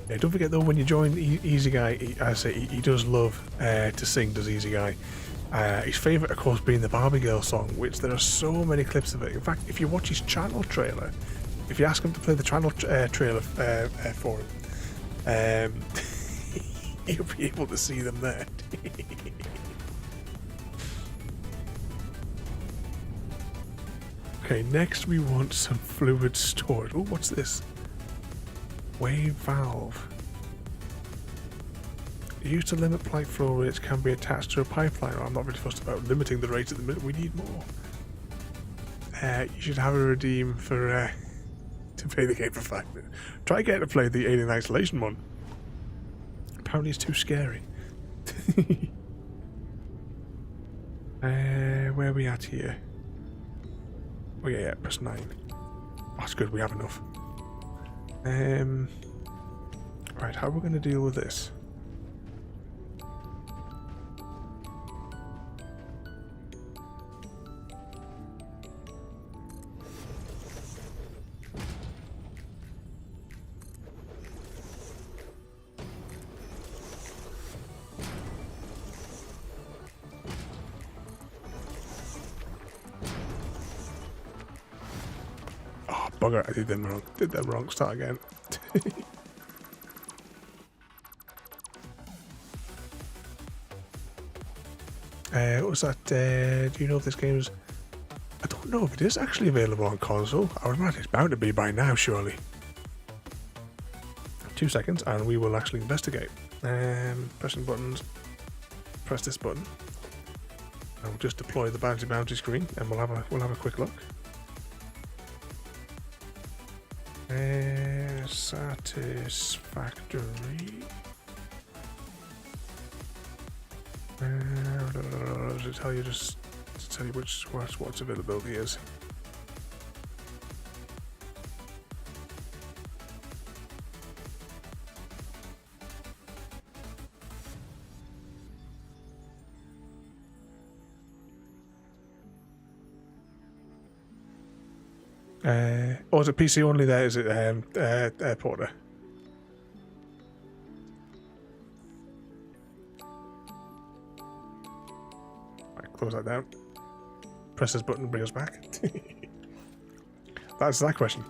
Yeah, don't forget though, when you join Easy Guy, I say he does love to sing, does Easy Guy. His favourite, of course, being the Barbie Girl song, which there are so many clips of it. In fact, if you watch his channel trailer, if you ask him to play the channel trailer for him, you'll be able to see them there. Okay, next we want some fluid storage. Oh, what's this? Wave valve. Used to limit pipe flow rates, can be attached to a pipeline. I'm not really fussed about limiting the rate at the minute. We need more. You should have a redeem for to play the game for 5 minutes. Try getting to play the Alien Isolation one. Apparently it's too scary. Where are we at here? Oh yeah, press 9. That's good, we have enough. Right, how are we going to deal with this? Oh, bugger, I did them wrong. Did them wrong. Start again. What was that? Do you know if this game is... I don't know if it is actually available on console. I would imagine it's bound to be by now, surely. 2 seconds and we will actually investigate. Pressing buttons. Press this button. And we'll just deploy the bounty screen and we'll have a quick look. Satisfactory. To tell you what its availability is. Oh, is it PC only there? Is it Porter? Right, close that down. Press this button and bring us back. That's that question.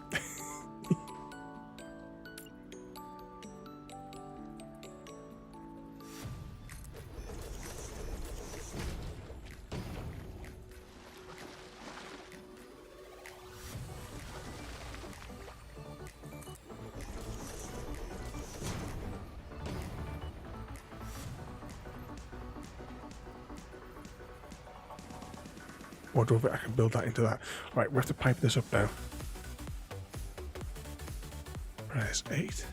Wardrobe, I can build that into that. Right, we have to pipe this up now. Press 8.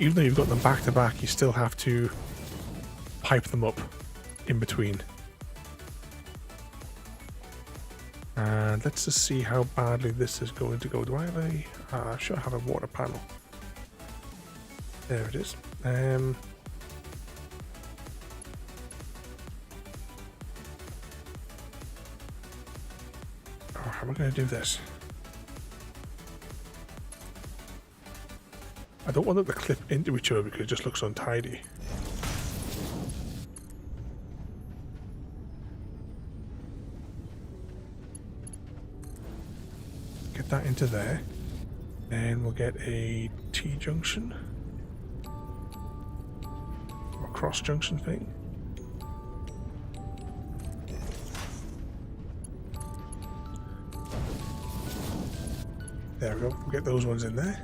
Even though you've got them back to back, you still have to pipe them up in between. And let's just see how badly this is going to go. Do I have a... I should have a water panel. There it is. Oh, how am I going to do this? I don't want them to clip into each other because it just looks untidy. Get that into there. Then we'll get a T-junction. Or cross-junction thing. There we go. We'll get those ones in there.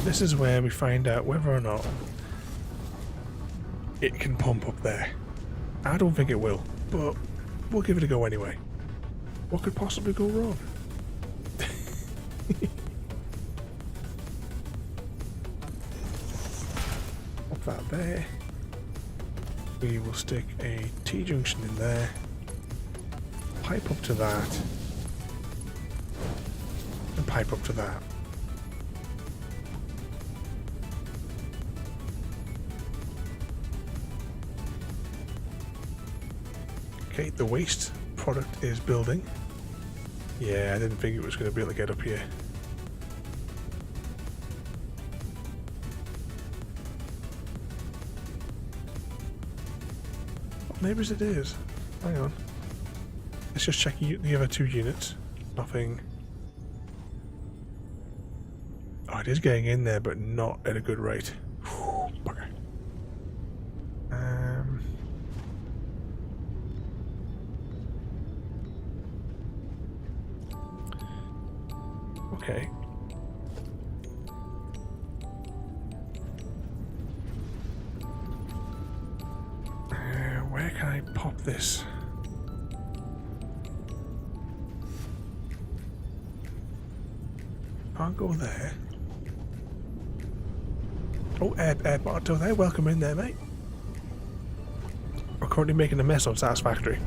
This is where we find out whether or not it can pump up there. I don't think it will, but we'll give it a go anyway. What could possibly go wrong? Pop that there. We will stick a T-junction in there. Pipe up to that. And pipe up to that. Okay, the waste product is building. Yeah, I didn't think it was going to be able to get up here. What neighbours it is? Hang on. Let's just check the other 2 units. Nothing. Oh, it is getting in there, but not at a good rate. Whew, bugger. Okay. Where can I pop this? Can't go there. Oh, Ed, Barto there. Welcome in there, mate. We're currently making a mess on Satisfactory.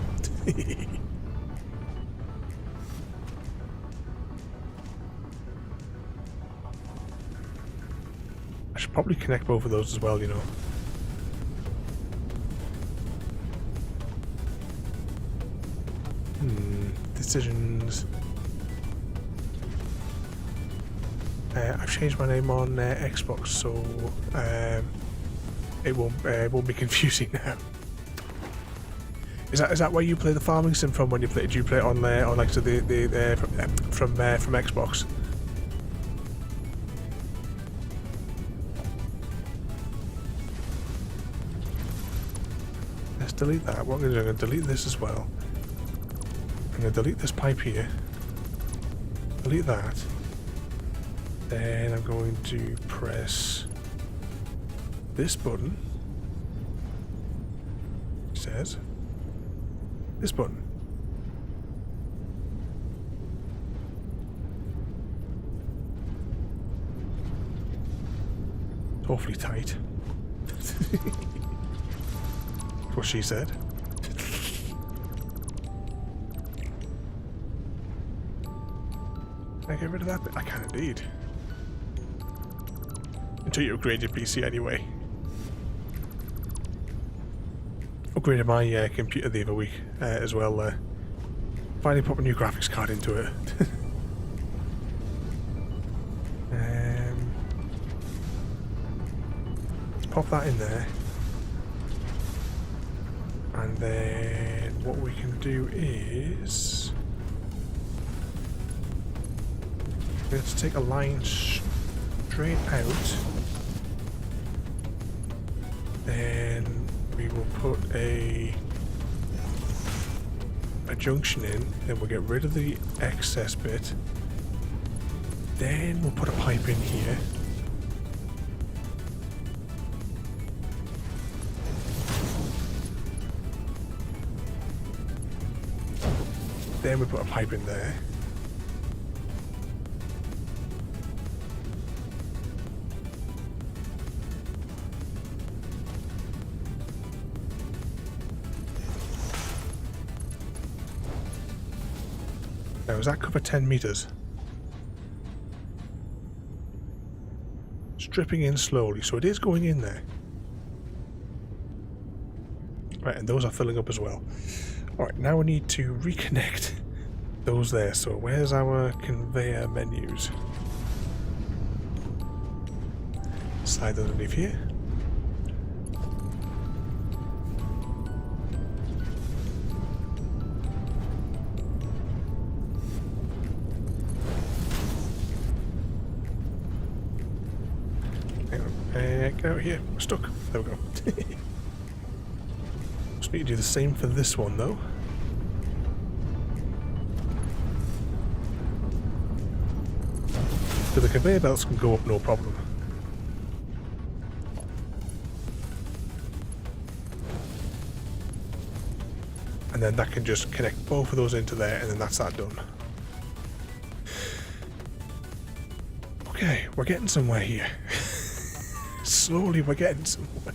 I should probably connect both of those as well, you know. Decisions. I've changed my name on Xbox, so it won't be confusing now. Is that where you play the farming sim from? When you play, do you play it on there, or like so from Xbox? Let's delete that. What I'm going to do, I'm going to delete this as well. I'm going to delete this pipe here. Delete that. Then I'm going to press this button. It says this button. It's awfully tight. What she said. Can I get rid of that bit? I can indeed. Until you upgrade your PC anyway. Upgraded my computer the other week as well. Finally put a new graphics card into it. Let's pop that in there. And then what we can do is... let's take a line straight out. Then we will put a junction in. Then we'll get rid of the excess bit. Then we'll put a pipe in here. Then we put a pipe in there. Now, does that cover 10 meters? Stripping in slowly, so it is going in there. Right, and those are filling up as well. Alright, now we need to reconnect those there. So where's our conveyor menus? Slide underneath here. Hang on. Get out of here. We're stuck. There we go. Just need to do the same for this one though. So the conveyor belts can go up no problem. And then that can just connect both of those into there, and then that's that done. Okay, we're getting somewhere here. Slowly we're getting somewhere.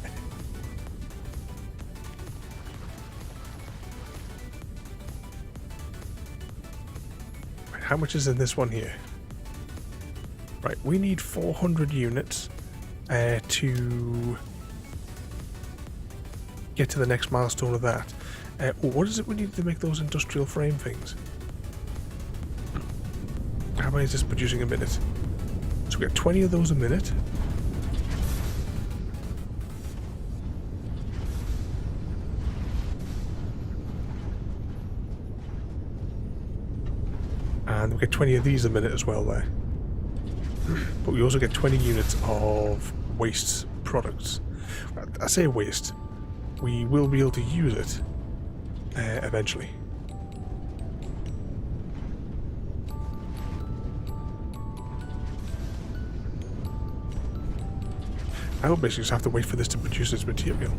Right, how much is in this one here? Right, we need 400 units to get to the next milestone of that. What is it we need to make those industrial frame things? How many is this producing a minute? So we get 20 of those a minute. And we get 20 of these a minute as well there. But we also get 20 units of waste products. I say waste. We will be able to use it eventually. I will basically just have to wait for this to produce its material.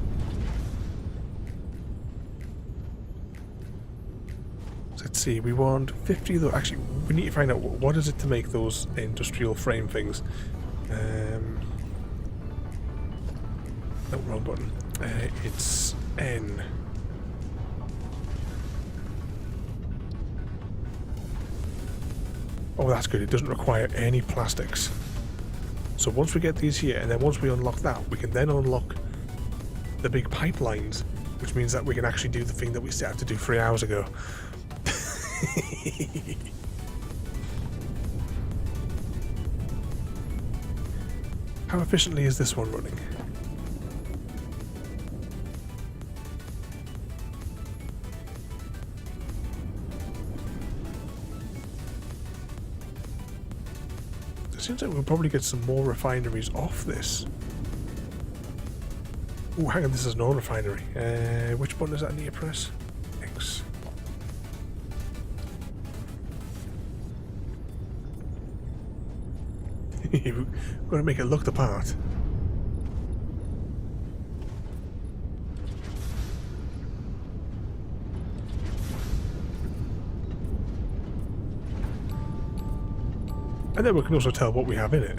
So let's see, we want 50 though. Actually, we need to find out what is it to make those industrial frame things. No, wrong button. It's N. Oh, that's good. It doesn't require any plastics. So once we get these here, and then once we unlock that, we can then unlock the big pipelines, which means that we can actually do the thing that we set out to do 3 hours ago. How efficiently is this one running? Seems like we'll probably get some more refineries off this. Oh, hang on, this is no refinery. Which button is that I need to press? X. We're going to make it look the part. And then we can also tell what we have in it.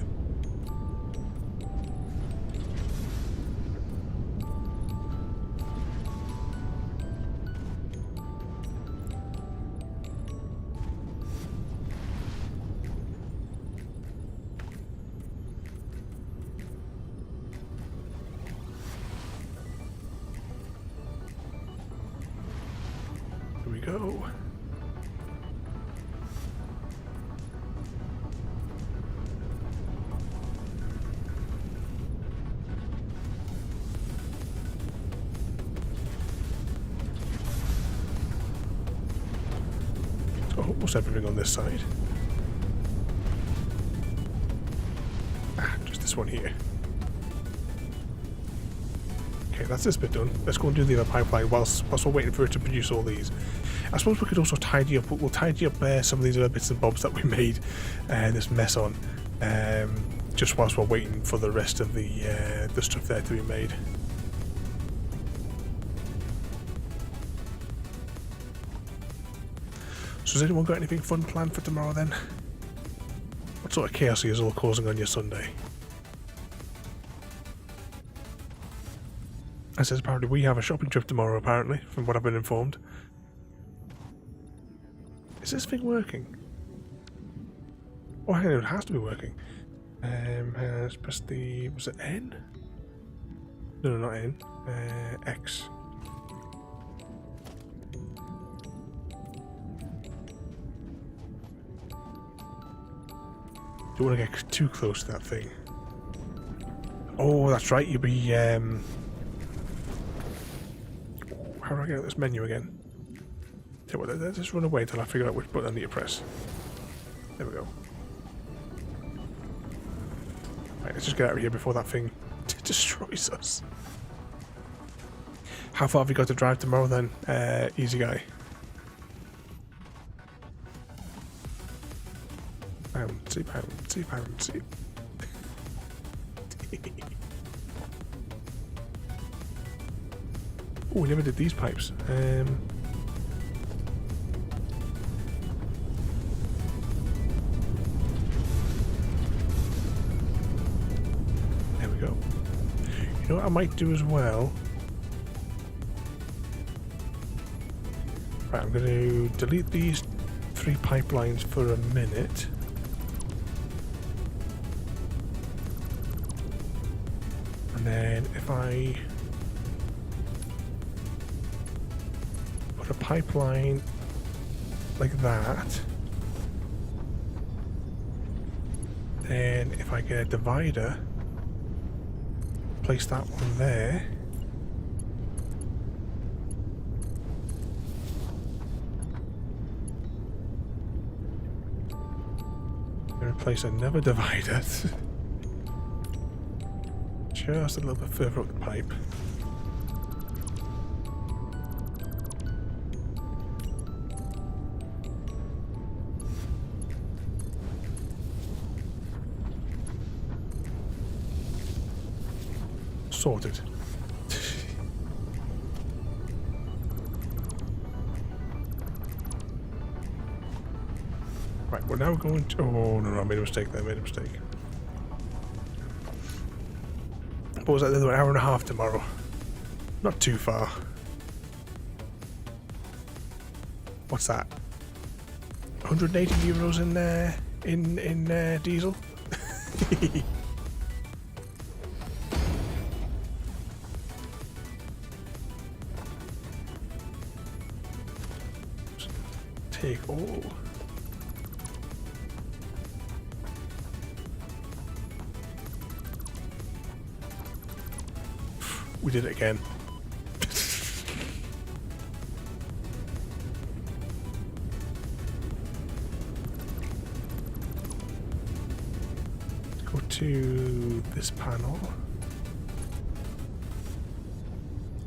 almost everything on this side. Just this one here. Okay, that's this bit done. Let's go and do the other pipeline whilst we're waiting for it to produce all these. I suppose we could also tidy up. We'll tidy up some of these other bits and bobs that we made this mess on, just whilst we're waiting for the rest of the stuff there to be made. So has anyone got anything fun planned for tomorrow then? What sort of chaos are you all causing on your Sunday? I says apparently we have a shopping trip tomorrow, apparently, from what I've been informed. Is this thing working? Oh, hang on, it has to be working. Let's press the... was it N? No, not N. X. Don't want to get too close to that thing. Oh, that's right, you'll be... How do I get out this menu again? Tell you what, let's just run away until I figure out which button I need to press. There we go. Right, let's just get out of here before that thing destroys us. How far have you got to drive tomorrow then, easy guy? Pound. Oh, we never did these pipes. There we go. You know what I might do as well? Right, I'm going to delete these 3 pipelines for a minute. And then if I put a pipeline like that, then if I get a divider, place that one there. And replace another divider. Just a little bit further up the pipe. Sorted. Right, we're now going to... Oh, no, I made a mistake there, What was that? Another hour and a half tomorrow. Not too far. What's that? 180 euros in diesel. Take all. We did it again. Go to this panel.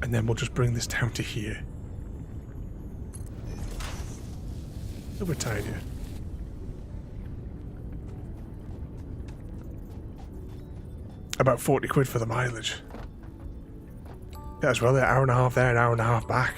And then we'll just bring this down to here. A little bit tidier. About 40 quid for the mileage. Yeah, as well, an hour and a half there, an hour and a half back.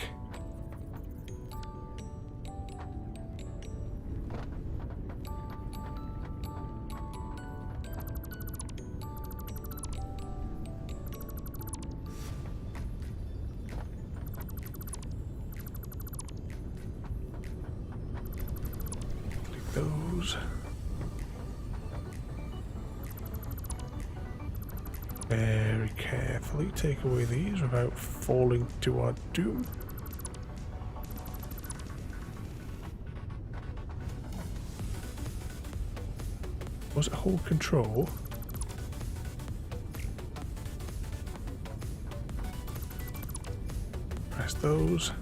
Click those. Very carefully take away these without falling to our doom. Was it hold control? Press those.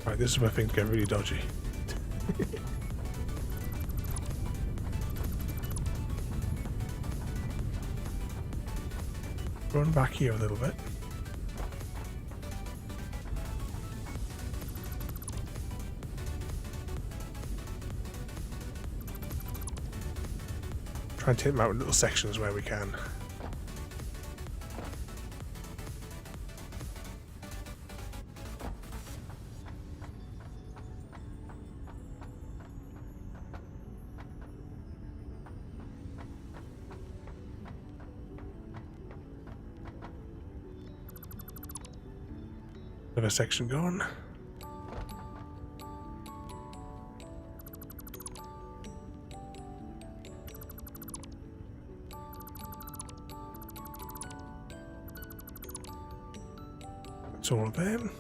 Right, this is where things get really dodgy. Run back here a little bit. Try and take them out in little sections where we can. Another section gone. That's all of them.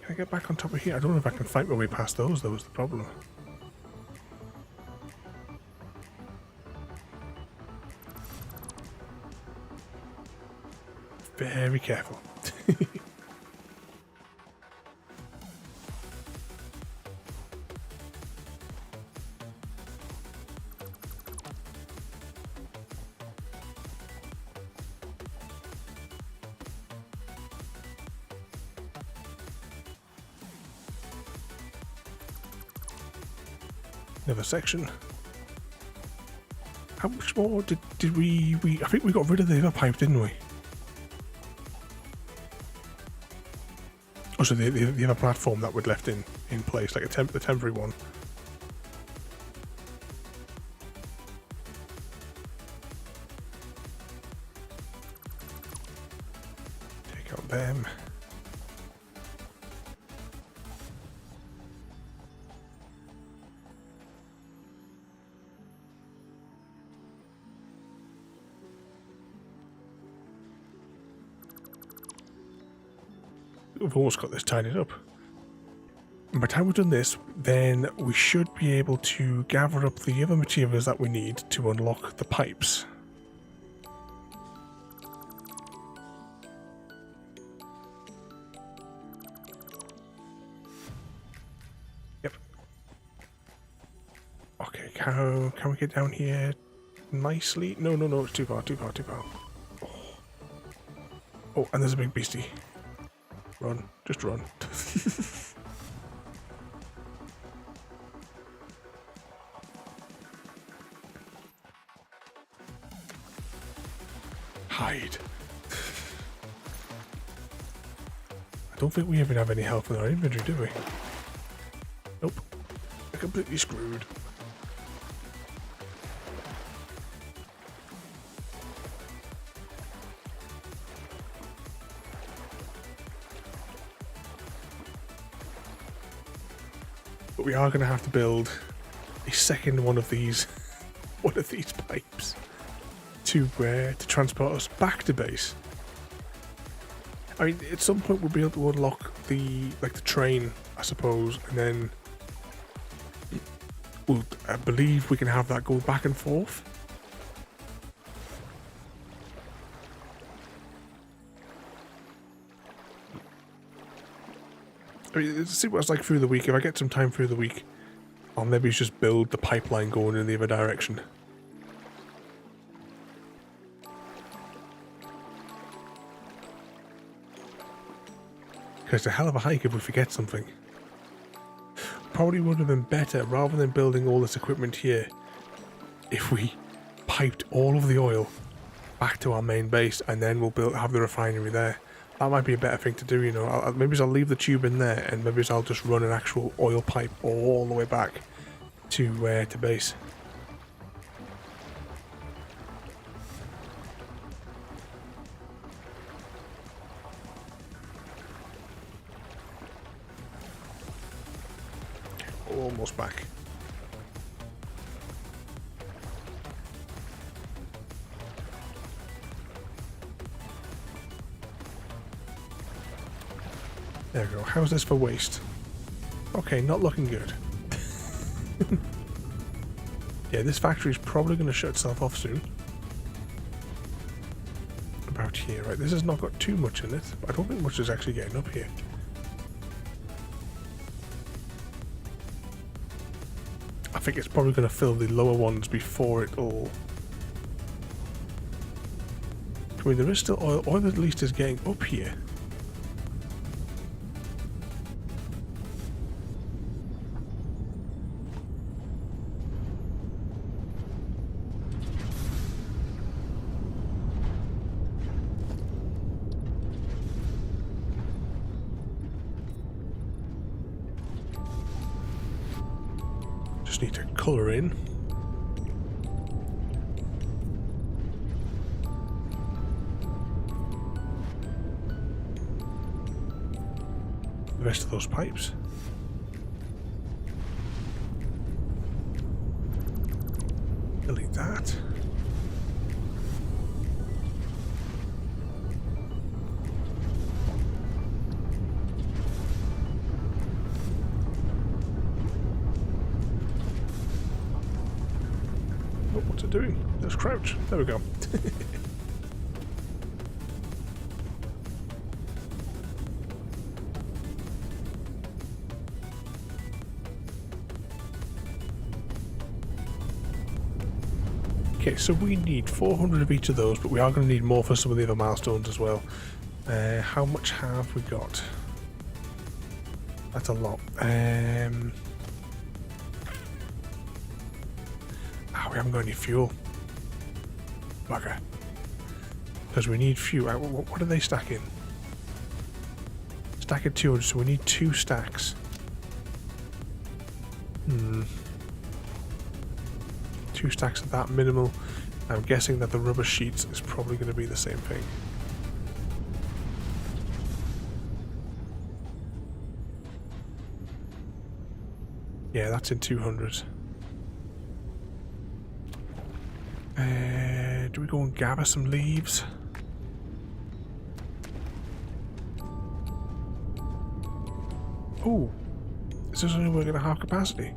Can I get back on top of here? I don't know if I can fight my way past those, though, is the problem. Very careful. Another section. How much more did we I think we got rid of the other pipe, didn't we? Oh, so the other platform that we'd left in place, like the temporary one. Take out them. We've almost got this tidied up. And by the time we've done this, then we should be able to gather up the other materials that we need to unlock the pipes. Yep. Okay, can we get down here nicely? No, it's too far. Oh, and there's a big beastie. Run, just run. Hide. I don't think we even have any health in our inventory, do we? Nope. We're completely screwed. But we are going to have to build a second one of these pipes to transport us back to base. I mean, at some point we'll be able to unlock the train, I suppose, and then I believe we can have that go back and forth. I mean, let's see what it's like through the week. If I get some time through the week, I'll maybe just build the pipeline going in the other direction. Because it's a hell of a hike if we forget something. Probably would have been better, rather than building all this equipment here, if we piped all of the oil back to our main base and then we'll have the refinery there. That might be a better thing to do, you know. Maybe I'll leave the tube in there, and maybe I'll just run an actual oil pipe all the way back to base. Almost back. There we go. How's this for waste? Okay, not looking good. Yeah, this factory is probably going to shut itself off soon. out here, right? This has not got too much in it, but I don't think much is actually getting up here. I think it's probably going to fill the lower ones before it all... I mean, there is still oil. Oil at least is getting up here. Just need to colour in. The rest of those pipes. Delete that. Oh, what's it doing? Let's crouch. There we go. Okay, so we need 400 of each of those, but we are going to need more for some of the other milestones as well. How much have we got? That's a lot. We haven't got any fuel. Bugger. Because we need fuel. What are they stacking? Stacking 200, so we need 2 stacks. 2 stacks of that minimal. I'm guessing that the rubber sheets is probably going to be the same thing. Yeah, that's in 200. Do we go and gather some leaves? Oh, is this only working at half capacity?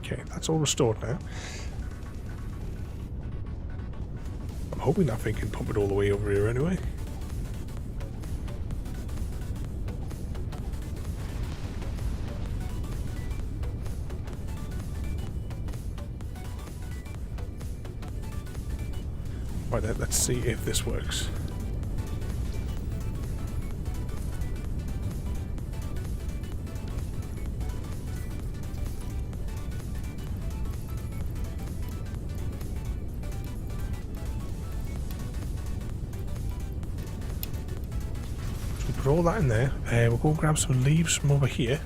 Okay, that's all restored now. I'm hoping that thing can pump it all the way over here anyway. Right then, let's see if this works. Put all that in there. We'll go and grab some leaves from over here.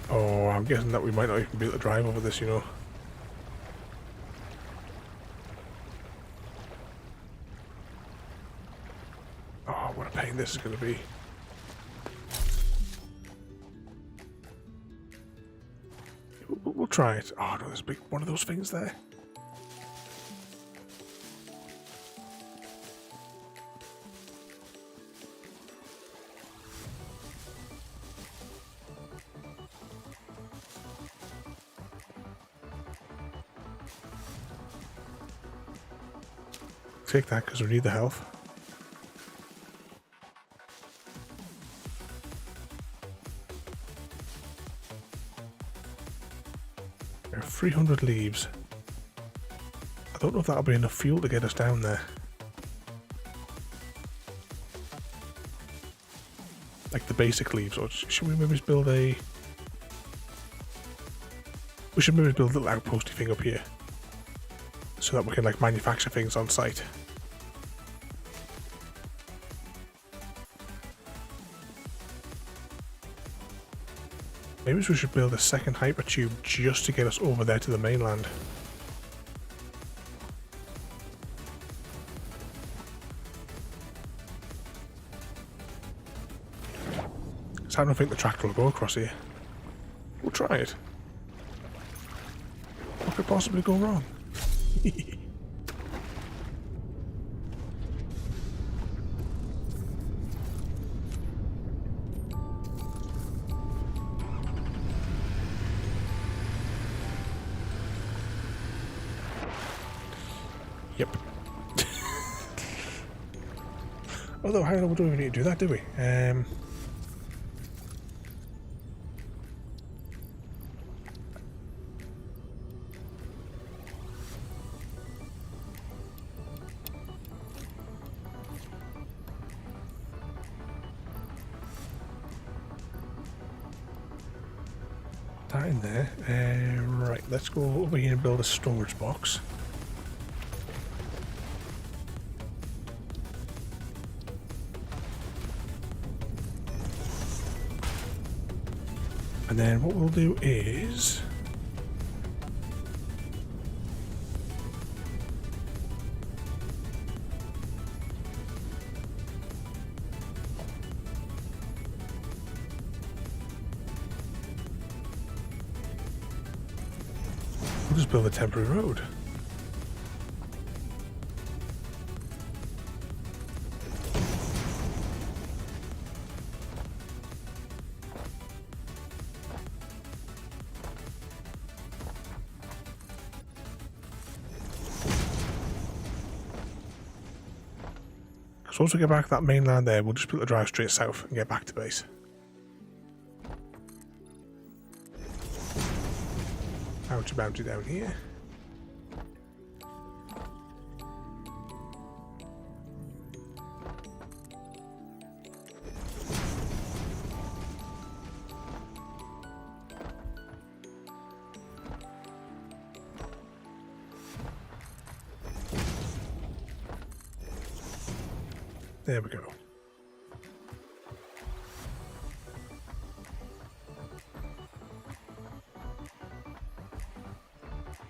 Oh, I'm guessing that we might not even be able to drive over this, you know. Oh, what a pain this is going to be. We'll try it. Oh no, there's a big one of those things there. Take that because we need the health. There are 300 leaves. I don't know if that'll be enough fuel to get us down there. Like the basic leaves, or should we maybe build a... We should maybe build a little outposty thing up here, so that we can like manufacture things on site. Maybe we should build a second hypertube just to get us over there to the mainland. So I don't think the tractor will go across here. We'll try it. What could possibly go wrong? Yep. Although, how do we need to do that, do we? That in there. Right, let's go over here and build a storage box. And then what we'll do is we'll just build a temporary road. So once we get back to that mainland there, we'll just put the drive straight south and get back to base. Bounty bounty down here. There we go.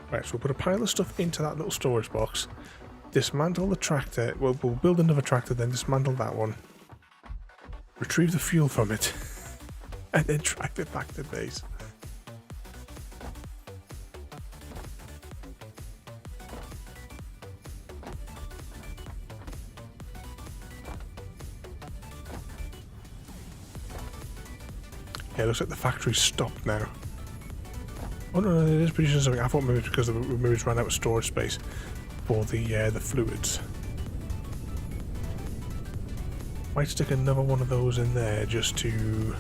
Right, so we'll put a pile of stuff into that little storage box, dismantle the tractor, we'll build another tractor, then dismantle that one, retrieve the fuel from it, and then drive it back to base. Yeah, it looks like the factory's stopped now. Oh no, it is producing something. I thought maybe it's because maybe it's run out of storage space for the fluids. Might stick another one of those in there just to...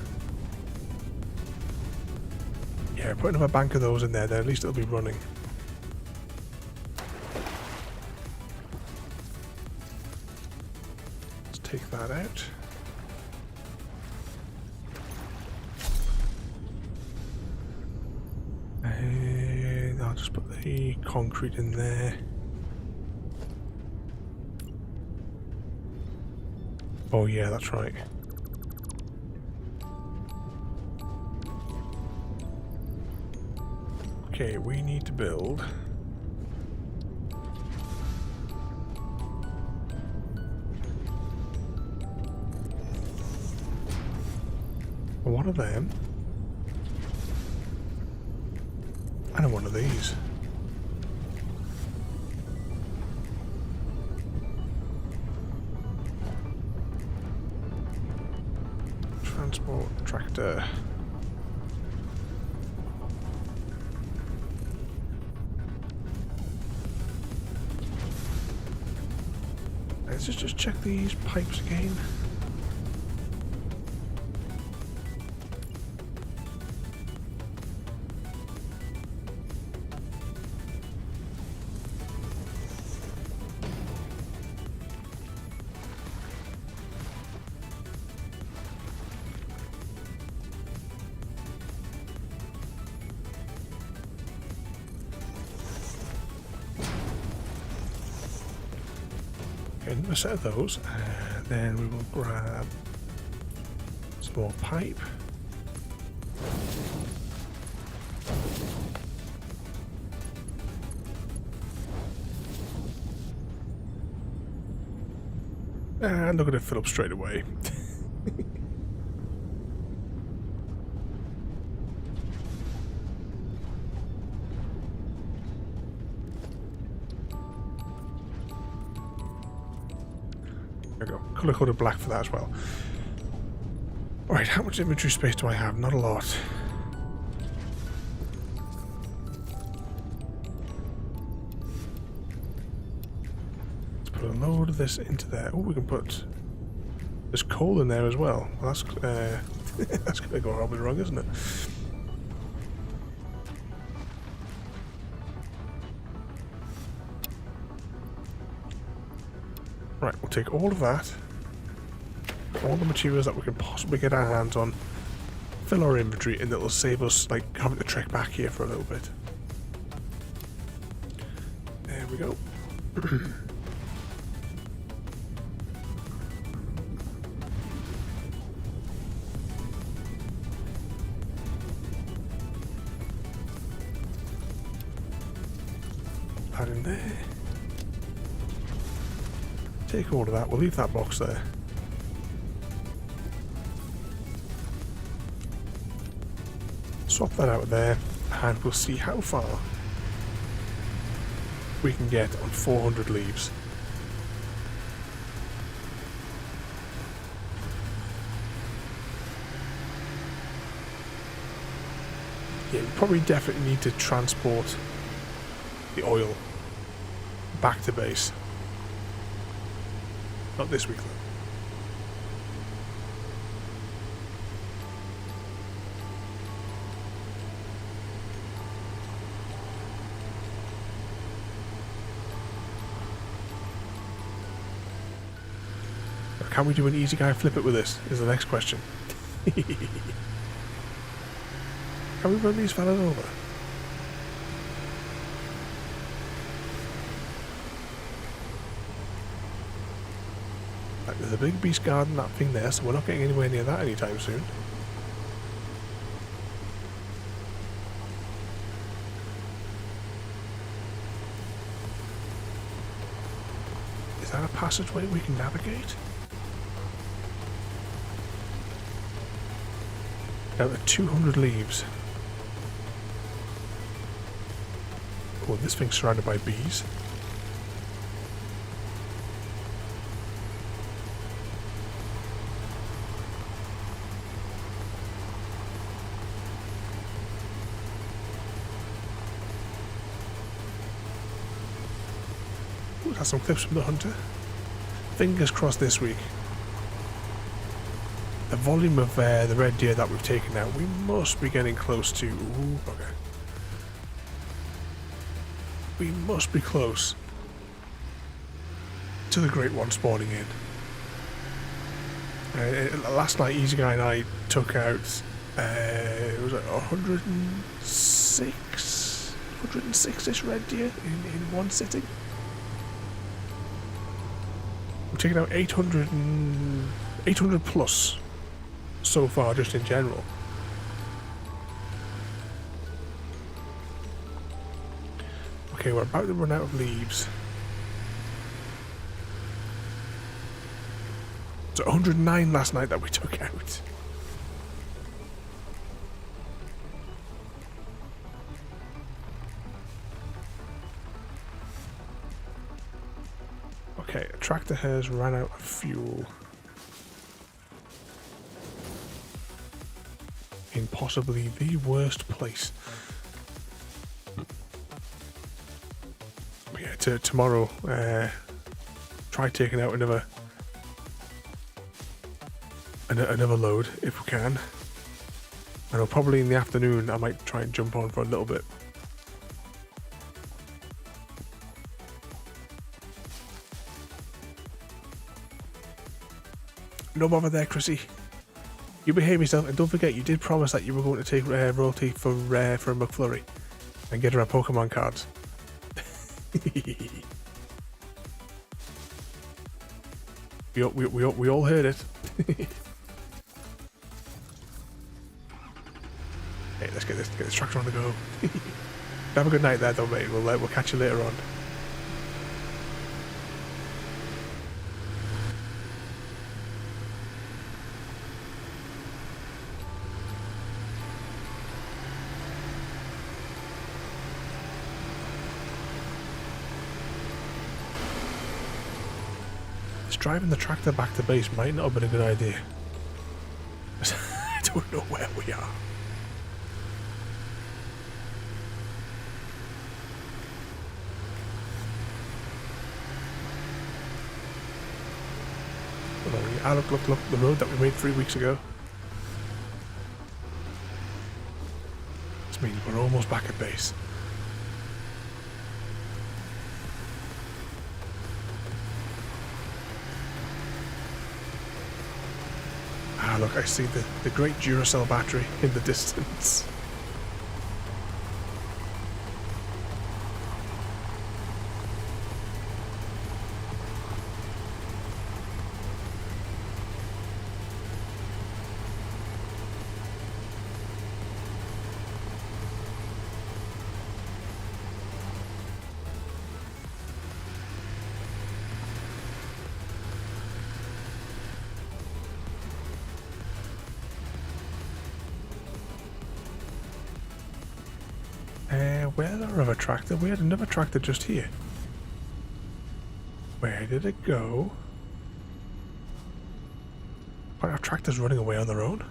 Yeah, put another bank of those in there, then at least it'll be running. Let's take that out. And I'll just put the concrete in there. Oh yeah, that's right. Okay, we need to build one of them and one of these. Transport tractor. Let's just check these pipes again. A set of those, and then we will grab some more pipe. And look at it fill up straight away. we go. Colour-coded black for that as well. Alright, how much inventory space do I have? Not a lot. Let's put a load of this into there. Oh, we can put... There's coal in there as well. Well, that's that's going to go horribly wrong, isn't it? Right, we'll take all of that. All the materials that we can possibly get our hands on. Fill our inventory, and it'll save us, like, having to trek back here for a little bit. There we go. That in there. Take all of that. We'll leave that box there. Swap that out there, and we'll see how far we can get on 400 leaves. Yeah, we probably definitely need to transport the oil back to base. Not this week though. Can we do an easy guy flip it with this? Is the next question. Can we run these fellas over? Like, there's a big beast guarding that thing there, so we're not getting anywhere near that anytime soon. Is that a passageway we can navigate? Down to 200 leaves. Oh, this thing's surrounded by bees. Ooh, that's some clips from the hunter. Fingers crossed this week. The volume of the red deer that we've taken out, we must be getting close to... Ooh, okay. We must be close to the great one spawning in. Last night, Easy Guy and I took out, it was like 106-ish red deer in one sitting. We've taken out 800 plus so far, just in general. Okay, we're about to run out of leaves. It's 109 last night that we took out. Okay, a tractor has ran out of fuel. In possibly the worst place. But yeah, tomorrow, try taking out another load if we can. I know probably in the afternoon I might try and jump on for a little bit. No bother there, Chrissy. You behave yourself, and don't forget you did promise that you were going to take royalty for a McFlurry and get her our Pokemon cards. we all heard it. Hey, let's get this tractor on the go. Have a good night there, though, mate. We'll catch you later on. Just driving the tractor back to base might not have been a good idea. I don't know where we are. Ah, look, the road that we made 3 weeks ago. This means we're almost back at base. Ah, look, I see the great Duracell battery in the distance. Where's our other tractor? We had another tractor just here. Where did it go? Why are tractors running away on their own?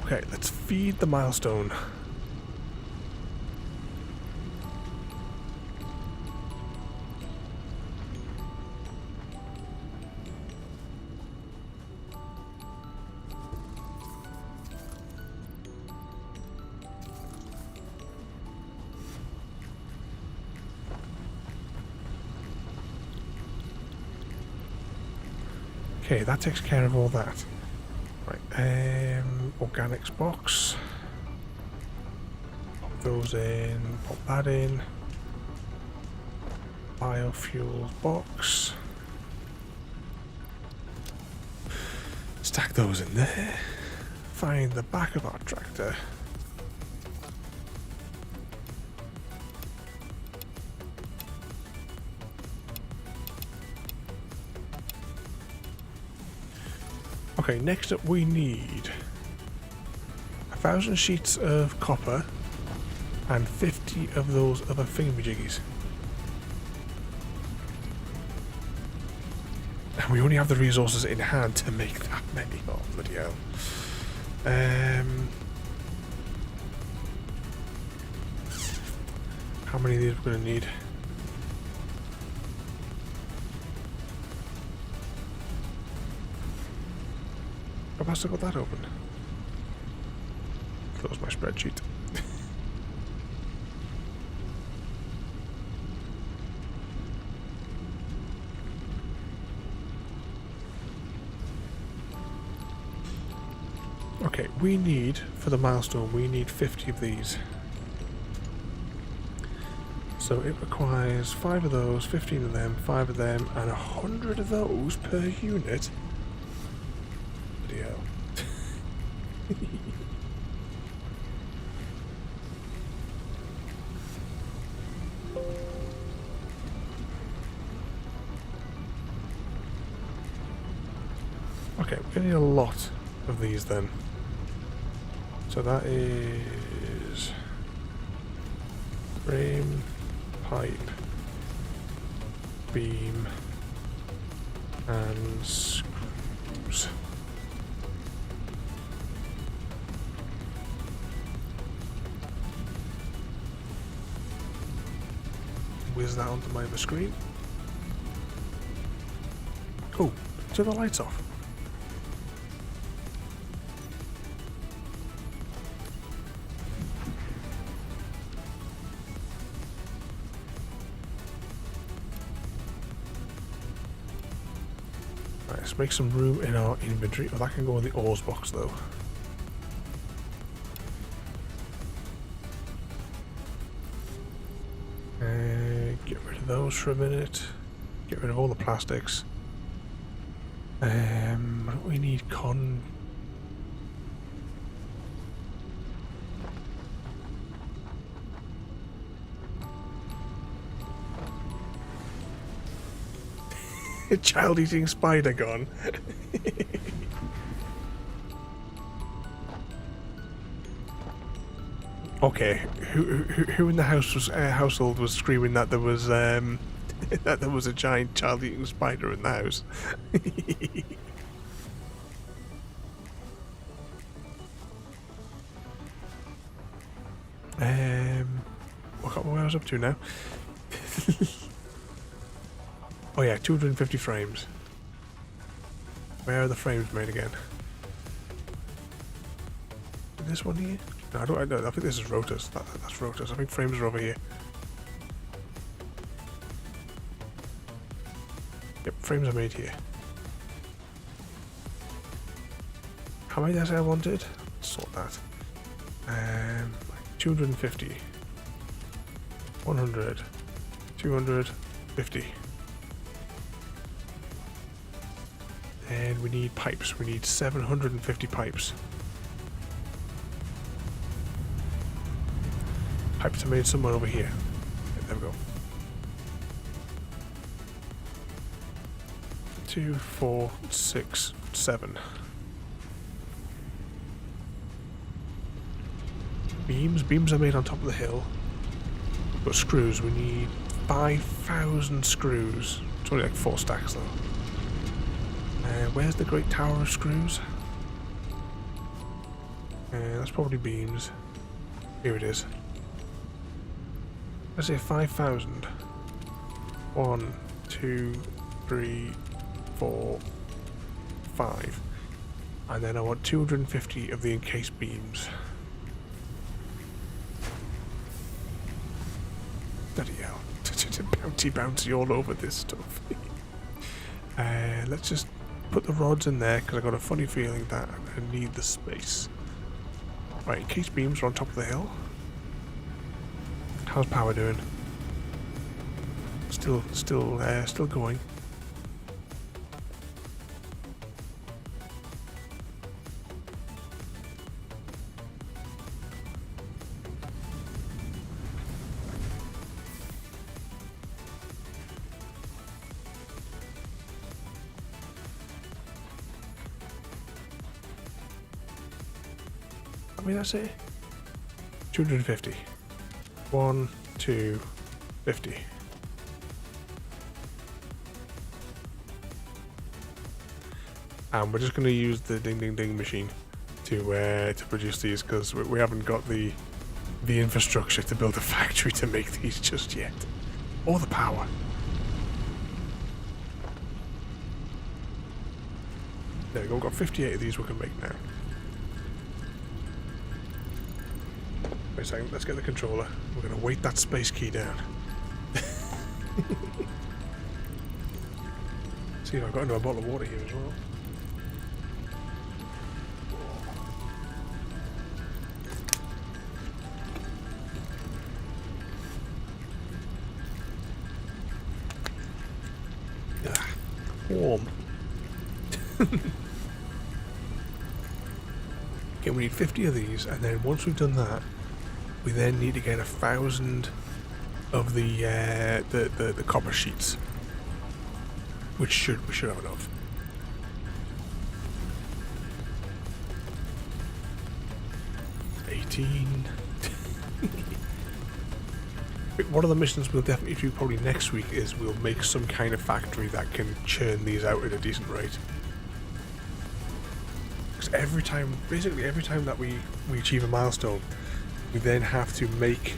Okay, let's feed the milestone. Okay, that takes care of all that. Right, organics box. Pop those in, pop that in. Biofuels box. Stack those in there. Find the back of our tractor. Okay, next up we need 1,000 sheets of copper and 50 of those other thingamajiggies. And we only have the resources in hand to make that many. Oh, bloody hell. How many of these we're going to need? Have I still got that open? Close my spreadsheet. Okay, we need, for the milestone, we need 50 of these. So it requires 5 of those, 15 of them, 5 of them, and 100 of those per unit. Bloody hell. Okay, we're getting a lot of these then. So that is frame, pipe, beam, and screws. Whiz that onto my other screen. Oh, turn the lights off. Right, let's make some room in our inventory. Oh, that can go in the ores box though. Get rid of those for a minute. Get rid of all the plastics. What do we need? A child eating spider gone. Okay, who in the house was household was screaming that there was that there was a giant child-eating spider in the house. What I was up to now? Oh yeah, 250 frames. Where are the frames made again? This one here? No, I think this is rotors. That's rotors. I think frames are over here. Yep, frames are made here. How many did I say I wanted? Let's sort that. 250. 100. 250. And we need pipes. We need 750 pipes. Pipes are made somewhere over here. There we go. 2, 4, 6, 7. Beams are made on top of the hill. But screws, we need 5,000 screws. It's only like 4 stacks though. Where's the Great Tower of Screws? That's probably beams. Here it is. Let's say 5,000. 1, 2, 3, 4, 5. And then I want 250 of the encased beams. Bloody hell. Bouncy all over this stuff. Let's just put the rods in there because I got a funny feeling that I need the space. Right, encased beams are on top of the hill. How's power doing? Still going. How many did I say? 250. 1, 2, 50. And we're just going to use the ding ding ding machine to produce these because we haven't got the infrastructure to build a factory to make these just yet, or the power. There we go. We've got 58 of these we can make now. Wait a second, let's get the controller. We're going to weight that space key down. See if I've got another bottle of water here as well. Warm. Okay, we need 50 of these, and then once we've done that, we then need to get 1,000 of the copper sheets, which we should have enough. One of the missions we'll definitely do probably next week is we'll make some kind of factory that can churn these out at a decent rate. Because basically every time that we achieve a milestone, we then have to make,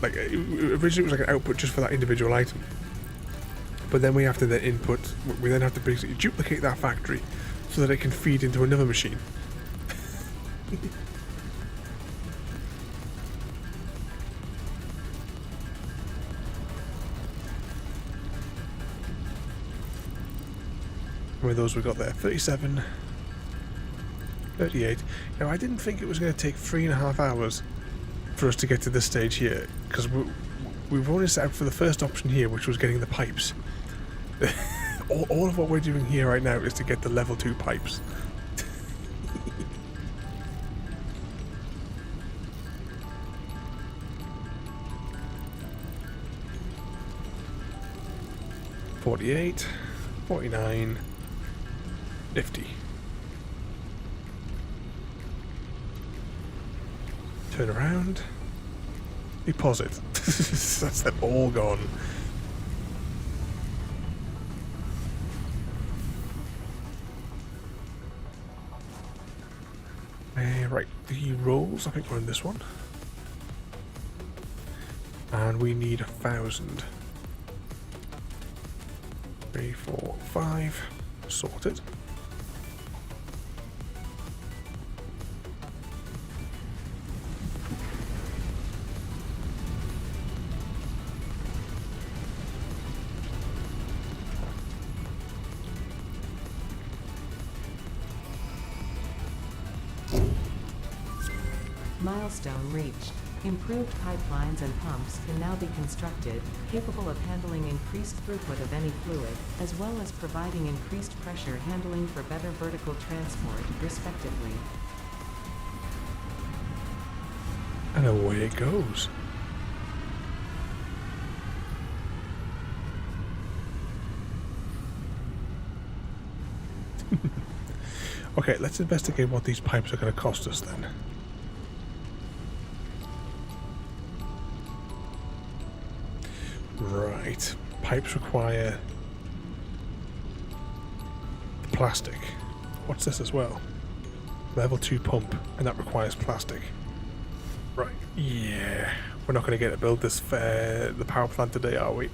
like, originally it was like an output just for that individual item, but then we have to we then have to basically duplicate that factory so that it can feed into another machine. How many of those we got there? 37, 38. Now, I didn't think it was going to take 3.5 hours for us to get to this stage here, because we've only set out for the first option here, which was getting the pipes. all of what we're doing here right now is to get the level 2 pipes. $48, 49, 50. Turn around. deposit. That's them all gone. Right, the rolls, I think we're in this one. And we need 1,000. 3, 4, 5. Sorted. Milestone reached. Improved pipelines and pumps can now be constructed, capable of handling increased throughput of any fluid, as well as providing increased pressure handling for better vertical transport, respectively. And away it goes. Okay, let's investigate what these pipes are going to cost us then. Right, pipes require plastic. What's this as well? Level 2 pump, and that requires plastic. Right, yeah, we're not going to get to build this the power plant today, are we?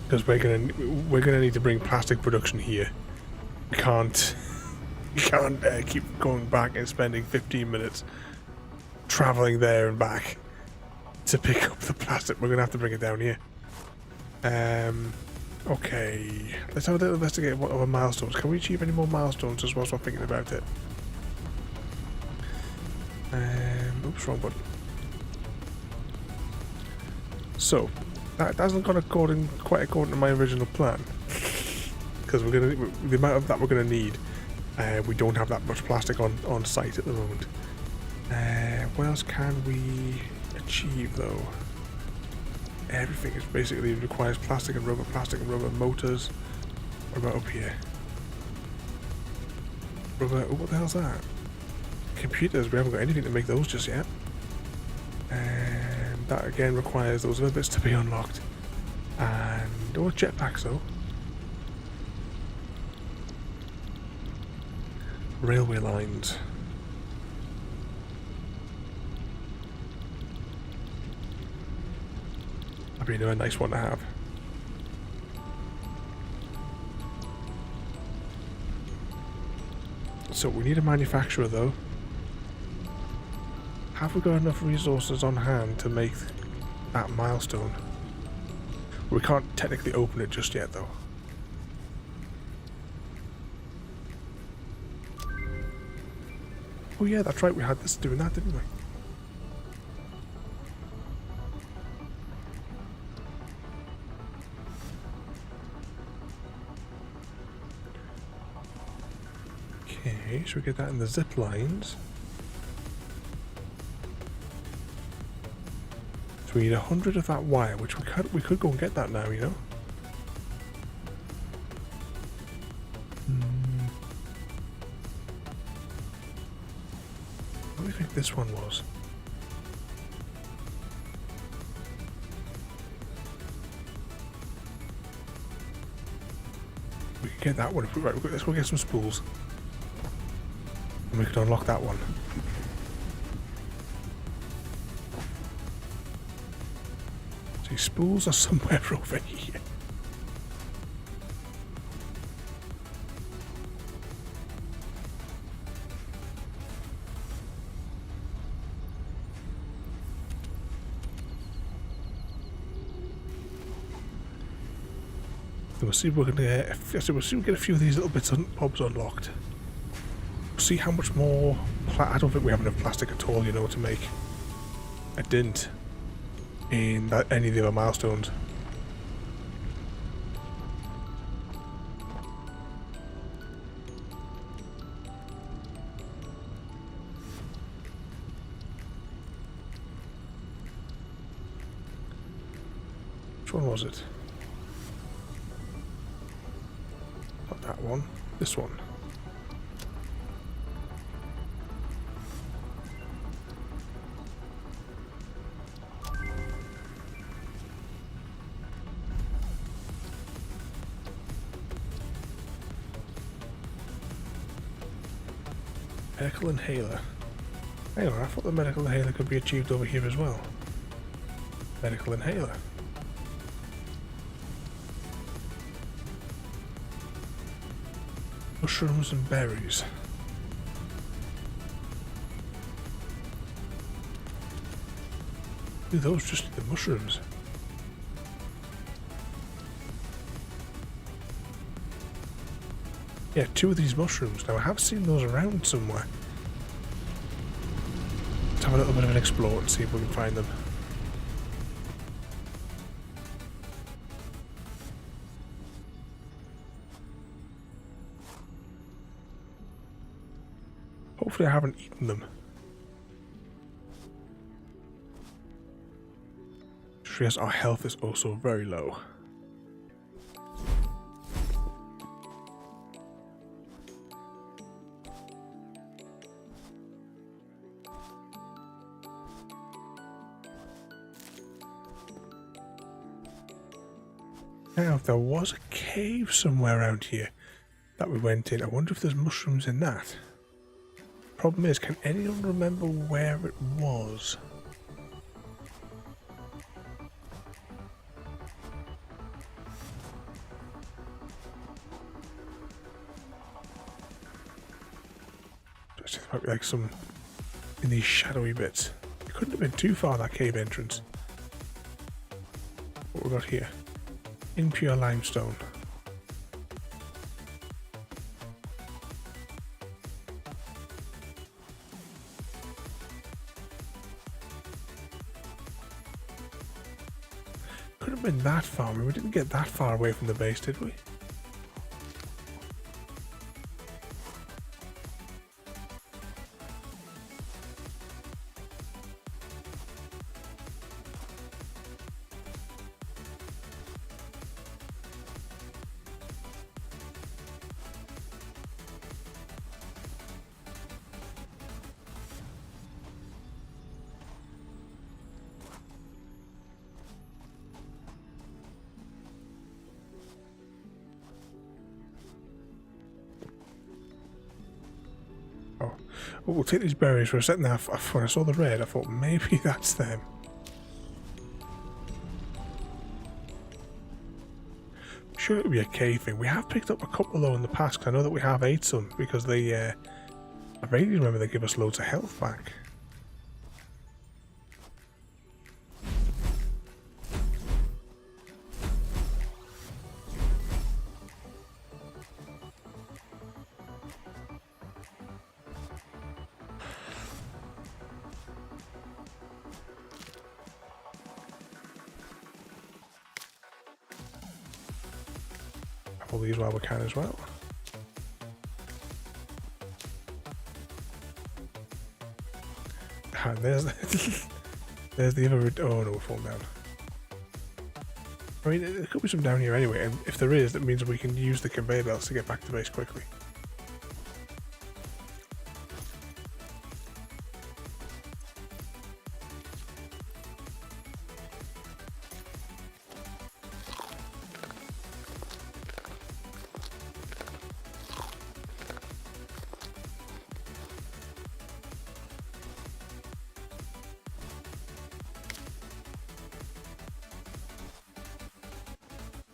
Because we're gonna need to bring plastic production here. We can't keep going back and spending 15 minutes traveling there and back to pick up the plastic. We're gonna have to bring it down here. Okay, let's have a little investigate what other milestones. Can we achieve any more milestones as well as we're thinking about it? Oops, wrong button. So that hasn't gone quite according to my original plan. Because the amount of that we're gonna need, we don't have that much plastic on site at the moment. What else can we achieve though? Everything is basically requires plastic and rubber motors. What about up here? Rubber, oh, what the hell's that? Computers, we haven't got anything to make those just yet. And that again requires those other bits to be unlocked. And jetpacks though. Railway lines. That'd be a nice one to have. So we need a manufacturer though. Have we got enough resources on hand to make that milestone? We can't technically open it just yet though. Oh yeah, that's right, we had this doing that, didn't we? Okay, should we get that in the zip lines? So we need 100 of that wire, which we could go and get that now, you know? What do you think this one was? We could get that one. Right, let's go get some spools. And we could unlock that one. See, spools are somewhere over here. We'll see if we can get a few of these little bits and bobs unlocked. See how much more. I don't think we have enough plastic at all, you know, to make a dent in any of the other milestones. Which one was it? Not that one. This one. Medical inhaler. Hang on, I thought the medical inhaler could be achieved over here as well. Medical inhaler. Mushrooms and berries. Ooh, those just the mushrooms. Yeah, 2 of these mushrooms. Now I have seen those around somewhere. Let's have a little bit of an explore and see if we can find them. Hopefully I haven't eaten them. Just realised our health is also very low. Now, there was a cave somewhere around here that we went in. I wonder if there's mushrooms in that. Problem is, can anyone remember where it was? There might be like some in these shadowy bits. It couldn't have been too far, that cave entrance. What we got here? Impure limestone. Could have been that far. I mean, we didn't get that far away from the base, did we? Well, we'll take these berries for a second. Now, when I saw the red, I thought maybe that's them. Sure, it would be a cave thing. We have picked up a couple though in the past, because I know that we have ate some because they. I vaguely remember they give us loads of health back. All these while we can as well. And there's there's the other. Oh no, we're falling down. I mean, there could be some down here anyway, and if there is, that means we can use the conveyor belts to get back to base quickly.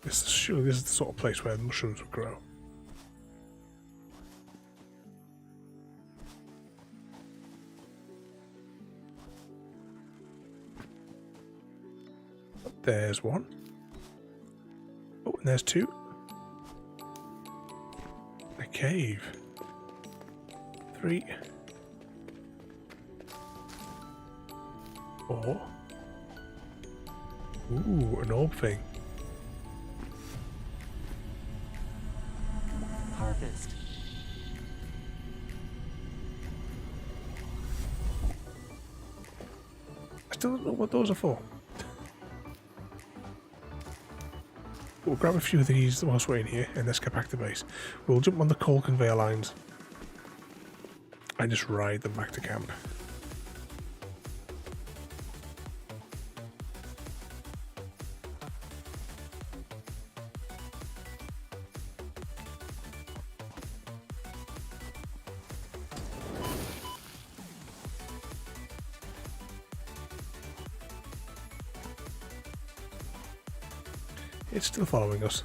Surely this is the sort of place where mushrooms would grow. There's one. Oh, and there's two. A cave. 3. 4. Ooh, an orb thing. Harvest. I still don't know what those are for. We'll grab a few of these whilst we're in here and let's get back to base. We'll jump on the coal conveyor lines and just ride them back to camp. It's still following us.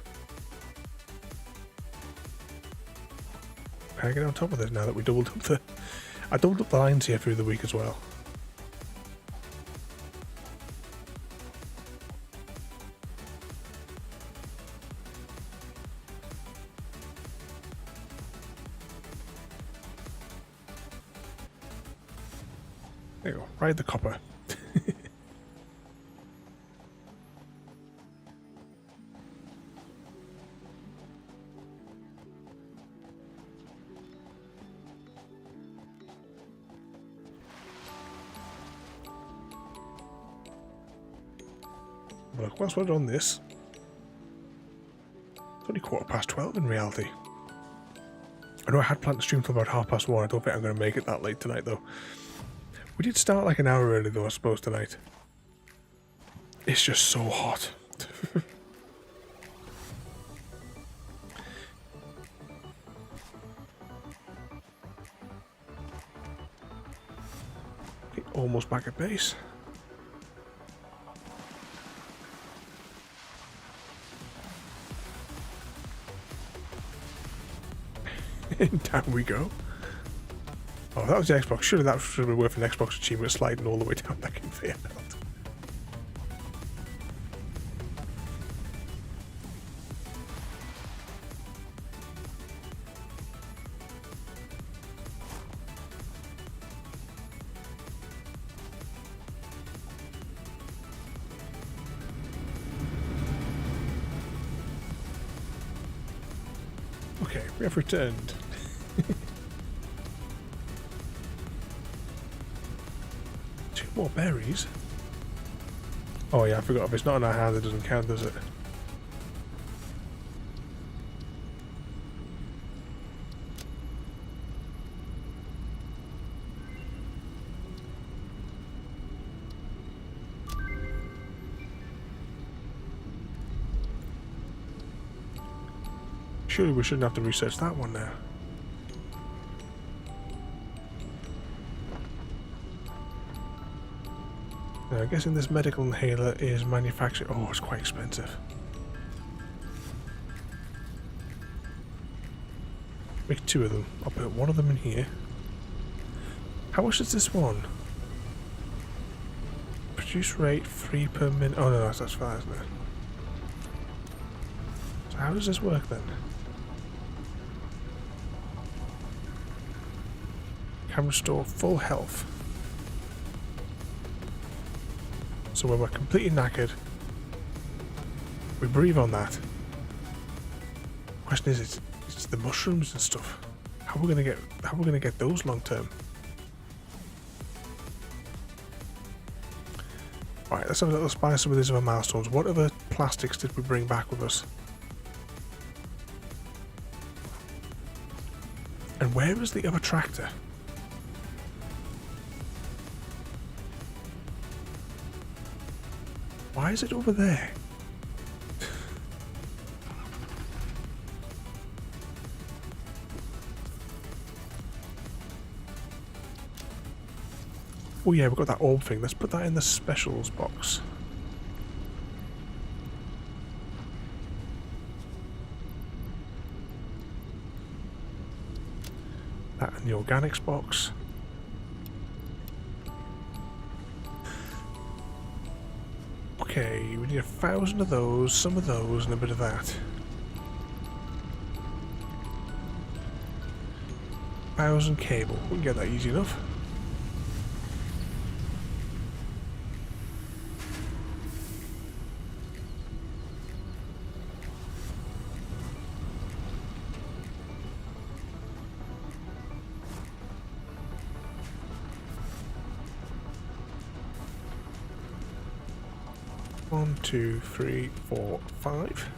Can I get on top of this now that we doubled up the... I doubled up the lines here through the week as well. There you go, ride the copper. Look, whilst we're on this, it's only 12:15 in reality. I know I had planned to stream till about 1:30. I don't think I'm going to make it that late tonight though. We did start like an hour early though, I suppose, tonight. It's just so hot. Okay, almost back at base. Down we go. Oh, that was the Xbox. Surely that should be worth an Xbox achievement, sliding all the way down that conveyor belt. Okay, we have returned. Two more berries? Oh yeah, I forgot. If it's not in our hand, it doesn't count, does it? Surely we shouldn't have to research that one now. Now, I'm guessing this medical inhaler is manufactured. Oh, it's quite expensive. Make two of them. I'll put one of them in here. How much is this one? Produce rate 3 per minute. Oh no, that's fine, isn't it? So how does this work then? Can restore full health. So when we're completely knackered, we breathe on that. Question is, it's the mushrooms and stuff. How are we gonna get those long term? Alright, let's have a little spy some of these other milestones. What other plastics did we bring back with us? And where is the other tractor? Why is it over there? Oh yeah, we've got that orb thing. Let's put that in the specials box. That in the organics box. Okay, we need 1,000 of those, some of those, and a bit of that. 1,000 cable. We can get that easy enough. One, two, three, four, 5.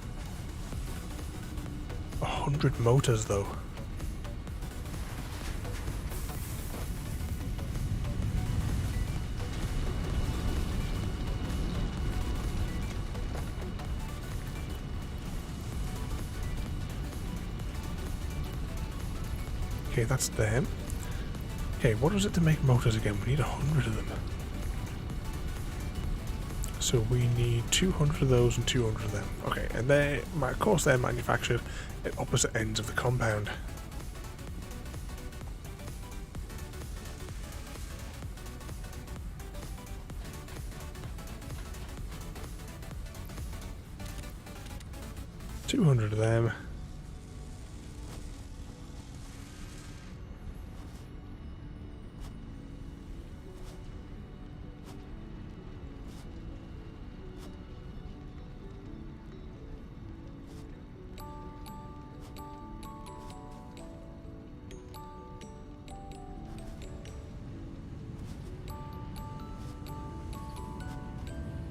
100 motors though. Okay, that's them. Okay, what was it to make motors again? We need 100 of them. So we need 200 of those and 200 of them. Okay, and of course they're manufactured at opposite ends of the compound. $200 of them.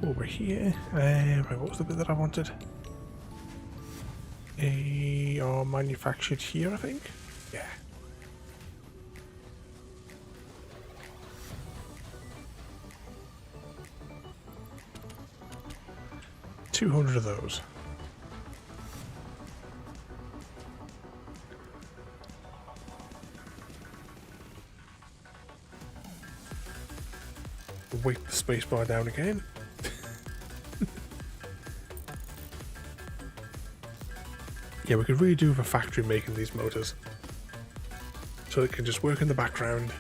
Over here. Right, what was the bit that I wanted? Are manufactured here, I think? Yeah. $200 of those. Weight the spacebar down again. Yeah, we could really do with a factory making these motors. So it can just work in the background.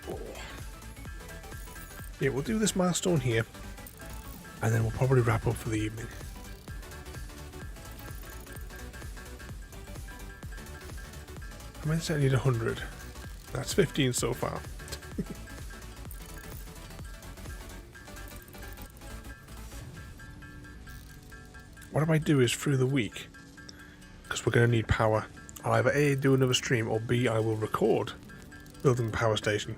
Oh. Yeah, we'll do this milestone here. And then we'll probably wrap up for the evening. I mean, I need 100. That's 15 so far. What I might do is through the week, because we're going to need power, I'll either A, do another stream, or B, I will record building the power station.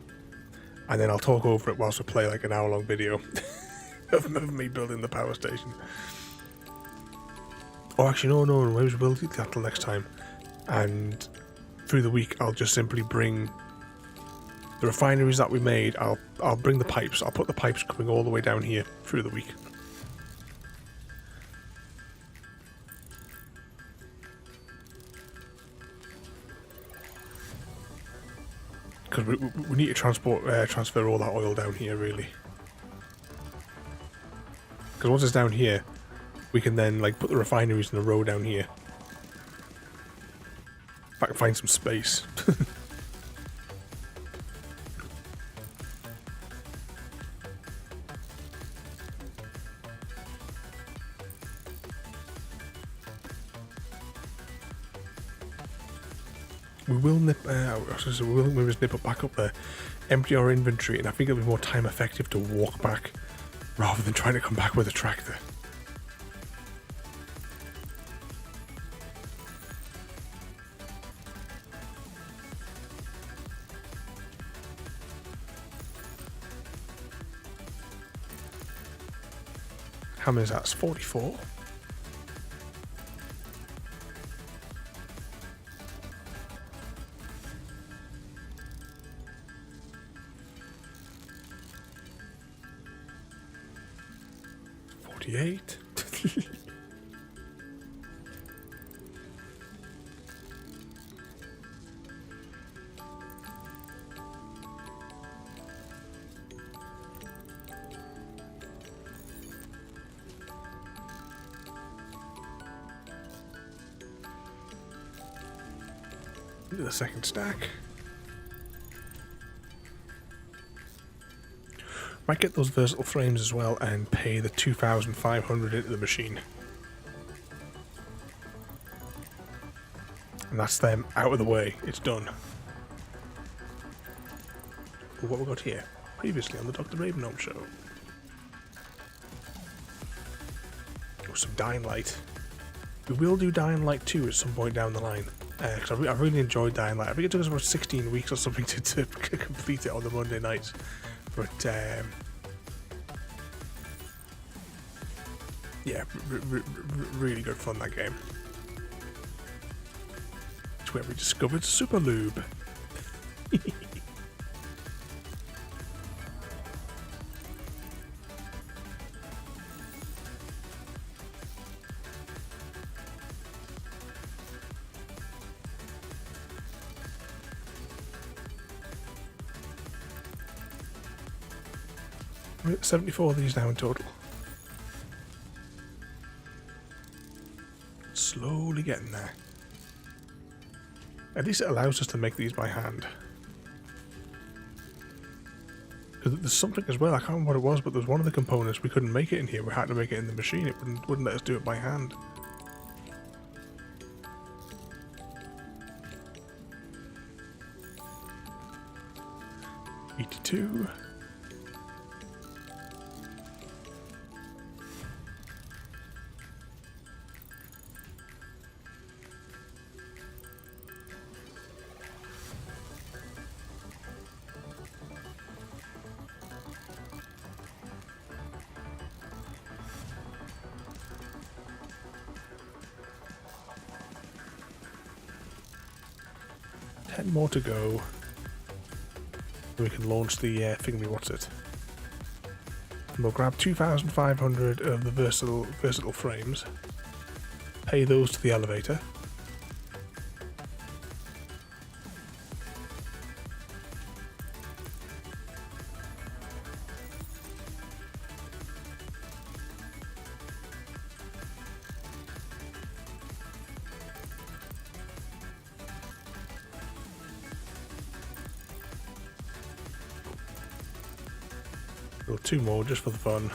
And then I'll talk over it whilst we play like an hour-long video of me building the power station. Oh, actually, no, maybe we'll do that till next time. And through the week, I'll just simply bring the refineries that we made. I'll bring the pipes. I'll put the pipes coming all the way down here through the week. Because we need to transfer all that oil down here, really. Because once it's down here, we can then like put the refineries in a row down here. If I can find some space. We will nip. We will maybe just nip it back up there, empty our inventory, and I think it'll be more time effective to walk back rather than trying to come back with a tractor. How many is that? It's 44. $48. Into the second stack. Might get those versatile frames as well and pay the 2,500 into the machine. And that's them out of the way. It's done. But what we got here? Previously on the Dr. Ravenholm show. Oh, some Dying Light. We will do Dying Light 2 at some point down the line. Because I really enjoyed Dying Light. I think it took us about 16 weeks or something to complete it on the Monday nights. But, yeah, really good fun, that game. It's where we discovered Super Lube. We're at 74 of these now in total. Slowly getting there. At least it allows us to make these by hand. Because there's something as well, I can't remember what it was, but there's one of the components we couldn't make it in here. We had to make it in the machine. It wouldn't let us do it by hand. $82. More to go. We can launch the thingy. What's it? And we'll grab 2,500 of the versatile frames. Pay those to the elevator. Well, 2 more just for the fun.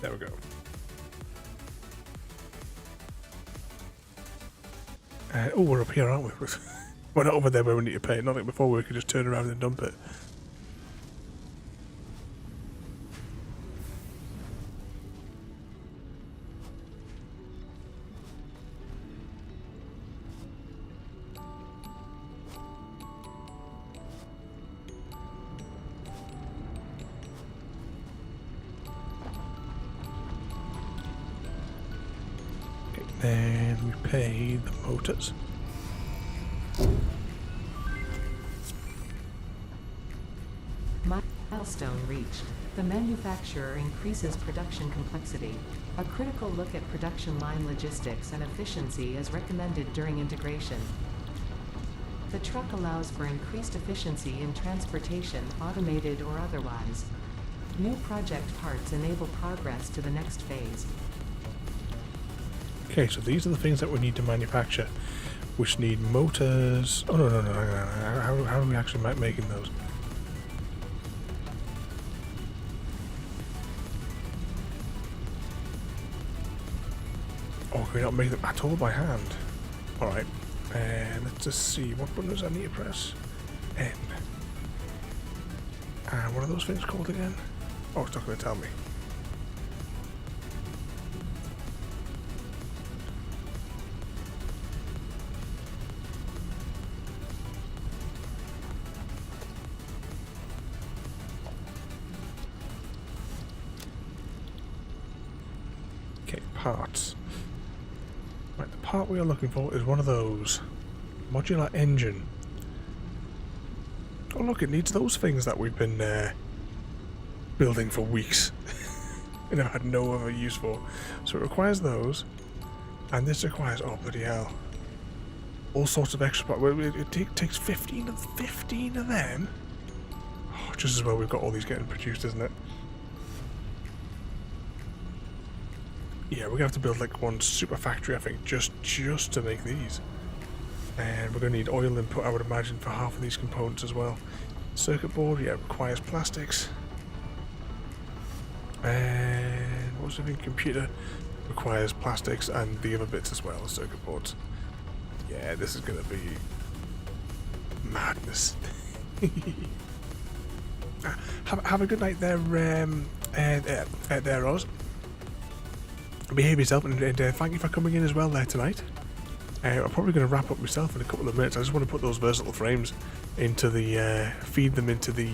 There we go. Oh, we're up here, aren't we? We're not over there where we need to pay it. Not like before where we could just turn around and dump it. Then we pay the motors. Milestone reached. The manufacturer increases production complexity. A critical look at production line logistics and efficiency is recommended during integration. The truck allows for increased efficiency in transportation, automated or otherwise. New project parts enable progress to the next phase. Okay, so these are the things that we need to manufacture, which need motors. Oh, no. How are we actually making those? Oh, can we not make them at all by hand? Alright, let's just see. What button does I need to press? N. And what are those things called again? Oh, it's not going to tell me. Parts. Right, the part we are looking for is one of those. Modular engine. Oh look, it needs those things that we've been building for weeks and I've had no other use for. So it requires those, and this requires, oh bloody hell, all sorts of extra parts. Well, it takes 15 of them. Oh, just as well we've got all these getting produced, isn't it? Yeah, we're gonna have to build like one super factory, I think, just to make these. And we're gonna need oil input, I would imagine, for half of these components as well. Circuit board, yeah, requires plastics. And what was the thing? Computer requires plastics and the other bits as well, circuit boards. Yeah, this is gonna be madness. Have a good night there, there, Oz. Behave yourself, and thank you for coming in as well there tonight. I'm probably going to wrap up myself in a couple of minutes. I just want to put those versatile frames into the feed them into the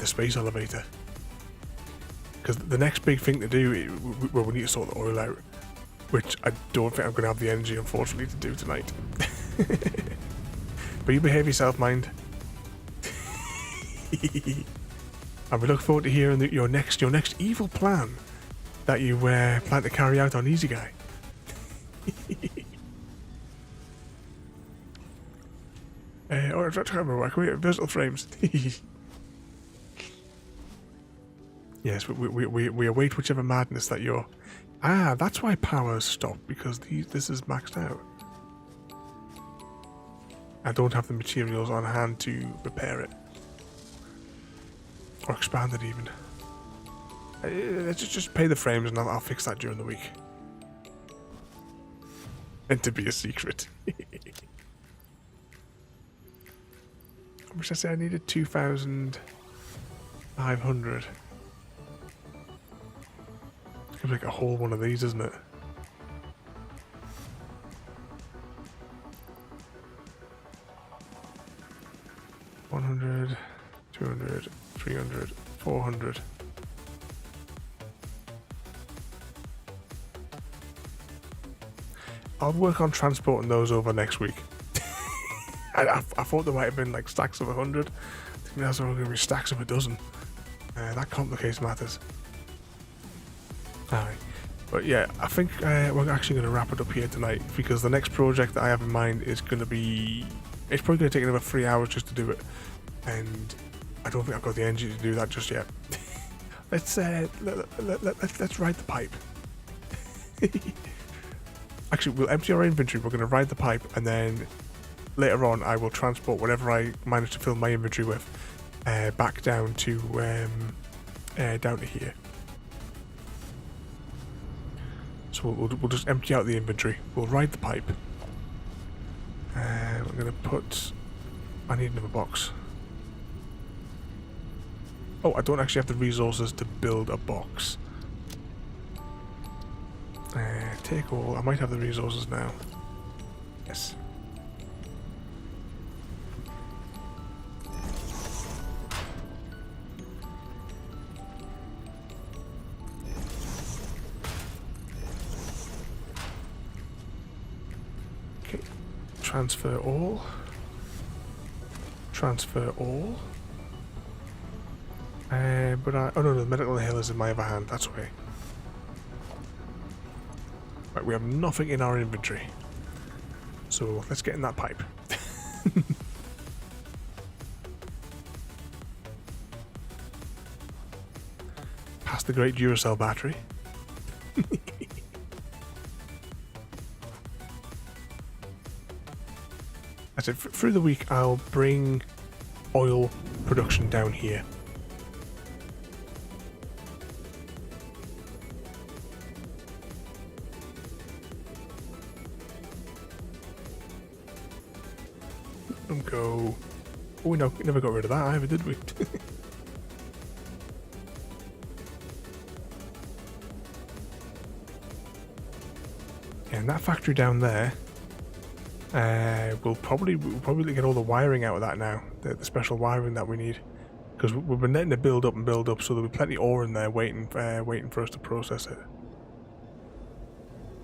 space elevator, because the next big thing to do, well, we need to sort the oil out, which I don't think I'm going to have the energy, unfortunately, to do tonight. But you behave yourself, mind. And we look forward to hearing your next evil plan that you plan to carry out on Easy Guy. Alright Versatile frames. Yes, we await whichever madness that you're... Ah, that's why power's stopped, because this is maxed out. I don't have the materials on hand to repair it. Or expand it even. Let's just pay the frames and I'll fix that during the week. Meant to be a secret. How much did I say I needed? 2,500. It's gonna be like a whole one of these, isn't it? $100, $200, $300, $400. I'll work on transporting those over next week. I thought there might have been like stacks of 100. I think there's going to be stacks of a dozen. That complicates matters. Alright. But yeah, I think we're actually going to wrap it up here tonight, because the next project that I have in mind is going to be... It's probably going to take another 3 hours just to do it. And I don't think I've got the energy to do that just yet. Let's ride the pipe. Actually, we'll empty our inventory, we're going to ride the pipe, and then later on I will transport whatever I manage to fill my inventory with back down to here. So we'll just empty out the inventory, we'll ride the pipe. We're going to put... I need another box. Oh, I don't actually have the resources to build a box. Take all. I might have the resources now. Yes. Okay. Transfer all. Transfer all. But oh no, the medical hill is in my other hand. That's okay. Right, we have nothing in our inventory, so let's get in that pipe. Past the great Duracell battery. That's it. Through the week, I'll bring oil production down here. Go. Oh, we never got rid of that either, did we? Yeah, and that factory down there, we'll probably get all the wiring out of that now. The special wiring that we need, because we've been letting it build up, so there'll be plenty of ore in there waiting for us to process it.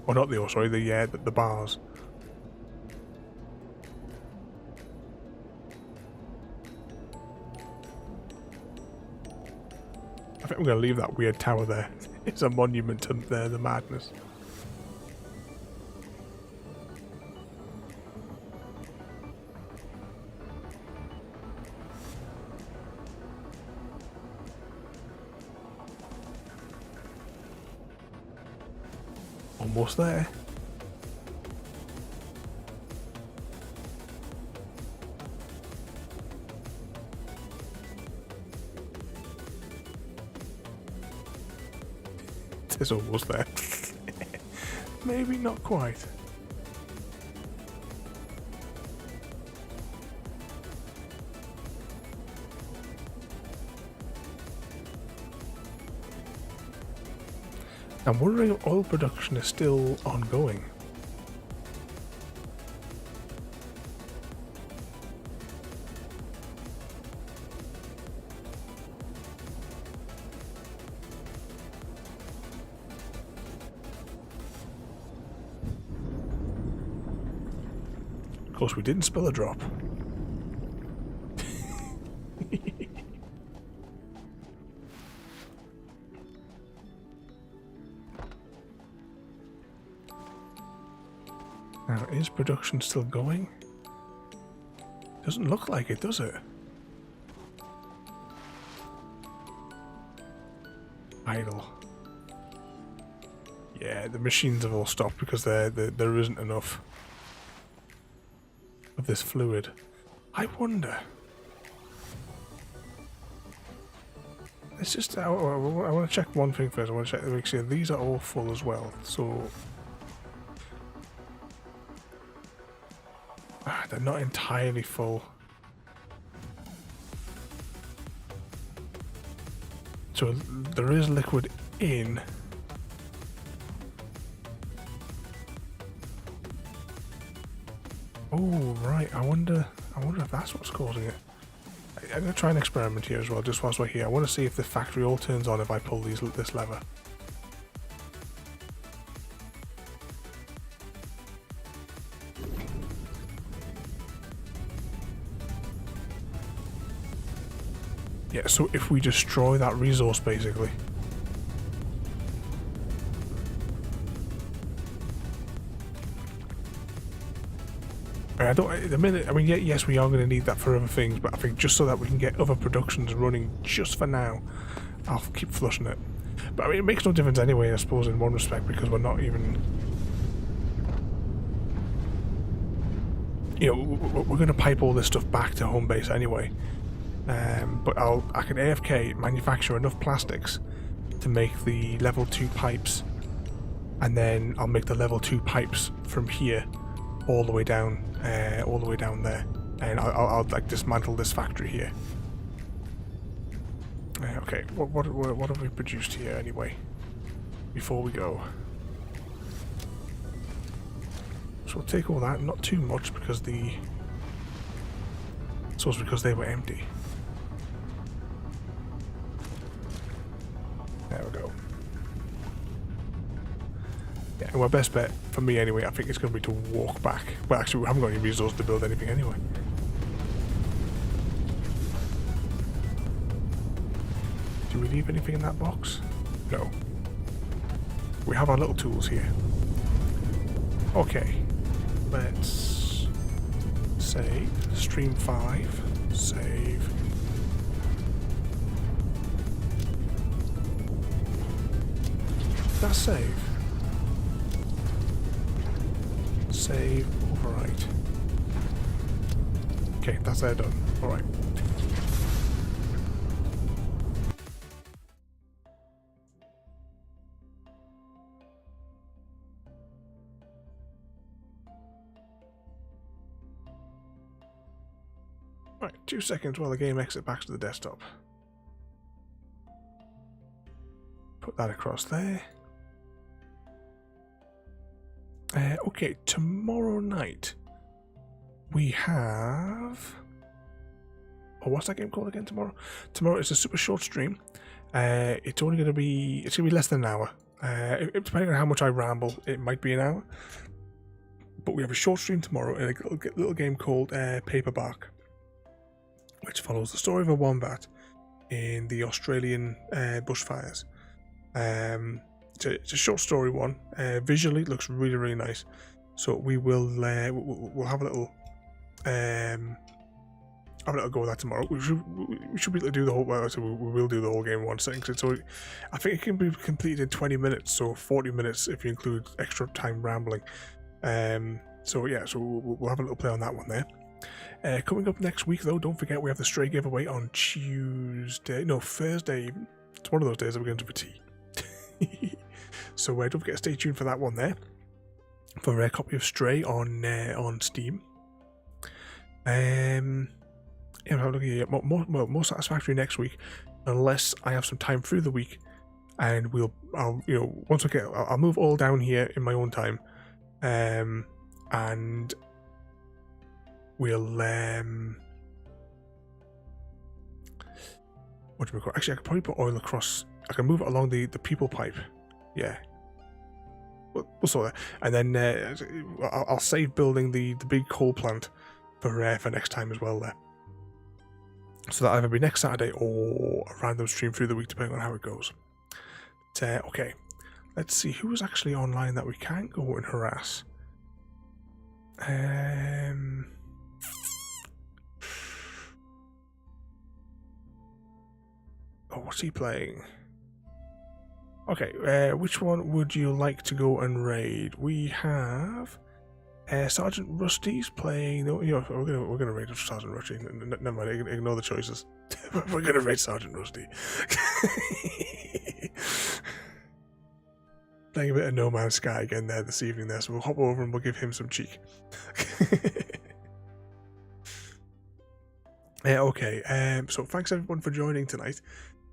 Or not the ore, sorry, the bars. I think we're going to leave that weird tower there. It's a monument to the madness. Almost there. It's almost there. Maybe not quite. I'm wondering if oil production is still ongoing. Of course, we didn't spill a drop. Now, is production still going? Doesn't look like it, does it? Idle. Yeah, the machines have all stopped because there isn't enough of this fluid. I wonder. It's just, I want to check one thing first. I want to check to make sure these are all full as well. So, they're not entirely full. So there is liquid in. Oh right, I wonder if that's what's causing it. I'm gonna try an experiment here as well, just whilst we're here. I want to see if the factory all turns on if I pull this lever. Yeah, so if we destroy that resource, basically. I mean, yes, we are going to need that for other things, but I think just so that we can get other productions running just for now, I'll keep flushing it. But I mean, it makes no difference anyway, I suppose, in one respect, because we're not even... You know, we're going to pipe all this stuff back to home base anyway. But I can AFK manufacture enough plastics to make the level 2 pipes, and then I'll make the level 2 pipes from here all the way down there, and I'll like dismantle this factory here. Okay, what have we produced here anyway? Before we go, so we'll take all that, not too much because because they were empty. There we go. Yeah, and my best bet, for me anyway, I think it's going to be to walk back. Well, actually, we haven't got any resources to build anything anyway. Do we leave anything in that box? No. We have our little tools here. Okay. Let's save. Stream 5. Save. That's save. Save, overwrite. Okay, that's there done. Alright. Right, 2 seconds while the game exits back to the desktop. Put that across there. Okay, tomorrow night we have... Oh, what's that game called again tomorrow? Tomorrow it's a super short stream. It's only going to be... It's going to be less than an hour. Depending on how much I ramble, it might be an hour. But we have a short stream tomorrow in a little game called Paperbark, which follows the story of a wombat in the Australian bushfires. It's a short story one. Visually, it looks really, really nice. So we will we'll have a little go with that tomorrow. We should be able to do the whole. Well, so we will do the whole game in one sitting. So I think it can be completed in 20 minutes, so 40 minutes if you include extra time rambling. So yeah, so we'll have a little play on that one there. Coming up next week, though, don't forget we have the Stray giveaway on Thursday. It's one of those days that we're going to for tea. So don't forget to stay tuned for that one there, for a copy of Stray on Steam. Yeah, I'm looking here. More Satisfactory next week, unless I have some time through the week, and once I'll move all down here in my own time, and we'll what do we call it? Actually, I could probably put oil across. I can move it along the people pipe. Yeah, we'll sort that, and then I'll save building the big coal plant for next time as well there. So that'll either be next Saturday or a random stream through the week, depending on how it goes. But, okay, let's see who's actually online that we can't go and harass. what's he playing? Okay, which one would you like to go and raid? We have Sergeant Rusty's playing. No, you know, we're gonna raid Sergeant Rusty. Never mind, ignore the choices. We're gonna raid Sergeant Rusty. Playing a bit of No Man's Sky again there this evening there, so we'll hop over and we'll give him some cheek. Okay, so thanks everyone for joining tonight,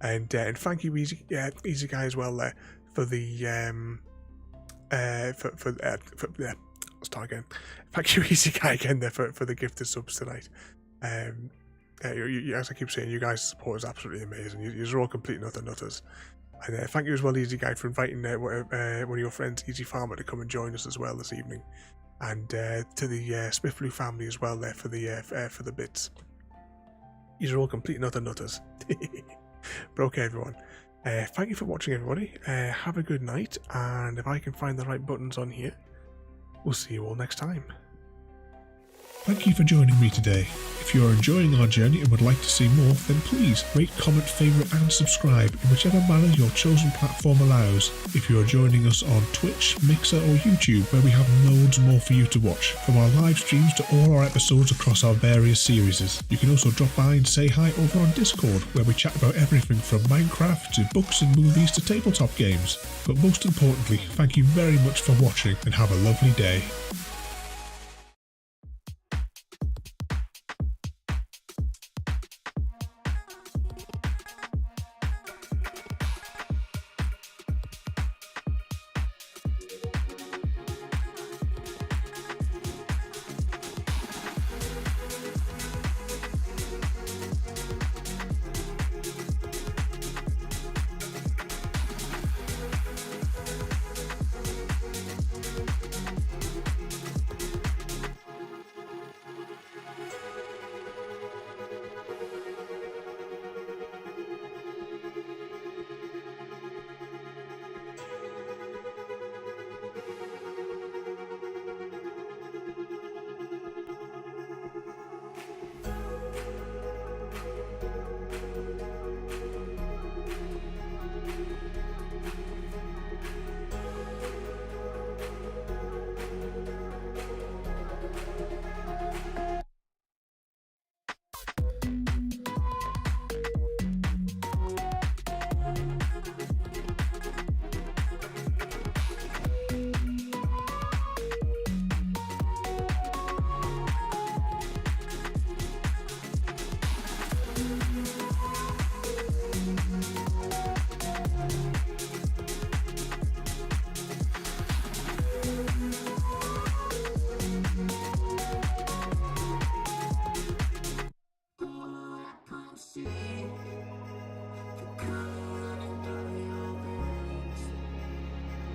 and thank you Easy Guy as well there for the let's start again. Thank you Easy Guy again there for the gifted subs tonight. As I keep saying, you guys' support is absolutely amazing. You're all complete and utter nutters. And thank you as well, Easy Guy, for inviting one of your friends, Easy Farmer, to come and join us as well this evening, and to the Smith Blue family as well there for the bits. You're all complete and utter nutters. But okay, everyone. Thank you for watching, everybody. Have a good night, and if I can find the right buttons on here, we'll see you all next time. Thank you for joining me today. If you are enjoying our journey and would like to see more, then please rate, comment, favourite and subscribe in whichever manner your chosen platform allows. If you are joining us on Twitch, Mixer or YouTube, where we have loads more for you to watch, from our live streams to all our episodes across our various series. You can also drop by and say hi over on Discord, where we chat about everything from Minecraft to books and movies to tabletop games. But most importantly, thank you very much for watching and have a lovely day.